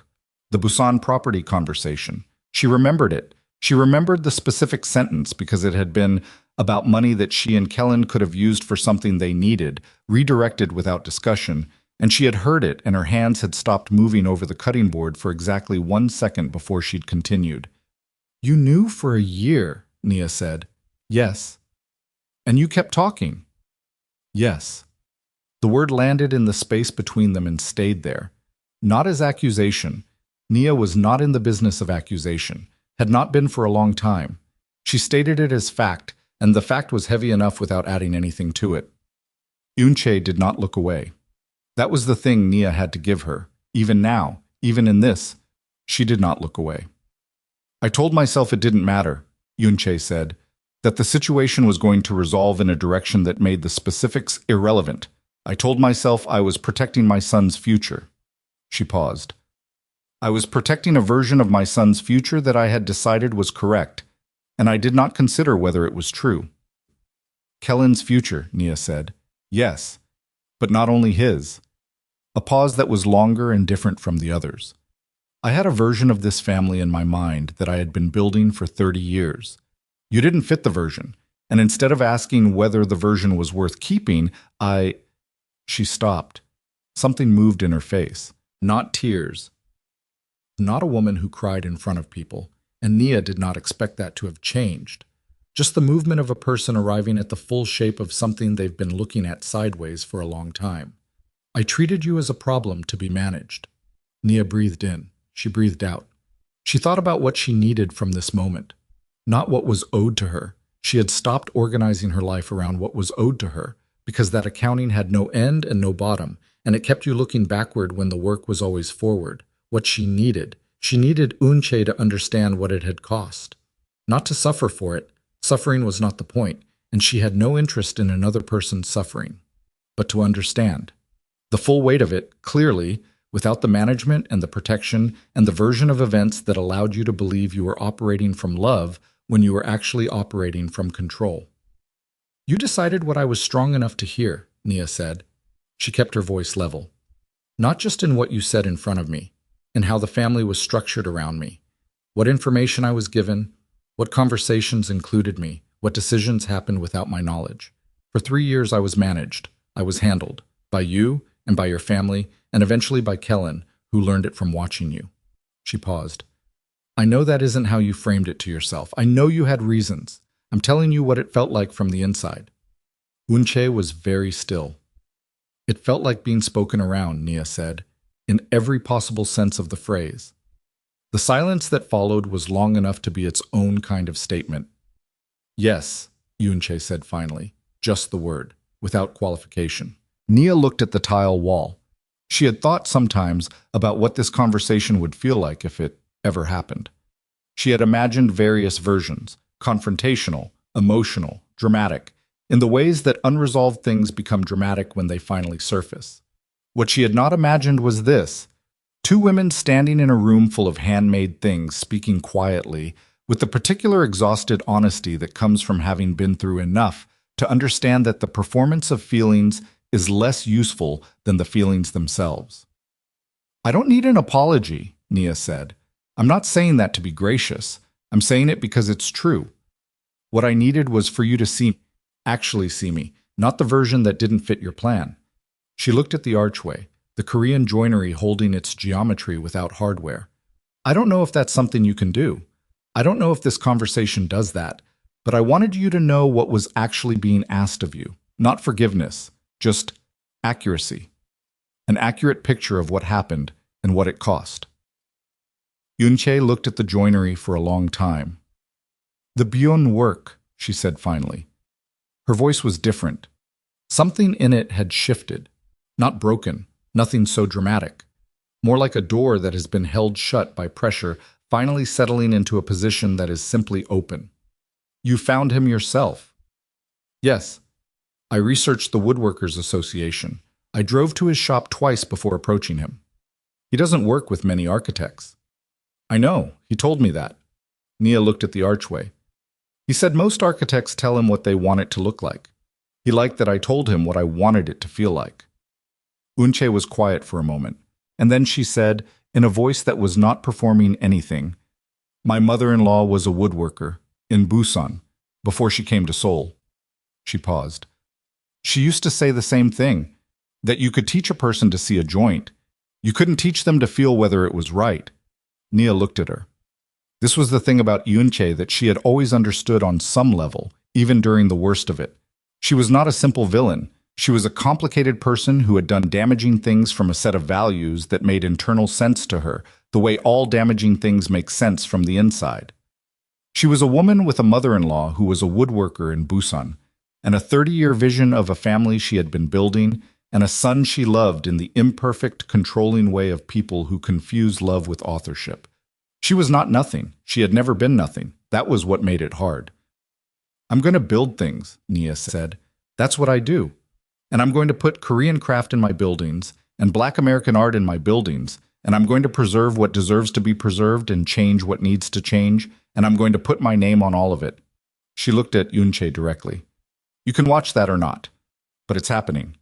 the Busan property conversation. She remembered it. She remembered the specific sentence because it had been about money that she and Kellan could have used for something they needed, redirected without discussion, and she had heard it and her hands had stopped moving over the cutting board for exactly 1 second before she'd continued. You knew for a year, Nia said. Yes. And you kept talking. Yes. The word landed in the space between them and stayed there. Not as accusation. Nia was not in the business of accusation, had not been for a long time. She stated it as fact, and the fact was heavy enough without adding anything to it. Yoon-chae did not look away. That was the thing Nia had to give her. Even now, even in this, she did not look away. I told myself it didn't matter, Yoon-chae said, that the situation was going to resolve in a direction that made the specifics irrelevant. I told myself I was protecting my son's future. She paused. I was protecting a version of my son's future that I had decided was correct, and I did not consider whether it was true. Kellan's future, Nia said. Yes, but not only his. A pause that was longer and different from the others. I had a version of this family in my mind that I had been building for 30 years. You didn't fit the version, and instead of asking whether the version was worth keeping, She stopped. Something moved in her face. Not tears. Not a woman who cried in front of people, and Nia did not expect that to have changed. Just the movement of a person arriving at the full shape of something they've been looking at sideways for a long time. I treated you as a problem to be managed. Nia breathed in. She breathed out. She thought about what she needed from this moment, not what was owed to her. She had stopped organizing her life around what was owed to her, because that accounting had no end and no bottom, and it kept you looking backward when the work was always forward. What she needed Yoon-chae to understand what it had cost. Not to suffer for it. Suffering was not the point, and she had no interest in another person's suffering. But to understand. The full weight of it, clearly, without the management and the protection and the version of events that allowed you to believe you were operating from love when you were actually operating from control. You decided what I was strong enough to hear, Nia said. She kept her voice level. Not just in what you said in front of me, in how the family was structured around me, what information I was given, what conversations included me, what decisions happened without my knowledge. For 3 years I was managed, I was handled, by you and by your family, and eventually by Kellan, who learned it from watching you. She paused. I know that isn't how you framed it to yourself. I know you had reasons. I'm telling you what it felt like from the inside. Unche was very still. It felt like being spoken around, Nia said, in every possible sense of the phrase. The silence that followed was long enough to be its own kind of statement. Yes, Unche said finally, just the word, without qualification. Nia looked at the tile wall. She had thought sometimes about what this conversation would feel like if it ever happened. She had imagined various versions, confrontational, emotional, dramatic, in the ways that unresolved things become dramatic when they finally surface. What she had not imagined was this: two women standing in a room full of handmade things, speaking quietly, with the particular exhausted honesty that comes from having been through enough to understand that the performance of feelings is less useful than the feelings themselves. I don't need an apology, Nia said. I'm not saying that to be gracious. I'm saying it because it's true. What I needed was for you to actually see me, not the version that didn't fit your plan. She looked at the archway, the Korean joinery holding its geometry without hardware. I don't know if that's something you can do. I don't know if this conversation does that, but I wanted you to know what was actually being asked of you. Not forgiveness, just accuracy. An accurate picture of what happened and what it cost. Yunche looked at the joinery for a long time. The Byeon work, she said finally. Her voice was different. Something in it had shifted. Not broken, nothing so dramatic. More like a door that has been held shut by pressure, finally settling into a position that is simply open. You found him yourself. Yes. I researched the Woodworkers Association. I drove to his shop twice before approaching him. He doesn't work with many architects. I know, he told me that. Nia looked at the archway. He said most architects tell him what they want it to look like. He liked that I told him what I wanted it to feel like. Unche was quiet for a moment, and then she said, in a voice that was not performing anything, my mother-in-law was a woodworker, in Busan, before she came to Seoul. She paused. She used to say the same thing, that you could teach a person to see a joint. You couldn't teach them to feel whether it was right. Nia looked at her. This was the thing about Yunche that she had always understood on some level, even during the worst of it. She was not a simple villain. She was a complicated person who had done damaging things from a set of values that made internal sense to her, the way all damaging things make sense from the inside. She was a woman with a mother-in-law who was a woodworker in Busan, and a 30-year vision of a family she had been building, and a son she loved in the imperfect, controlling way of people who confuse love with authorship. She was not nothing. She had never been nothing. That was what made it hard. I'm going to build things, Nia said. That's what I do. And I'm going to put Korean craft in my buildings and Black American art in my buildings, and I'm going to preserve what deserves to be preserved and change what needs to change, and I'm going to put my name on all of it. She looked at Yunche directly. You can watch that or not, but it's happening.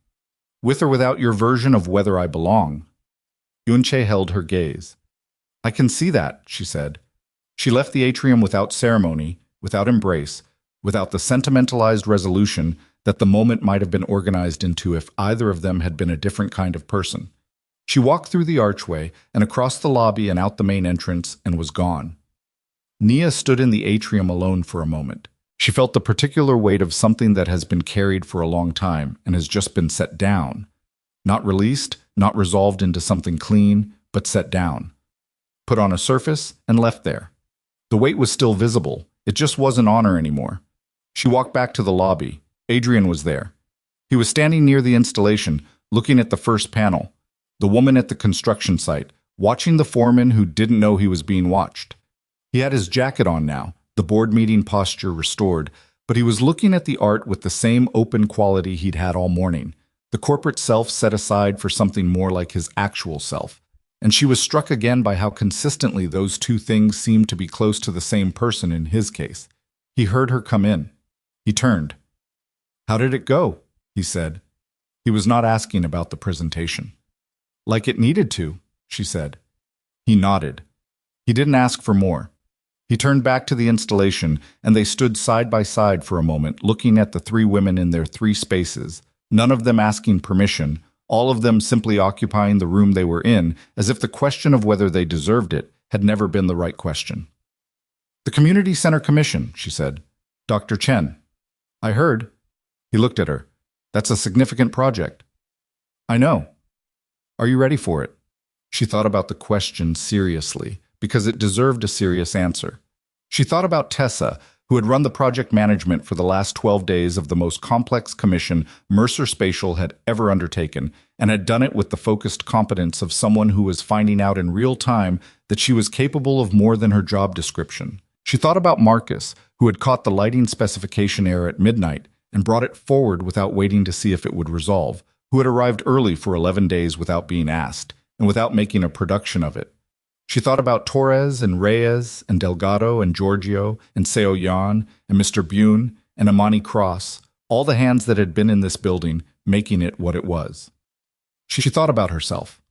With or without your version of whether I belong. Yunche held her gaze. I can see that, she said. She left the atrium without ceremony, without embrace, without the sentimentalized resolution that the moment might have been organized into if either of them had been a different kind of person. She walked through the archway and across the lobby and out the main entrance and was gone. Nia stood in the atrium alone for a moment. She felt the particular weight of something that has been carried for a long time and has just been set down. Not released, not resolved into something clean, but set down. Put on a surface and left there. The weight was still visible. It just wasn't on her anymore. She walked back to the lobby. Adrian was there. He was standing near the installation, looking at the first panel. The woman at the construction site, watching the foreman who didn't know he was being watched. He had his jacket on now, the board meeting posture restored, but he was looking at the art with the same open quality he'd had all morning, the corporate self set aside for something more like his actual self. And she was struck again by how consistently those two things seemed to be close to the same person in his case. He heard her come in. He turned. How did it go? He said. He was not asking about the presentation. Like it needed to, she said. He nodded. He didn't ask for more. He turned back to the installation, and they stood side by side for a moment, looking at the three women in their three spaces, none of them asking permission, all of them simply occupying the room they were in, as if the question of whether they deserved it had never been the right question. "The Community Center Commission," she said. "Dr. Chen." "I heard." He looked at her. "That's a significant project." "I know." "Are you ready for it?" She thought about the question seriously, because it deserved a serious answer. She thought about Tessa, who had run the project management for the last 12 days of the most complex commission Mercer Spatial had ever undertaken, and had done it with the focused competence of someone who was finding out in real time that she was capable of more than her job description. She thought about Marcus, who had caught the lighting specification error at midnight and brought it forward without waiting to see if it would resolve, who had arrived early for 11 days without being asked, and without making a production of it. She thought about Torres and Reyes and Delgado and Giorgio and Seo Yan and Mr. Bune and Amani Cross, all the hands that had been in this building, making it what it was. She thought about herself,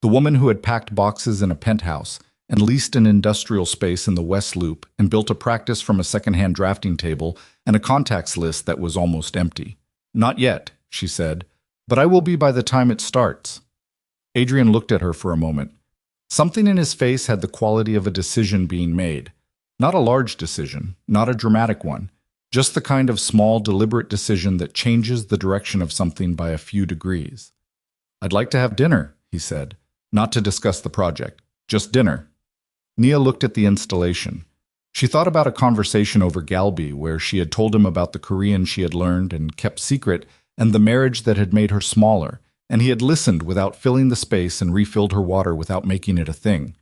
the woman who had packed boxes in a penthouse and leased an industrial space in the West Loop and built a practice from a second-hand drafting table and a contacts list that was almost empty. "Not yet," she said, "but I will be by the time it starts." Adrian looked at her for a moment. Something in his face had the quality of a decision being made. Not a large decision, not a dramatic one, just the kind of small, deliberate decision that changes the direction of something by a few degrees. "I'd like to have dinner," he said, "not to discuss the project, just dinner." Nia looked at the installation. She thought about a conversation over Galbi where she had told him about the Korean she had learned and kept secret and the marriage that had made her smaller, and he had listened without filling the space and refilled her water without making it a thing.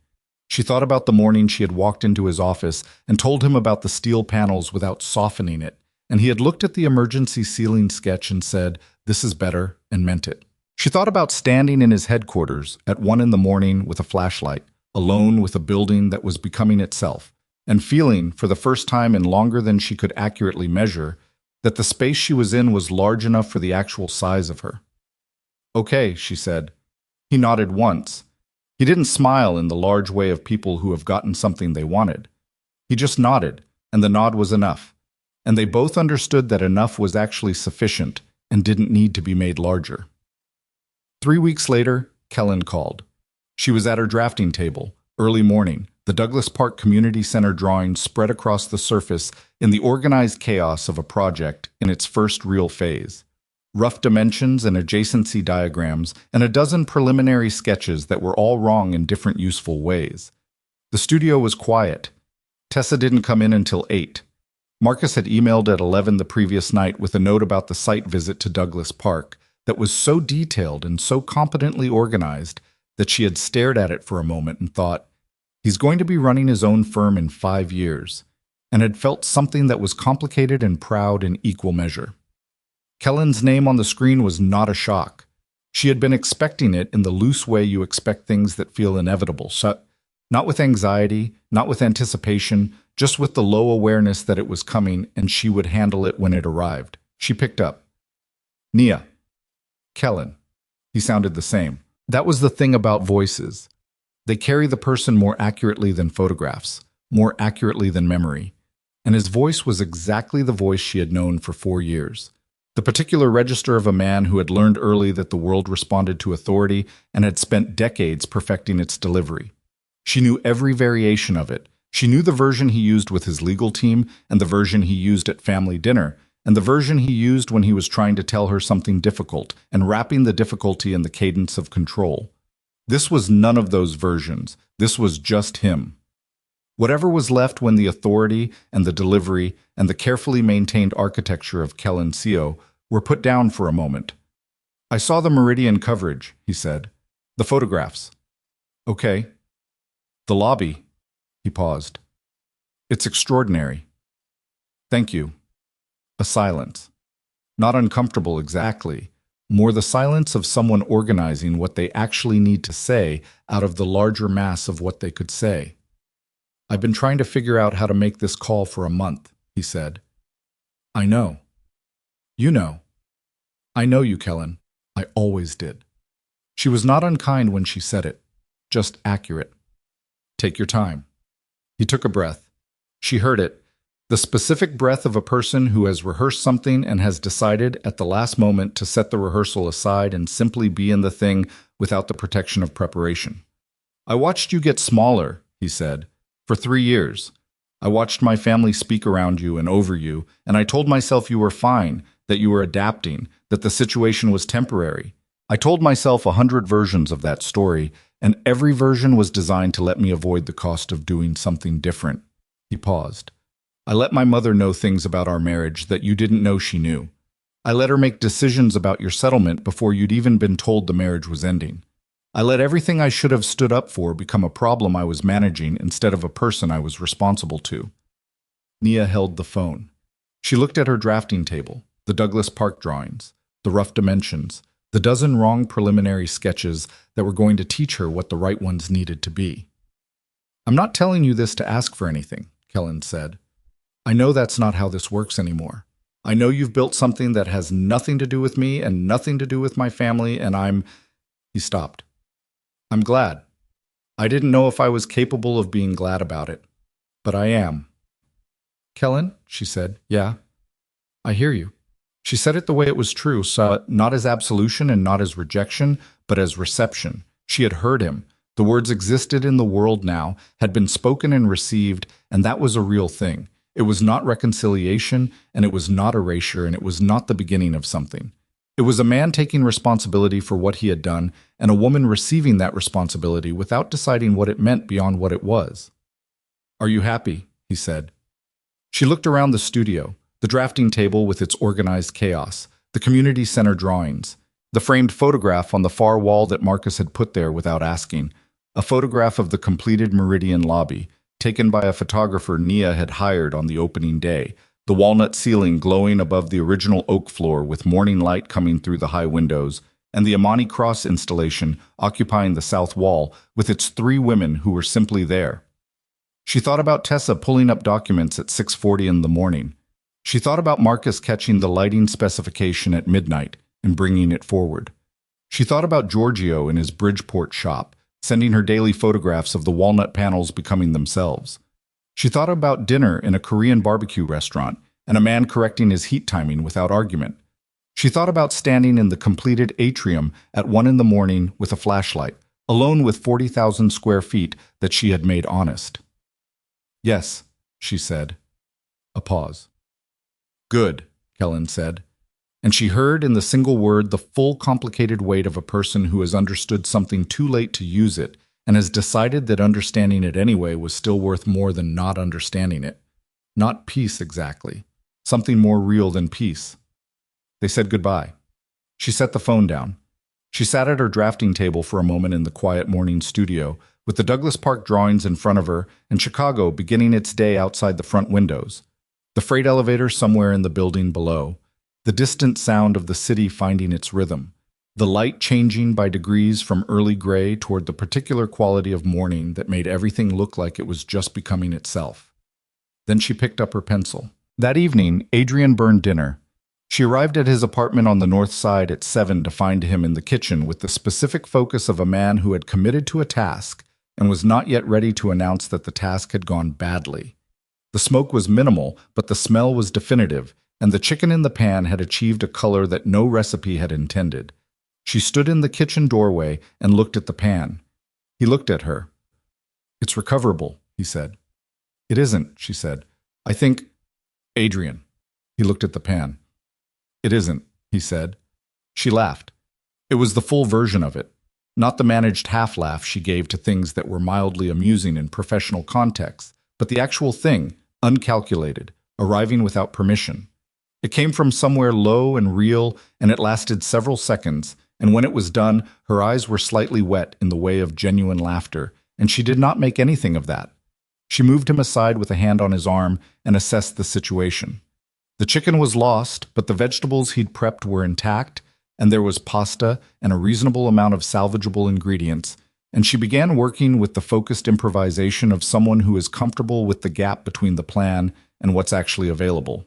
She thought about the morning she had walked into his office and told him about the steel panels without softening it, and he had looked at the emergency ceiling sketch and said, "This is better," and meant it. She thought about standing in his headquarters at 1 in the morning with a flashlight, alone with a building that was becoming itself, and feeling, for the first time in longer than she could accurately measure, that the space she was in was large enough for the actual size of her. "Okay," she said. He nodded once. He didn't smile in the large way of people who have gotten something they wanted. He just nodded, and the nod was enough. And they both understood that enough was actually sufficient and didn't need to be made larger. 3 weeks later, Kellan called. She was at her drafting table, early morning, the Douglas Park Community Center drawings spread across the surface in the organized chaos of a project in its first real phase. Rough dimensions and adjacency diagrams, and a dozen preliminary sketches that were all wrong in different useful ways. The studio was quiet. Tessa didn't come in until 8. Marcus had emailed at 11 the previous night with a note about the site visit to Douglas Park that was so detailed and so competently organized that she had stared at it for a moment and thought, he's going to be running his own firm in 5 years, and had felt something that was complicated and proud in equal measure. Kellan's name on the screen was not a shock. She had been expecting it in the loose way you expect things that feel inevitable, not with anxiety, not with anticipation, just with the low awareness that it was coming and she would handle it when it arrived. She picked up. "Nia." "Kellan." He sounded the same. That was the thing about voices. They carry the person more accurately than photographs, more accurately than memory. And his voice was exactly the voice she had known for 4 years. The particular register of a man who had learned early that the world responded to authority and had spent decades perfecting its delivery. She knew every variation of it. She knew the version he used with his legal team, and the version he used at family dinner, and the version he used when he was trying to tell her something difficult and wrapping the difficulty in the cadence of control. This was none of those versions. This was just him. Whatever was left when the authority and the delivery and the carefully maintained architecture of Kellan Seo were put down for a moment. "I saw the Meridian coverage," he said. "The photographs." "Okay." "The lobby." He paused. "It's extraordinary." "Thank you." A silence. Not uncomfortable exactly, more the silence of someone organizing what they actually need to say out of the larger mass of what they could say. "I've been trying to figure out how to make this call for a month," he said. "I know." "You know." "I know you, Kellan." I always did. She was not unkind when she said it, just accurate. Take your time. He took a breath. She heard it, the specific breath of a person who has rehearsed something and has decided at the last moment to set the rehearsal aside and simply be in the thing without the protection of preparation. I watched you get smaller, he said, for 3 years. I watched my family speak around you and over you, and I told myself you were fine, that you were adapting, that the situation was temporary. I told myself 100 versions of that story, and every version was designed to let me avoid the cost of doing something different. He paused. I let my mother know things about our marriage that you didn't know she knew. I let her make decisions about your settlement before you'd even been told the marriage was ending. I let everything I should have stood up for become a problem I was managing instead of a person I was responsible to. Nia held the phone. She looked at her drafting table, the Douglas Park drawings, the rough dimensions, the dozen wrong preliminary sketches that were going to teach her what the right ones needed to be. I'm not telling you this to ask for anything, Kellan said. I know that's not how this works anymore. I know you've built something that has nothing to do with me and nothing to do with my family, and He stopped. I'm glad. I didn't know if I was capable of being glad about it, but I am. Kellan, she said, yeah, I hear you. She said it the way it was true, saw it not as absolution and not as rejection, but as reception. She had heard him. The words existed in the world now, had been spoken and received, and that was a real thing. It was not reconciliation, and it was not erasure, and it was not the beginning of something. It was a man taking responsibility for what he had done, and a woman receiving that responsibility without deciding what it meant beyond what it was. Are you happy? He said. She looked around the studio, the drafting table with its organized chaos, the community center drawings, the framed photograph on the far wall that Marcus had put there without asking, a photograph of the completed Meridian lobby, taken by a photographer Nia had hired on the opening day, the walnut ceiling glowing above the original oak floor with morning light coming through the high windows, and the Amani Cross installation occupying the south wall with its 3 women who were simply there. She thought about Tessa pulling up documents at 6:40 in the morning. She thought about Marcus catching the lighting specification at midnight and bringing it forward. She thought about Giorgio in his Bridgeport shop, sending her daily photographs of the walnut panels becoming themselves. She thought about dinner in a Korean barbecue restaurant and a man correcting his heat timing without argument. She thought about standing in the completed atrium at 1 in the morning with a flashlight, alone with 40,000 square feet that she had made honest. Yes, she said. A pause. Good, Kellan said. And she heard in the single word the full complicated weight of a person who has understood something too late to use it and has decided that understanding it anyway was still worth more than not understanding it. Not peace exactly. Something more real than peace. They said goodbye. She set the phone down. She sat at her drafting table for a moment in the quiet morning studio, with the Douglas Park drawings in front of her and Chicago beginning its day outside the front windows. The freight elevator somewhere in the building below. The distant sound of the city finding its rhythm. The light changing by degrees from early gray toward the particular quality of morning that made everything look like it was just becoming itself. Then she picked up her pencil. That evening, Adrian burned dinner. She arrived at his apartment on the north side at 7 to find him in the kitchen with the specific focus of a man who had committed to a task and was not yet ready to announce that the task had gone badly. The smoke was minimal, but the smell was definitive, and the chicken in the pan had achieved a color that no recipe had intended. She stood in the kitchen doorway and looked at the pan. He looked at her. It's recoverable, he said. It isn't, she said. I think... Adrian. He looked at the pan. It isn't, he said. She laughed. It was the full version of it, not the managed half-laugh she gave to things that were mildly amusing in professional contexts, but the actual thing, uncalculated, arriving without permission. It came from somewhere low and real, and it lasted several seconds, and when it was done, her eyes were slightly wet in the way of genuine laughter, and she did not make anything of that. She moved him aside with a hand on his arm and assessed the situation. The chicken was lost, but the vegetables he'd prepped were intact, and there was pasta and a reasonable amount of salvageable ingredients, and she began working with the focused improvisation of someone who is comfortable with the gap between the plan and what's actually available.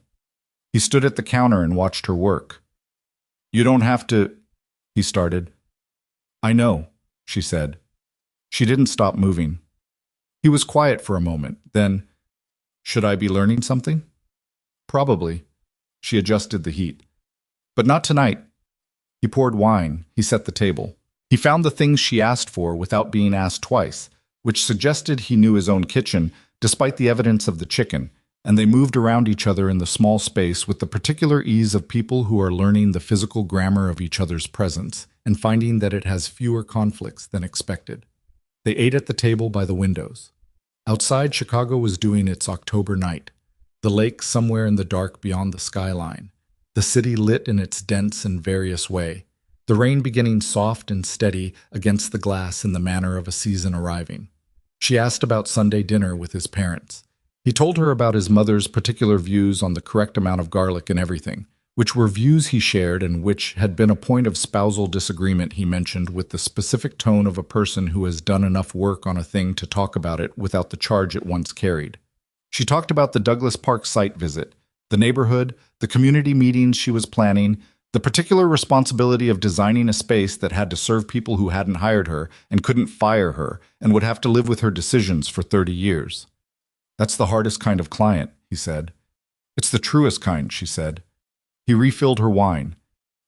He stood at the counter and watched her work. You don't have to... he started. I know, she said. She didn't stop moving. He was quiet for a moment. Then, should I be learning something? Probably. She adjusted the heat. But not tonight. He poured wine. He set the table. He found the things she asked for without being asked twice, which suggested he knew his own kitchen, despite the evidence of the chicken, and they moved around each other in the small space with the particular ease of people who are learning the physical grammar of each other's presence and finding that it has fewer conflicts than expected. They ate at the table by the windows. Outside, Chicago was doing its October night. The lake somewhere in the dark beyond the skyline. The city lit in its dense and various way. The rain beginning soft and steady against the glass in the manner of a season arriving. She asked about Sunday dinner with his parents. He told her about his mother's particular views on the correct amount of garlic in everything, which were views he shared and which had been a point of spousal disagreement he mentioned with the specific tone of a person who has done enough work on a thing to talk about it without the charge it once carried. She talked about the Douglas Park site visit, the neighborhood, the community meetings she was planning, the particular responsibility of designing a space that had to serve people who hadn't hired her and couldn't fire her and would have to live with her decisions for 30 years. That's the hardest kind of client, he said. It's the truest kind, she said. He refilled her wine.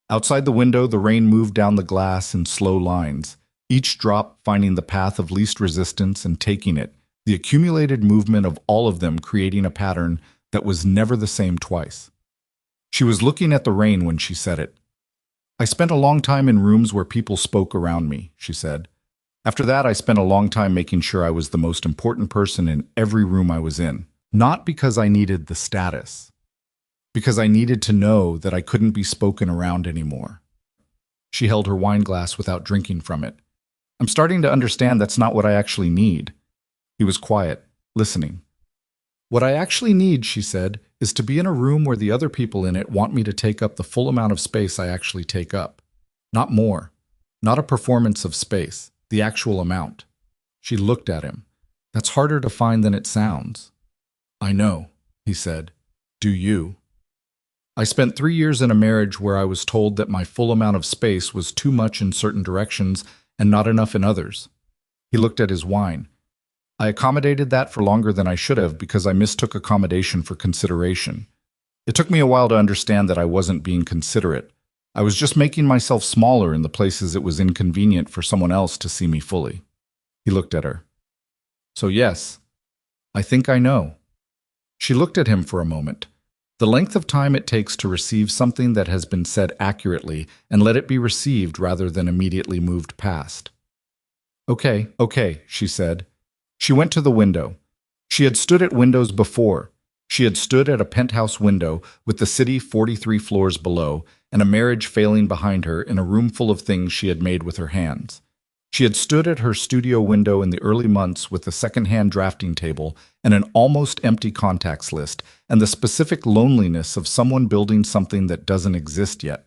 Outside the window, the rain moved down the glass in slow lines, each drop finding the path of least resistance and taking it, the accumulated movement of all of them creating a pattern that was never the same twice. She was looking at the rain when she said it. I spent a long time in rooms where people spoke around me, she said. After that, I spent a long time making sure I was the most important person in every room I was in. Not because I needed the status. Because I needed to know that I couldn't be spoken around anymore. She held her wine glass without drinking from it. I'm starting to understand that's not what I actually need. He was quiet, listening. What I actually need, she said, is to be in a room where the other people in it want me to take up the full amount of space I actually take up. Not more. Not a performance of space. The actual amount. She looked at him. That's harder to find than it sounds. I know, he said. Do you? I spent 3 years in a marriage where I was told that my full amount of space was too much in certain directions and not enough in others. He looked at his wine. I accommodated that for longer than I should have because I mistook accommodation for consideration. It took me a while to understand that I wasn't being considerate. I was just making myself smaller in the places it was inconvenient for someone else to see me fully. He looked at her. So yes, I think I know. She looked at him for a moment. The length of time it takes to receive something that has been said accurately and let it be received rather than immediately moved past. Okay, she said. She went to the window. She had stood at windows before. She had stood at a penthouse window with the city 43 floors below and a marriage failing behind her in a room full of things she had made with her hands. She had stood at her studio window in the early months with a second-hand drafting table and an almost empty contacts list and the specific loneliness of someone building something that doesn't exist yet.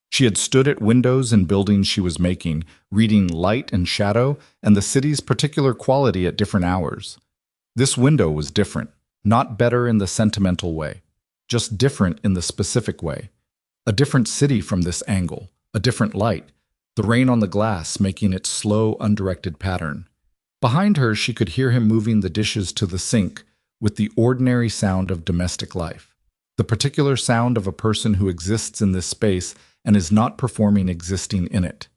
She had stood at windows in buildings she was making, reading light and shadow and the city's particular quality at different hours. This window was different, not better in the sentimental way, just different in the specific way. A different city from this angle, a different light, the rain on the glass making its slow, undirected pattern. Behind her, she could hear him moving the dishes to the sink with the ordinary sound of domestic life, the particular sound of a person who exists in this space and is not performing existing in it.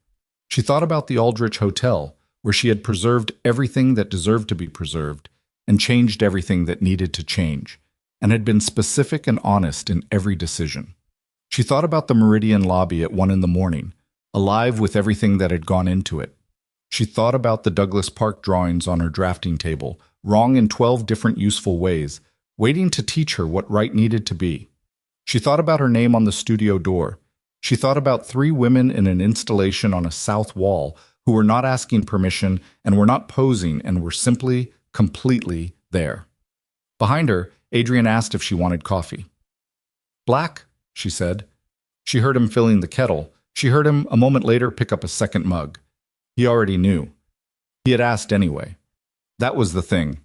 She thought about the Aldrich Hotel, where she had preserved everything that deserved to be preserved and changed everything that needed to change, and had been specific and honest in every decision. She thought about the Meridian lobby at 1 a.m, alive with everything that had gone into it. She thought about the Douglas Park drawings on her drafting table, wrong in 12 different useful ways, waiting to teach her what right needed to be. She thought about her name on the studio door. She thought about 3 women in an installation on a south wall who were not asking permission and were not posing and were simply, completely there. Behind her, Adrian asked if she wanted coffee. Black, she said. She heard him filling the kettle. She heard him a moment later pick up a second mug. He already knew. He had asked anyway. That was the thing.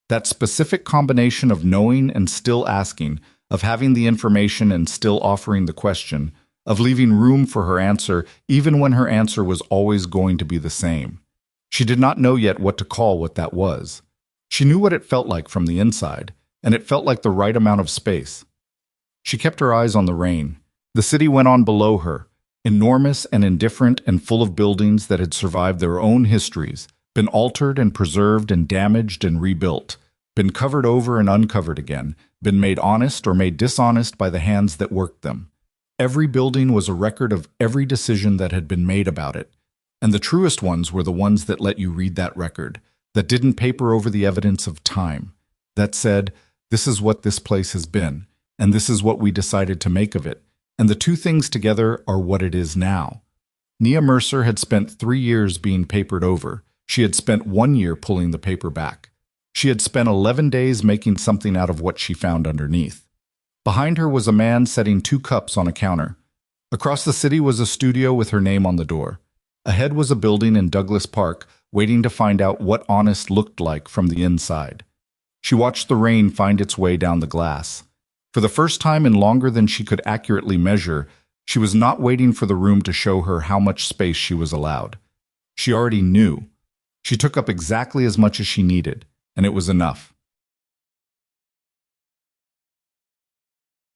That specific combination of knowing and still asking, of having the information and still offering the question, of leaving room for her answer even when her answer was always going to be the same. She did not know yet what to call what that was. She knew what it felt like from the inside, and it felt like the right amount of space. She kept her eyes on the rain. The city went on below her, enormous and indifferent and full of buildings that had survived their own histories, been altered and preserved and damaged and rebuilt, been covered over and uncovered again, been made honest or made dishonest by the hands that worked them. Every building was a record of every decision that had been made about it, and the truest ones were the ones that let you read that record, that didn't paper over the evidence of time, that said, this is what this place has been, and this is what we decided to make of it, and the two things together are what it is now. Nia Mercer had spent 3 years being papered over. She had spent 1 year pulling the paper back. She had spent 11 days making something out of what she found underneath. Behind her was a man setting 2 cups on a counter. Across the city was a studio with her name on the door. Ahead was a building in Douglas Park, waiting to find out what honest looked like from the inside. She watched the rain find its way down the glass. For the first time in longer than she could accurately measure, she was not waiting for the room to show her how much space she was allowed. She already knew. She took up exactly as much as she needed, and it was enough.